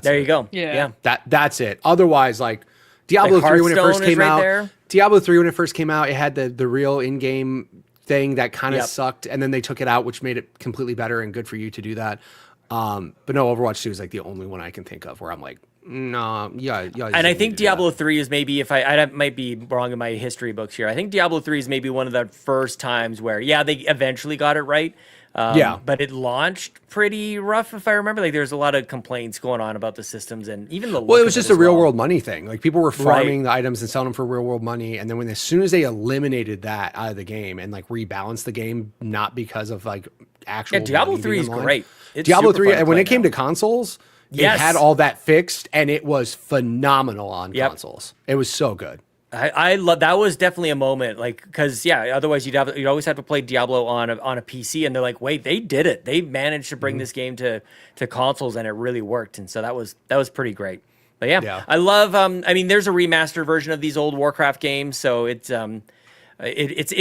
There you go. Yeah. That's it. Otherwise, like Diablo 3 when it first came out. There. Diablo 3 when it first came out, it had the real in-game thing that kind of sucked, and then they took it out, which made it completely better and good for you to do that. But no, Overwatch 2 is like the only one I can think of where I'm like, no, yeah. And I think Diablo 3 is maybe, if I might be wrong in my history books here, I think Diablo 3 is maybe one of the first times where, they eventually got it right. But it launched pretty rough, if I remember. Like, there's a lot of complaints going on about the systems and even the Well, it was just a real world money thing. Like, people were farming the items and selling them for real world money. And then as soon as they eliminated that out of the game and like rebalanced the game, not because of like actual Diablo 3 is great. It's Diablo 3, when it came to consoles, it had all that fixed, and it was phenomenal on consoles. It was so good. I love that. Was definitely a moment, like, because otherwise you'd always have to play Diablo on a PC, and they're like, wait, they did it. They managed to bring this game to consoles, and it really worked. And so that was pretty great. But I love. I mean, there's a remastered version of these old Warcraft games, so it'd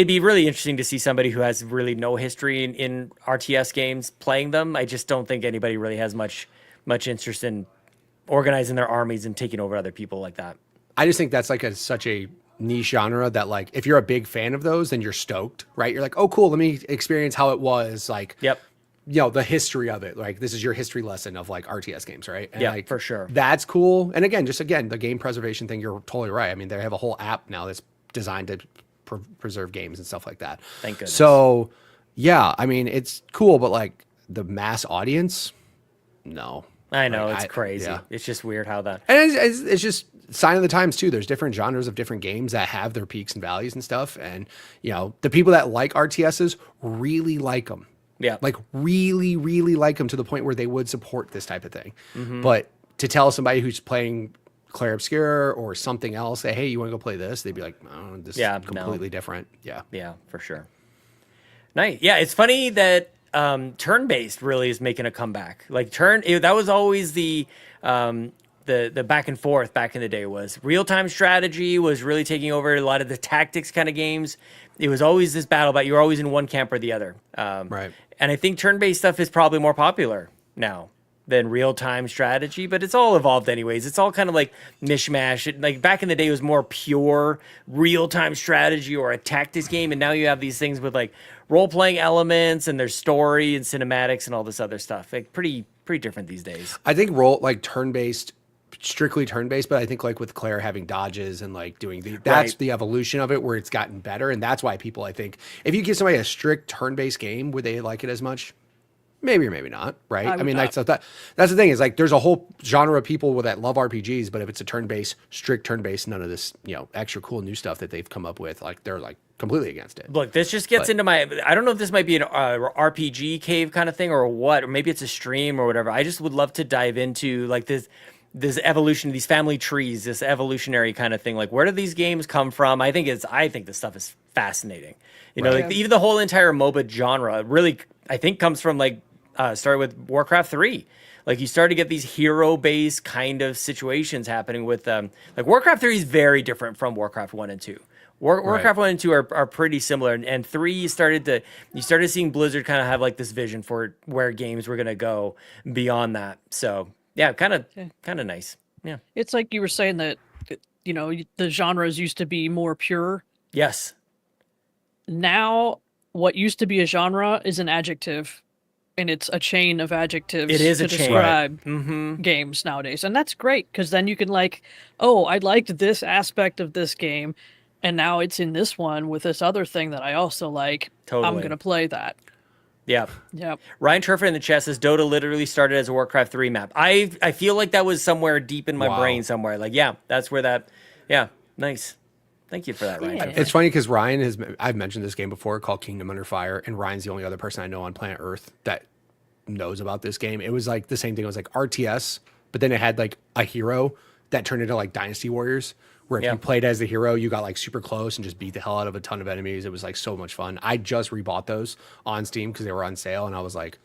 be really interesting to see somebody who has really no history in RTS games playing them. I just don't think anybody really has much interest in organizing their armies and taking over other people like that. I just think that's like such a niche genre that, like, if you're a big fan of those, then you're stoked, right? You're like, oh, cool, let me experience how it was, like, the history of it. Like, this is your history lesson of like RTS games, right? And like, for sure. That's cool. And again, the game preservation thing, you're totally right. I mean, they have a whole app now that's designed to preserve games and stuff like that. Thank goodness. So, I mean, it's cool, but like the mass audience, no. I know, it's crazy. Yeah. It's just weird how that... And it's just sign of the times, too. There's different genres of different games that have their peaks and valleys and stuff. And, the people that like RTSs really like them. Yeah. Like, really, really like them to the point where they would support this type of thing. Mm-hmm. But to tell somebody who's playing Clair Obscura or something else, say, hey, you want to go play this? They'd be like, oh, this is completely different. Yeah. Yeah, for sure. Nice. Yeah, it's funny that... turn-based really is making a comeback. Like that was always the back and forth back in the day. Was real-time strategy was really taking over a lot of the tactics kind of games. It was always this battle, but you were always in one camp or the other. Right. And I think turn-based stuff is probably more popular now than real-time strategy, but it's all evolved anyways. It's all kind of like mishmash. Like back in the day, it was more pure real-time strategy or a tactics game, and now you have these things with like role-playing elements and there's story and cinematics and all this other stuff. Like pretty different these days. I think turn-based strictly turn-based, but I think like with Claire having dodges and like doing that's the evolution of it where it's gotten better. And that's why people, I think, if you give somebody a strict turn-based game, would they like it as much? Maybe or maybe not, right? I mean, that's the thing is like there's a whole genre of people that love RPGs, but if it's a turn-based, strict turn-based, none of this, extra cool new stuff that they've come up with, like they're like completely against it. Look, this just gets into my, I don't know if this might be an RPG cave kind of thing or what, or maybe it's a stream or whatever. I just would love to dive into like this evolution, these family trees, this evolutionary kind of thing. Like, where do these games come from? I think this stuff is fascinating. Like even the whole entire MOBA genre really, I think, comes from like, started with Warcraft 3. Like you start to get these hero-based kind of situations happening with like Warcraft 3 is very different from Warcraft 1 and 2. Warcraft 1 and 2 are pretty similar, and 3 you started seeing Blizzard kind of have like this vision for where games were going to go beyond that. So yeah, kind of nice. Yeah, it's like you were saying that the genres used to be more pure. Yes. Now what used to be a genre is an adjective, and it's a chain of adjectives to describe games nowadays. And that's great, because then you can like, oh, I liked this aspect of this game, and now it's in this one with this other thing that I also like. Totally. I'm going to play that. Yeah. Yep. Ryan Turfer in the chat says Dota literally started as a Warcraft 3 map. I feel like that was somewhere deep in my brain somewhere. Like, yeah, that's where that, nice. Thank you for that, Ryan. Yeah. It's funny because I've mentioned this game before called Kingdom Under Fire, and Ryan's the only other person I know on planet Earth that knows about this game. It was like the same thing. It was like RTS, but then it had like a hero that turned into like Dynasty Warriors, where if you played as the hero, you got like super close and just beat the hell out of a ton of enemies. It was like so much fun. I just rebought those on Steam because they were on sale, and I was like,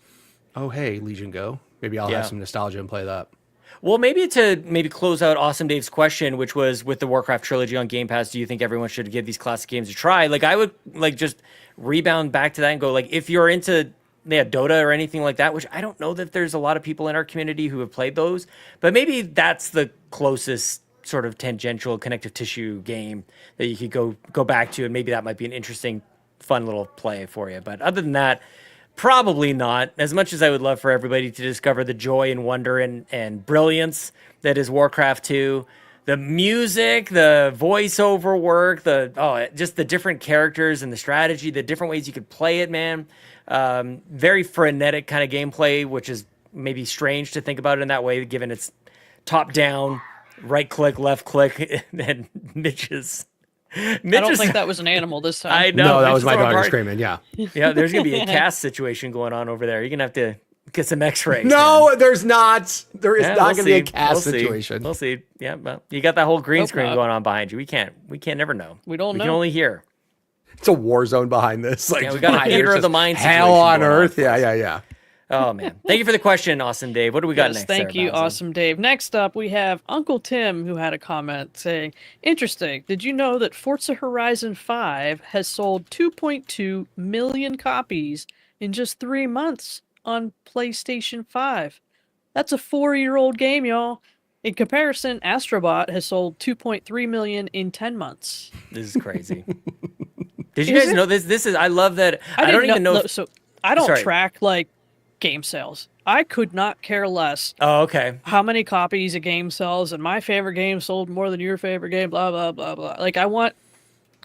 oh, hey, Legion Go. Maybe I'll have some nostalgia and play that. Well, maybe to close out Awesome Dave's question, which was with the Warcraft trilogy on Game Pass, do you think everyone should give these classic games a try? Like, I would like just rebound back to that and go like, if you're into Dota or anything like that, which I don't know that there's a lot of people in our community who have played those, but maybe that's the closest sort of tangential connective tissue game that you could go back to, and maybe that might be an interesting, fun little play for you. But other than that, probably not. As much as I would love for everybody to discover the joy and wonder and brilliance that is Warcraft 2, the music, the voiceover work, just the different characters and the strategy, the different ways you could play it, man. Very frenetic kind of gameplay, which is maybe strange to think about it in that way, given it's top down, right click, left click, and Mitch's. I don't think that was an animal this time. I know. No, that was my dog screaming. Yeah. Yeah, there's going to be a cast situation going on over there. You're going to have to get some x-rays. No, there's not. There is not going to be a cast situation. We'll see. Yeah, but you got that whole green screen going on behind you. We can't never know. We don't know. We can only hear. It's a war zone behind this. Like, we got a theater of the mind situation. Hell on earth. Yeah. Oh, man. Thank you for the question, Awesome Dave. What do we got next? Thank you, Awesome Dave. Next up, we have Uncle Tim, who had a comment saying, interesting. Did you know that Forza Horizon 5 has sold 2.2 million copies in just 3 months on PlayStation 5? That's a 4-year-old game, y'all. In comparison, Astrobot has sold 2.3 million in 10 months. This is crazy. Did you guys know this? This is, I love that. I don't even know. So I don't track like game sales. I could not care less. Oh, okay. How many copies a game sells, and my favorite game sold more than your favorite game, blah, blah, blah, blah. Like, I want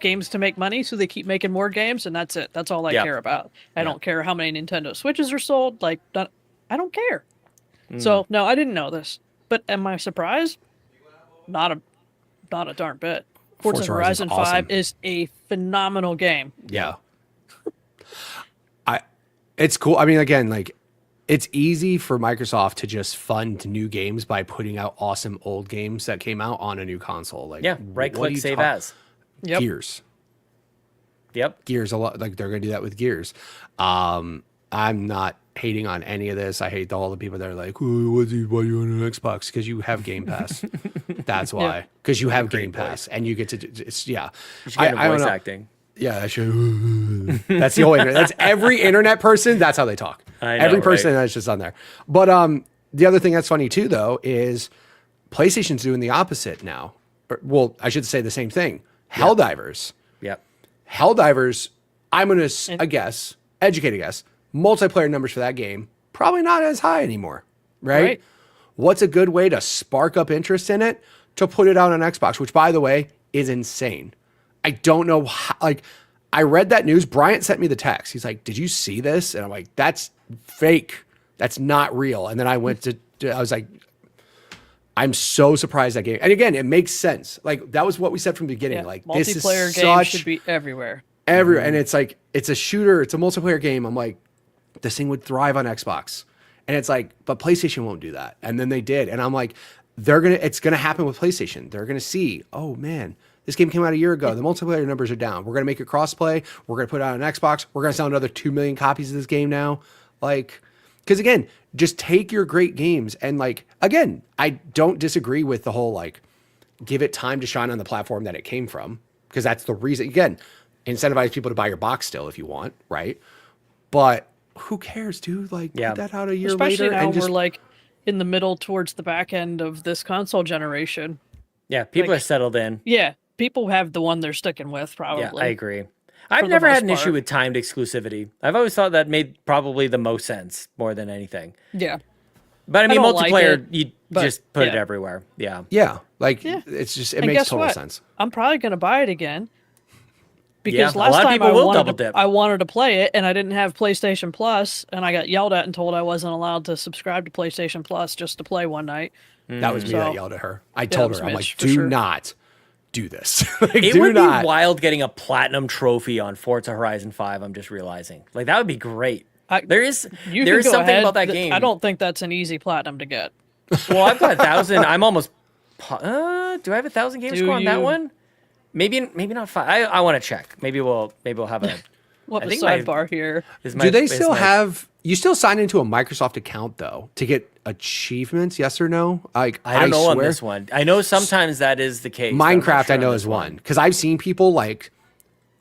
games to make money, so they keep making more games, and that's it. That's all I care about. I don't care how many Nintendo Switches are sold. Like, I don't care. So, no, I didn't know this. But am I surprised? Not a darn bit. Forza Horizon 5 is a phenomenal game. Yeah. It's cool. I mean, again, like, it's easy for Microsoft to just fund new games by putting out awesome old games that came out on a new console. Like, right-click, save as. Yep. Gears. Yep. Gears a lot. Like, they're going to do that with Gears. I'm not hating on any of this. I hate all the people that are like, oh, why are you on an Xbox? Because you have Game Pass. That's why. Because you have Game Pass, and you get to. It's You should get into voice acting. Yeah, that's the whole internet. That's every internet person. That's how they talk. I know, every person that's just on there. But the other thing that's funny too, though, is PlayStation's doing the opposite now. Well, I should say the same thing. Helldivers. Yep. Helldivers. I'm gonna educated guess. Multiplayer numbers for that game probably not as high anymore, right? what's a good way to spark up interest in it? To put it out on Xbox, which by the way is insane. I don't know how, like, I read that news. Bryant sent me the text. He's like, did you see this? And I'm like, that's fake. That's not real. And then I went I was like, I'm so surprised that game. And again, it makes sense. Like, that was what we said from the beginning. Like, this is multiplayer games should be everywhere. And it's like, it's a shooter. It's a multiplayer game. I'm like, this thing would thrive on Xbox. And it's like, but PlayStation won't do that. And then they did. And I'm like, it's going to happen with PlayStation. They're going to see, oh man, this game came out a year ago. The multiplayer numbers are down. We're going to make it crossplay. We're going to put it on Xbox. We're going to sell another 2 million copies of this game now. Like, because again, just take your great games and like, again, I don't disagree with the whole like, give it time to shine on the platform that it came from, because that's the reason. Again, incentivize people to buy your box still if you want, right? But who cares, dude? Like, put that out a year Especially later. now And just, we're like in the middle towards the back end of this console generation. Yeah, people are settled in. Yeah, people have the one they're sticking with, probably. Yeah, I agree. I've never had an issue with timed exclusivity. I've always thought that made probably the most sense more than anything. Yeah. But I mean, don't multiplayer, like it, you just put it everywhere. Yeah. yeah, like it's just, it And makes guess total what? sense. I'm probably going to buy it again. Because Yeah, a last lot of time people will double to, dip. I wanted to play it and I didn't have PlayStation Plus and I got yelled at and told I wasn't allowed to subscribe to PlayStation Plus just to play one night. That was me that yelled at her. I told was her, I'm Mitch, like, for do sure. not do this. Like, It do would not. be wild getting a platinum trophy on Forza Horizon 5, I'm just realizing. Like, that would be great. There is You can go something ahead. about that game. I don't think that's an easy platinum to get. Well, I've got 1,000. I'm almost... do I have 1,000 game score on that you? one? Maybe not 5. I want to check. Maybe we'll have a... What I the think my- sidebar here? Do they still have, you still sign into a Microsoft account though to get achievements? Yes or no? Like, I don't know on swear, this one. I know sometimes that is the case. but I'm not Minecraft sure I know on is this one. Because I've seen people like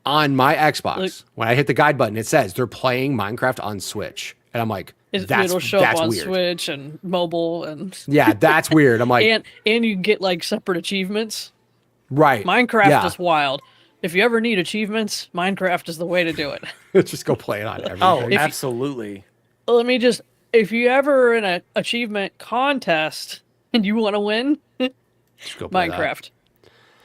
on my Xbox, Like- when I hit the guide button, it says they're playing Minecraft on Switch. And I'm like, It'll show up on weird. Switch and mobile and Yeah, that's weird. I'm like, and you get like separate achievements. right. Minecraft is wild. If you ever need achievements, Minecraft is the way to do it. Just go play it on everything. Oh, absolutely. Let me just, if you ever in an achievement contest and you want to win, Just go play that. Minecraft.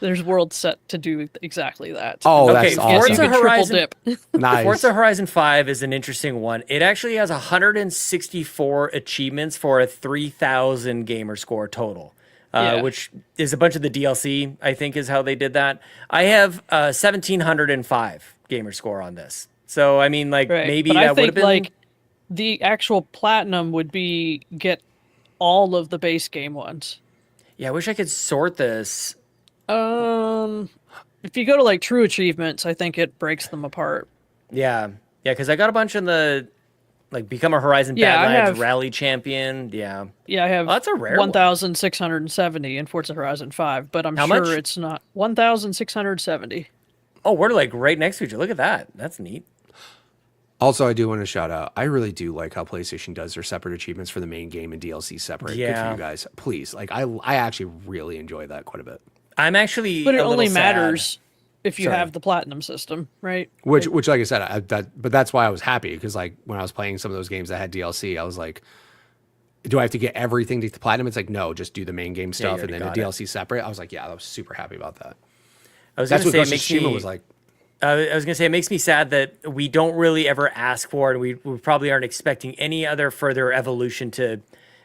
There's worlds set to do exactly that. Oh, Okay, that's awesome. Forza You can triple Horizon- dip. Nice. Forza Horizon 5 is an interesting one. It actually has 164 achievements for a 3,000 gamer score total, which is a bunch of the DLC, I think is how they did that. I have 1,705 gamer score on this. So, I mean, like, Right. maybe but that I would think have been... like the actual platinum would be get all of the base game ones. Yeah, I wish I could sort this. If you go to like true achievements, I think it breaks them apart. Yeah, because I got a bunch in the... Like, become a Horizon Yeah, I Bad Lads have- Rally Champion. Yeah. Yeah, I have Oh, that's a rare one. 1,670 in Forza Horizon 5, but I'm How sure much? it's not 1,670. Oh, we're like right next to each other. Look at that. That's neat. Also, I do want to shout out, I really do like how PlayStation does their separate achievements for the main game and DLC separate. Good for Yeah. you guys. Please. Like, I actually really enjoy that quite a bit. I'm actually But it a little only sad. matters if you Sorry. have the platinum system, right? Which, like I said, but that's why I was happy, because like when I was playing some of those games that had DLC, I was like, do I have to get everything to the platinum? It's like, no, just do the main game stuff and already then the got it. DLC seprate. I was like, yeah, I was super happy about that. I was That's going what to say, it Ghost of makes Tsushima me, was like. I was going to say, it makes me sad that we don't really ever ask for, and we probably aren't expecting any other further evolution to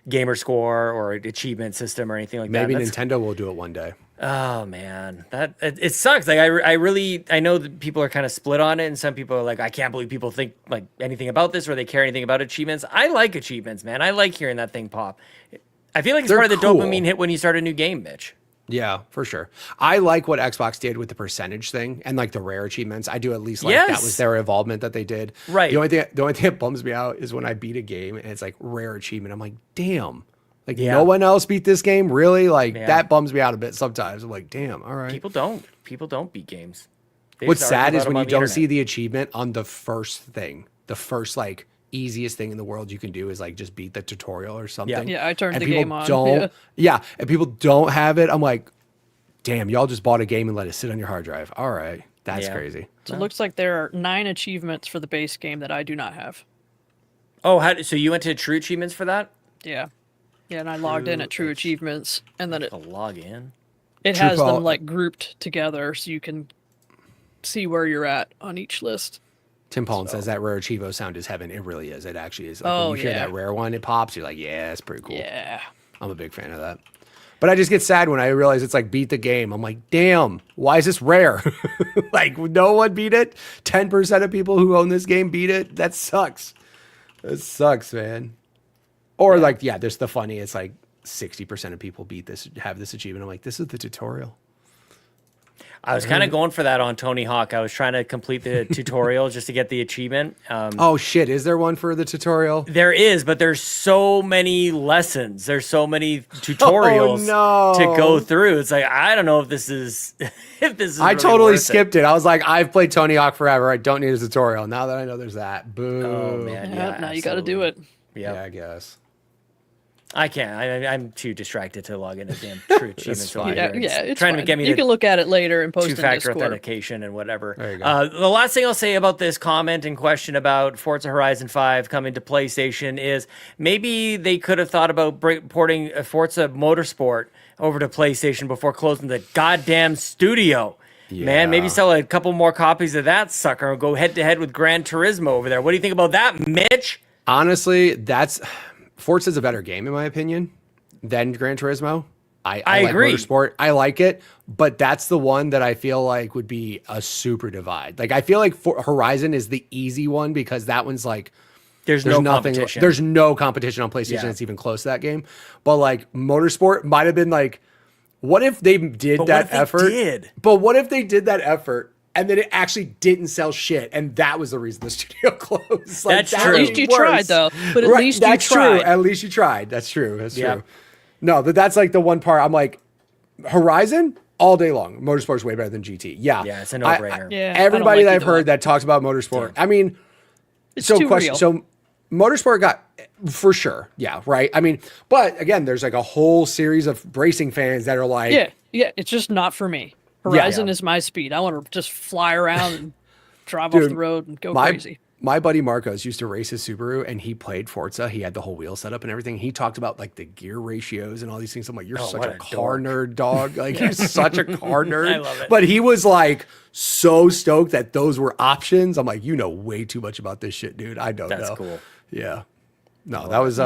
gamer score or achievement system or anything like Maybe that. That's- Nintendo will do it one day. Oh man, it sucks. Like I know that people are kind of split on it, and some people are like, I can't believe people think like anything about this or they care anything about achievements. I like achievements, man. I like hearing that thing pop. I feel like it's They're part of the cool. dopamine hit when you start a new game, Mitch. Yeah, for sure. I like what Xbox did with the percentage thing and like the rare achievements. I do at least like that Yes. was their involvement that they did. Right. The only thing that bums me out is when I beat a game and it's like rare achievement. I'm like, damn. Like Yeah. no one else beat this game, really? Like Yeah. that bums me out a bit sometimes. I'm like, damn, all right. People don't beat games. They What's just argue sad is about when them you on the don't internet. see the achievement on the first thing. The first like easiest thing in the world you can do is like just beat the tutorial or something. Yeah, I turned And the people game on. Don't, yeah, and people don't have it. I'm like, damn, y'all just bought a game and let it sit on your hard drive. All right, that's Yeah. crazy. So it looks like there are 9 achievements for the base game that I do not have. Oh, so you went to true achievements for that? Yeah. Yeah, and I logged in at True Achievements, and then To log in. it True has Paul- them like grouped together, so you can see where you're at on each list. Tim Paullin says that rare Chivo sound is heaven. It really is. It actually is. Like, Oh, when you hear yeah. that rare one, it pops. You're like, yeah, it's pretty cool. Yeah. I'm a big fan of that. But I just get sad when I realize it's like beat the game. I'm like, damn, why is this rare? Like, no one beat it. 10% of people who own this game beat it. That sucks. That sucks, man. Or like, yeah, there's the funny. It's like 60% of people have this achievement. I'm like, this is the tutorial. I was kind of going for that on Tony Hawk. I was trying to complete the tutorial just to get the achievement. Oh shit, is there one for the tutorial? There is, but there's so many lessons. There's so many tutorials to go through. It's like, I don't know if this is I really totally worth skipped it. I was like, I've played Tony Hawk forever. I don't need a tutorial. Now that I know there's that. Boo. Oh man, Yeah, now you got to do it. Yeah, I guess. I can't. I'm too distracted to log into damn True Achievements. fine. Yeah, it's trying fine. to get me You can look at it later and post in two-factor Discord. authentication and whatever. There you go. The last thing I'll say about this comment and question about Forza Horizon 5 coming to PlayStation is maybe they could have thought about porting Forza Motorsport over to PlayStation before closing the goddamn studio. Yeah. Man, maybe sell a couple more copies of that sucker and go head-to-head with Gran Turismo over there. What do you think about that, Mitch? Honestly, Forza's a better game in my opinion than Gran Turismo. I like agree. Motorsport. I like it, but that's the one that I feel like would be a super divide. Like I feel like Horizon is the easy one because that one's like There's no competition. There's no competition on PlayStation Yeah. that's even close to that game. But like Motorsport might have been like, what if they did But that what if they effort? did? But what if they did that effort and then it actually didn't sell shit, and that was the reason the studio closed? Like, That's that true. At was least you worse. tried, though. But at least you that's tried. true. At least you tried. That's true. That's Yeah. true. No, that's like the one part I'm like, Horizon all day long. Motorsport's way better than GT. Yeah, Yeah, it's a no-brainer. Yeah, I don't everybody like that I've either heard one. that talks about Motorsport. I mean, It's so too real. So Motorsport got for sure. Yeah, right. I mean, but again, there's like a whole series of racing fans that are like, Yeah, it's just not for me. Horizon is my speed. I want to just fly around and drive off the road and go crazy. My buddy Marcos used to race his Subaru and he played Forza. He had the whole wheel set up and everything. He talked about like the gear ratios and all these things. I'm like, you're such what a a car nerd, dog. Like you're such a car nerd. I love it. But he was like so stoked that those were options. I'm like, you know way too much about this shit, dude. I don't know. That's cool. Yeah. No, that was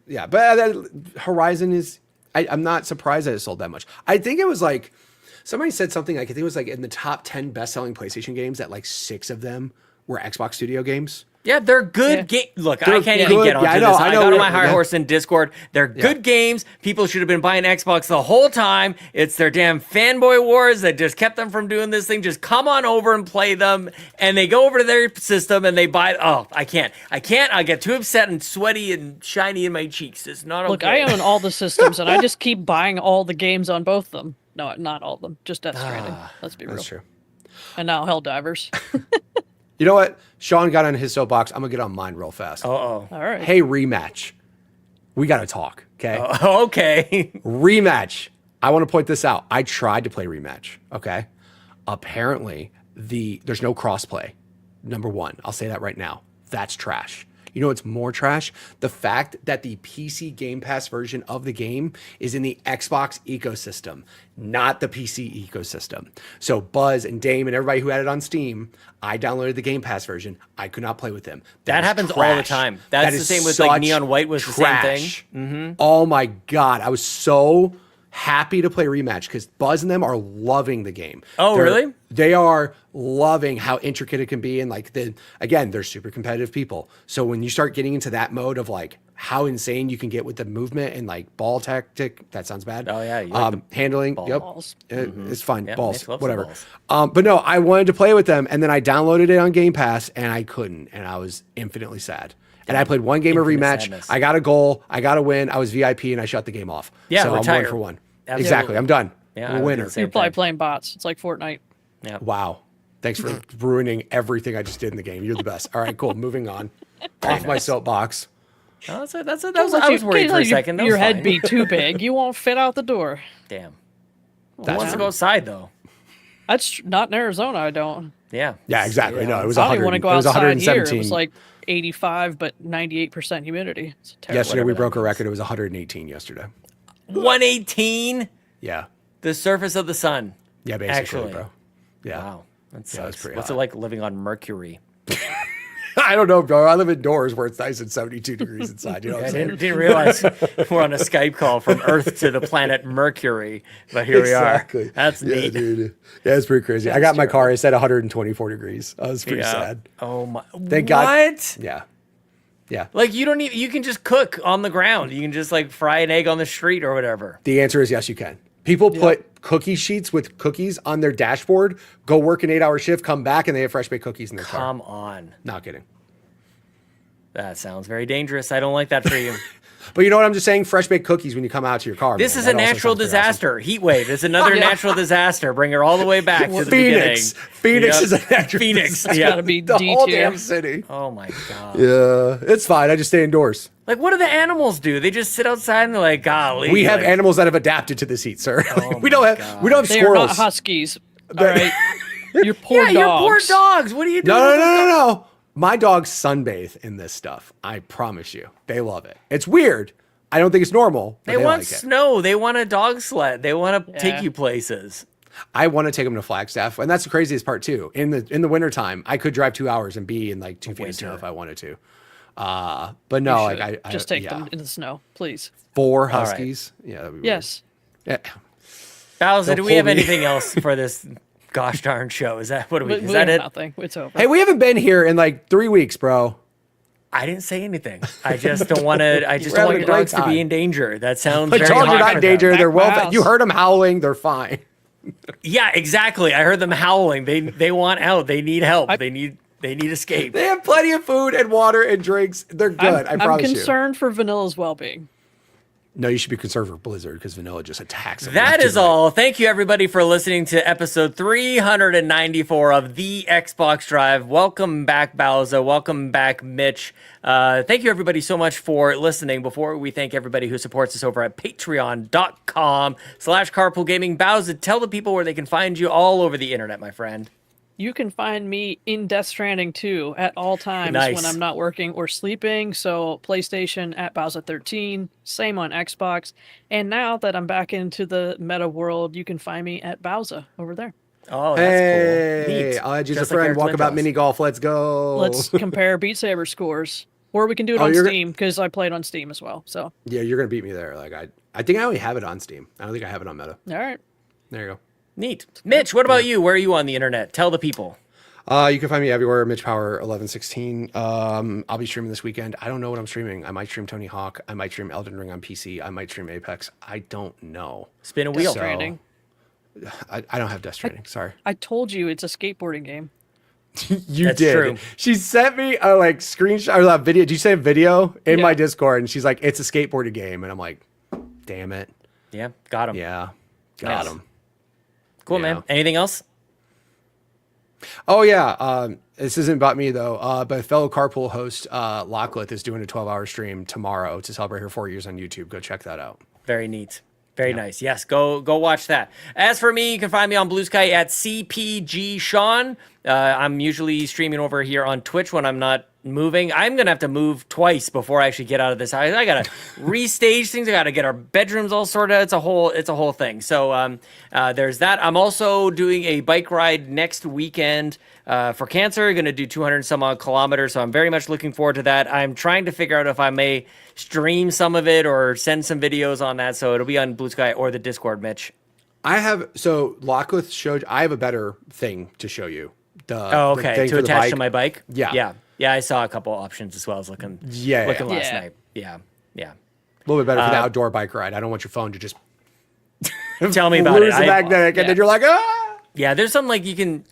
yeah. But Horizon is I'm not surprised that it sold that much. I think it was like somebody said something like I think it was like in the top 10 best-selling PlayStation games that like 6 of them were Xbox Studio games. Yeah, they're good games. Look, I can't even good. get onto Yeah, I know, this. I I know. got on my high Yeah. horse in Discord. They're good games. People should have been buying Xbox the whole time. It's their damn fanboy wars that just kept them from doing this thing. Just come on over and play them. And they go over to their system and they buy. Oh, I can't. I get too upset and sweaty and shiny in my cheeks. It's not okay. Look, I own all the systems, and I just keep buying all the games on both of them. No, not all of them. Just Death Stranding. Let's be real. That's true. And now Helldivers. You know what? Sean got on his soapbox. I'm gonna get on mine real fast. Uh-oh. All right. Hey, rematch. We gotta talk, okay? Okay. Rematch. I want to point this out. I tried to play rematch. Okay. Apparently, there's no crossplay. Number one, I'll say that right now. That's trash. You know what's more trash? The fact that the PC Game Pass version of the game is in the Xbox ecosystem, not the PC ecosystem. So Buzz and Dame and everybody who had it on Steam, I downloaded the Game Pass version. I could not play with them. That is happens all the trash. time. That's That the is same with, like, such Neon White was the same thing. trash. Oh my God. I was so happy to play rematch because Buzz and them are loving the game. Oh, really? They are loving how intricate it can be. And like again, they're super competitive people. So when you start getting into that mode of like how insane you can get with the movement and like ball tactic, that sounds bad. Oh, yeah, you like the handling. balls. Yep. It's fine. Yeah, balls, Mitch loves the whatever. balls. But no, I wanted to play with them and then I downloaded it on Game Pass and I couldn't. And I was infinitely sad. And I played one game of Infinite rematch. sadness. I got a goal. I got a win. I was VIP and I shut the game off. Yeah, so retire. I'm 1 for 1. Absolutely. Exactly. I'm done. Yeah, I'm I a would do winner. the same You're probably thing. playing bots. It's like Fortnite. Yeah. Wow. Thanks for ruining everything I just did in the game. You're the best. All right, cool. Moving on. Off my soapbox. Oh, that was, I was worried for a second. That Your was head fine. be too big. You won't fit out the door. Damn. Who That's wants to true. go outside, though? That's not in Arizona. I don't. Yeah. Yeah, exactly. No, it was I don't 100. even want to go it was outside here. 117. It was like 85, but 98% humidity. It's terrible. Yesterday we broke a record. It was 118 yesterday. 118. Yeah. The surface of the sun. Yeah, basically, Actually. bro. Yeah. Wow. That's Yeah, it's pretty What's hot. it like living on Mercury? I don't know, bro. I live indoors where it's nice and 72 degrees inside. You know what I'm I saying? didn't realize we're on a Skype call from Earth to the planet Mercury, but here we are. That's yeah, neat. dude. Yeah, it's pretty crazy. I got my car. It said 124 degrees. I was pretty sad. Oh my! Thank God. What? Yeah. Yeah. Like you don't even. You can just cook on the ground. You can just like fry an egg on the street or whatever. The answer is yes, you can. People put cookie sheets with cookies on their dashboard, go work an 8-hour shift, come back, and they have fresh baked cookies in their car. Come on. Not kidding. That sounds very dangerous. I don't like that for you. But you know what I'm just saying? Fresh baked cookies when you come out to your car. This man. is a That also natural sounds pretty disaster. Heat wave is another natural disaster. Bring her all the way back to the Phoenix. beginning. Phoenix Yep. is a natural Phoenix. disaster. Yeah. Gotta be The whole damn D2. city. Oh my god. Yeah, it's fine. I just stay indoors. Like, what do the animals do? They just sit outside and they're like, golly. We have like, animals that have adapted to this heat, sir. Oh we don't have God. we don't have They are squirrels. not huskies. All right. Your poor Yeah, dogs. your poor dogs. What are you doing? No. My dogs sunbathe in this stuff. I promise you, they love it. It's weird. I don't think it's normal. But They want like it. snow. They want a dog sled. They want to take Yeah. you places. I want to take them to Flagstaff, and that's the craziest part too. In the wintertime, I could drive 2 hours and be in like 2 feet of snow if I wanted to. But no, Should. like I Just take yeah. them in the snow, please. 4 right. huskies. Yeah. That'd be weird. Yes. Yeah. Bowsah, do we pull have me. anything else for this gosh darn show? Is that what are we? We Is that have it? nothing. It's over. Hey, we haven't been here in like 3 weeks, bro. I didn't say anything. I just don't want to. I just We're don't want having your a great dogs to time. be in danger. That sounds The very dogs are hot not for in them. danger. They're Back my well. house. You heard them howling. They're fine. Yeah, exactly. I heard them howling. They want out. They need help. They need escape. They have plenty of food and water and drinks. They're good. I I'm promise you. concerned for Vanilla's well-being. No, you should be concerned for Blizzard because Vanilla just attacks them. That left is and right. all. Thank you, everybody, for listening to episode 394 of the Xbox Drive. Welcome back, Bowsah. Welcome back, Mitch. Thank you, everybody, so much for listening. Before we thank everybody who supports us over at patreon.com/carpoolgaming. Bowsah, tell the people where they can find you all over the internet, my friend. You can find me in Death Stranding 2 at all times Nice. when I'm not working or sleeping. So PlayStation at Bowsah13, same on Xbox. And now that I'm back into the meta world, you can find me at Bowsah over there. Oh, that's Hey, cool. Neat. I'll add you as a Just like friend. our Walk about Twin mini golf. Let's go. Let's compare Beat Saber scores. Or we can do it Oh, on you're Steam because I played on Steam as well. So, Yeah, you're gonna beat me there. Like I think I only have it on Steam. I don't think I have it on Meta. all right. There you go. Neat. Mitch, what about you? Where are you on the internet? Tell the people. You can find me everywhere. Mitch Power 1116. I'll be streaming this weekend. I don't know what I'm streaming. I might stream Tony Hawk. I might stream Elden Ring on PC. I might stream Apex. I don't know. Spin a wheel. Death Stranding. I don't have Death Stranding. Sorry. I told you it's a skateboarding game. You That's did. true. She sent me a like screenshot or that video. Did you say a video in Yeah. my Discord? And she's like, "It's a skateboarding game," and I'm like, "Damn it." Yeah, got him. Yeah, got Nice. him. Cool, Yeah. man. Anything else? Oh yeah. This isn't about me though. But fellow carpool host Lachlan is doing a 12-hour stream tomorrow to celebrate her 4 years on YouTube. Go check that out. Very neat. Very nice. Yes, go watch that. As for me, you can find me on Blue Sky at CPG Sean. I'm usually streaming over here on Twitch when I'm not moving. I'm gonna have to move twice before I actually get out of this house. I gotta restage things. I gotta get our bedrooms all sorted out. It's a whole thing. So there's that. I'm also doing a bike ride next weekend for cancer. Gonna do 200 some odd kilometers. So I'm very much looking forward to that. I'm trying to figure out if I may stream some of it or send some videos on that. So it'll be on Blue Sky or the Discord, Mitch. I have Lachlan showed. I have a better thing to show you. Oh, the okay. thing To for the attach bike. to my bike? Yeah. Yeah, I saw a couple options as well as looking Yeah. last Yeah. night. Yeah. A little bit better for the outdoor bike ride. I don't want your phone to just Tell me about it. lose the magnetic, and then you're like, ah. Yeah, there's something like you can,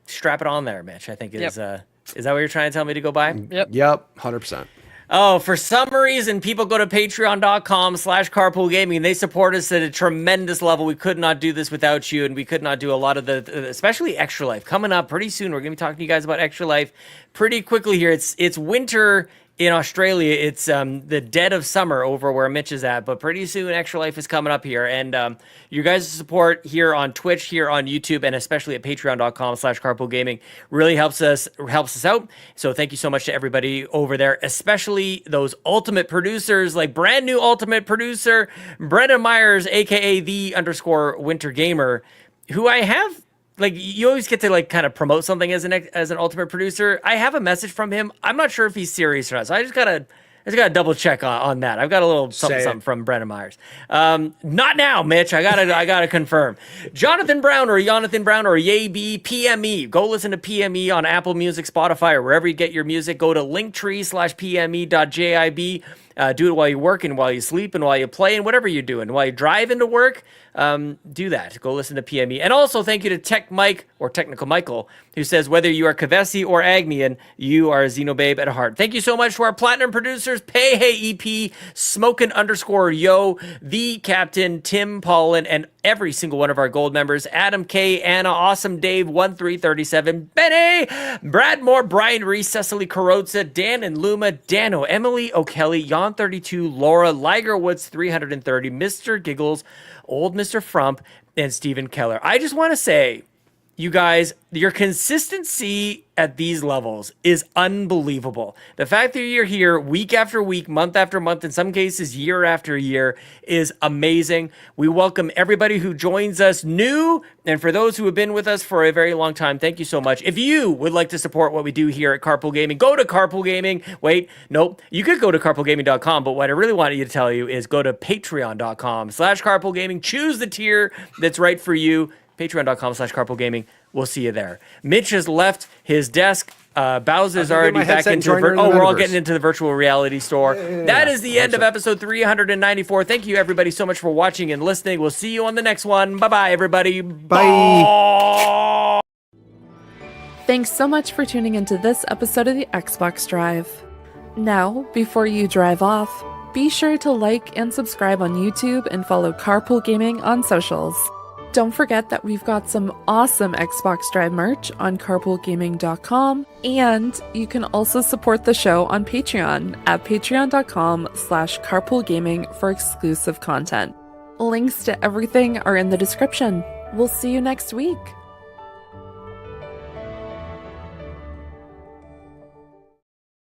strap it on there, Mitch. I think is that what you're trying to tell me to go buy? Yep, 100%. Oh, for some reason, people go to patreon.com/carpoolgaming and they support us at a tremendous level. We could not do this without you, and we could not do a lot of especially Extra Life. Coming up pretty soon, we're going to be talking to you guys about Extra Life pretty quickly here. It's winter in Australia, it's the dead of summer over where Mitch is at, but pretty soon Extra Life is coming up here. And your guys' support here on Twitch, here on YouTube, and especially at patreon.com/carpoolgaming really helps us out. So thank you so much to everybody over there, especially those ultimate producers, like brand new ultimate producer, Brendan Myers, aka _Winter Gamer, who I have. Like, you always get to like kind of promote something as an ultimate producer. I have a message from him. I'm not sure if he's serious or not, so I just gotta double check on that. I've got a little something from Brendan Myers. Not now, Mitch. I gotta confirm. Jonathan Brown or Yaby PME. Go listen to PME on Apple Music, Spotify, or wherever you get your music. Go to linktree/pme.jib. Do it while you're working, while you sleep, and while you play, and whatever you're doing. While you drive into work, do that. Go listen to PME. And also thank you to TechMike, or Technical Michael, who says, whether you are Kevesi or Agnian, you are a Xenobabe at heart. Thank you so much to our platinum producers, Peje EP, Smokin_Yo, The Captain, Tim Paullin, and every single one of our gold members, Adam K, Anna, Awesome Dave, 1337, Benny, Brad Moore, Brian Reese, Cecily Carrozza, Dan and Luma, Dannohh, Emily O'Kelly, Jan32, Laura, Liger Woods 330, Mr. Giggles, OldMrFrump, and Stephen Keller. I just want to say, you guys, your consistency at these levels is unbelievable. The fact that you're here week after week, month after month, in some cases year after year, is amazing. We welcome everybody who joins us new, and for those who have been with us for a very long time, thank you so much. If you would like to support what we do here at Carpool Gaming, go to Carpool Gaming. Wait, nope. You could go to carpoolgaming.com, but what I really wanted you to tell you is go to patreon.com/carpoolgaming. Choose the tier that's right for you. Patreon.com/carpoolgaming. We'll see you there. Mitch has left his desk. Bowser's already back into the we're all getting into the virtual reality store. That is the end of episode 394. Thank you, everybody, so much for watching and listening. We'll see you on the next one. Bye-bye, everybody. Bye. Thanks so much for tuning into this episode of the Xbox Drive. Now, before you drive off, be sure to like and subscribe on YouTube and follow Carpool Gaming on socials. Don't forget that we've got some awesome Xbox Drive merch on carpoolgaming.com, and you can also support the show on Patreon at patreon.com/carpoolgaming for exclusive content. Links to everything are in the description. We'll see you next week.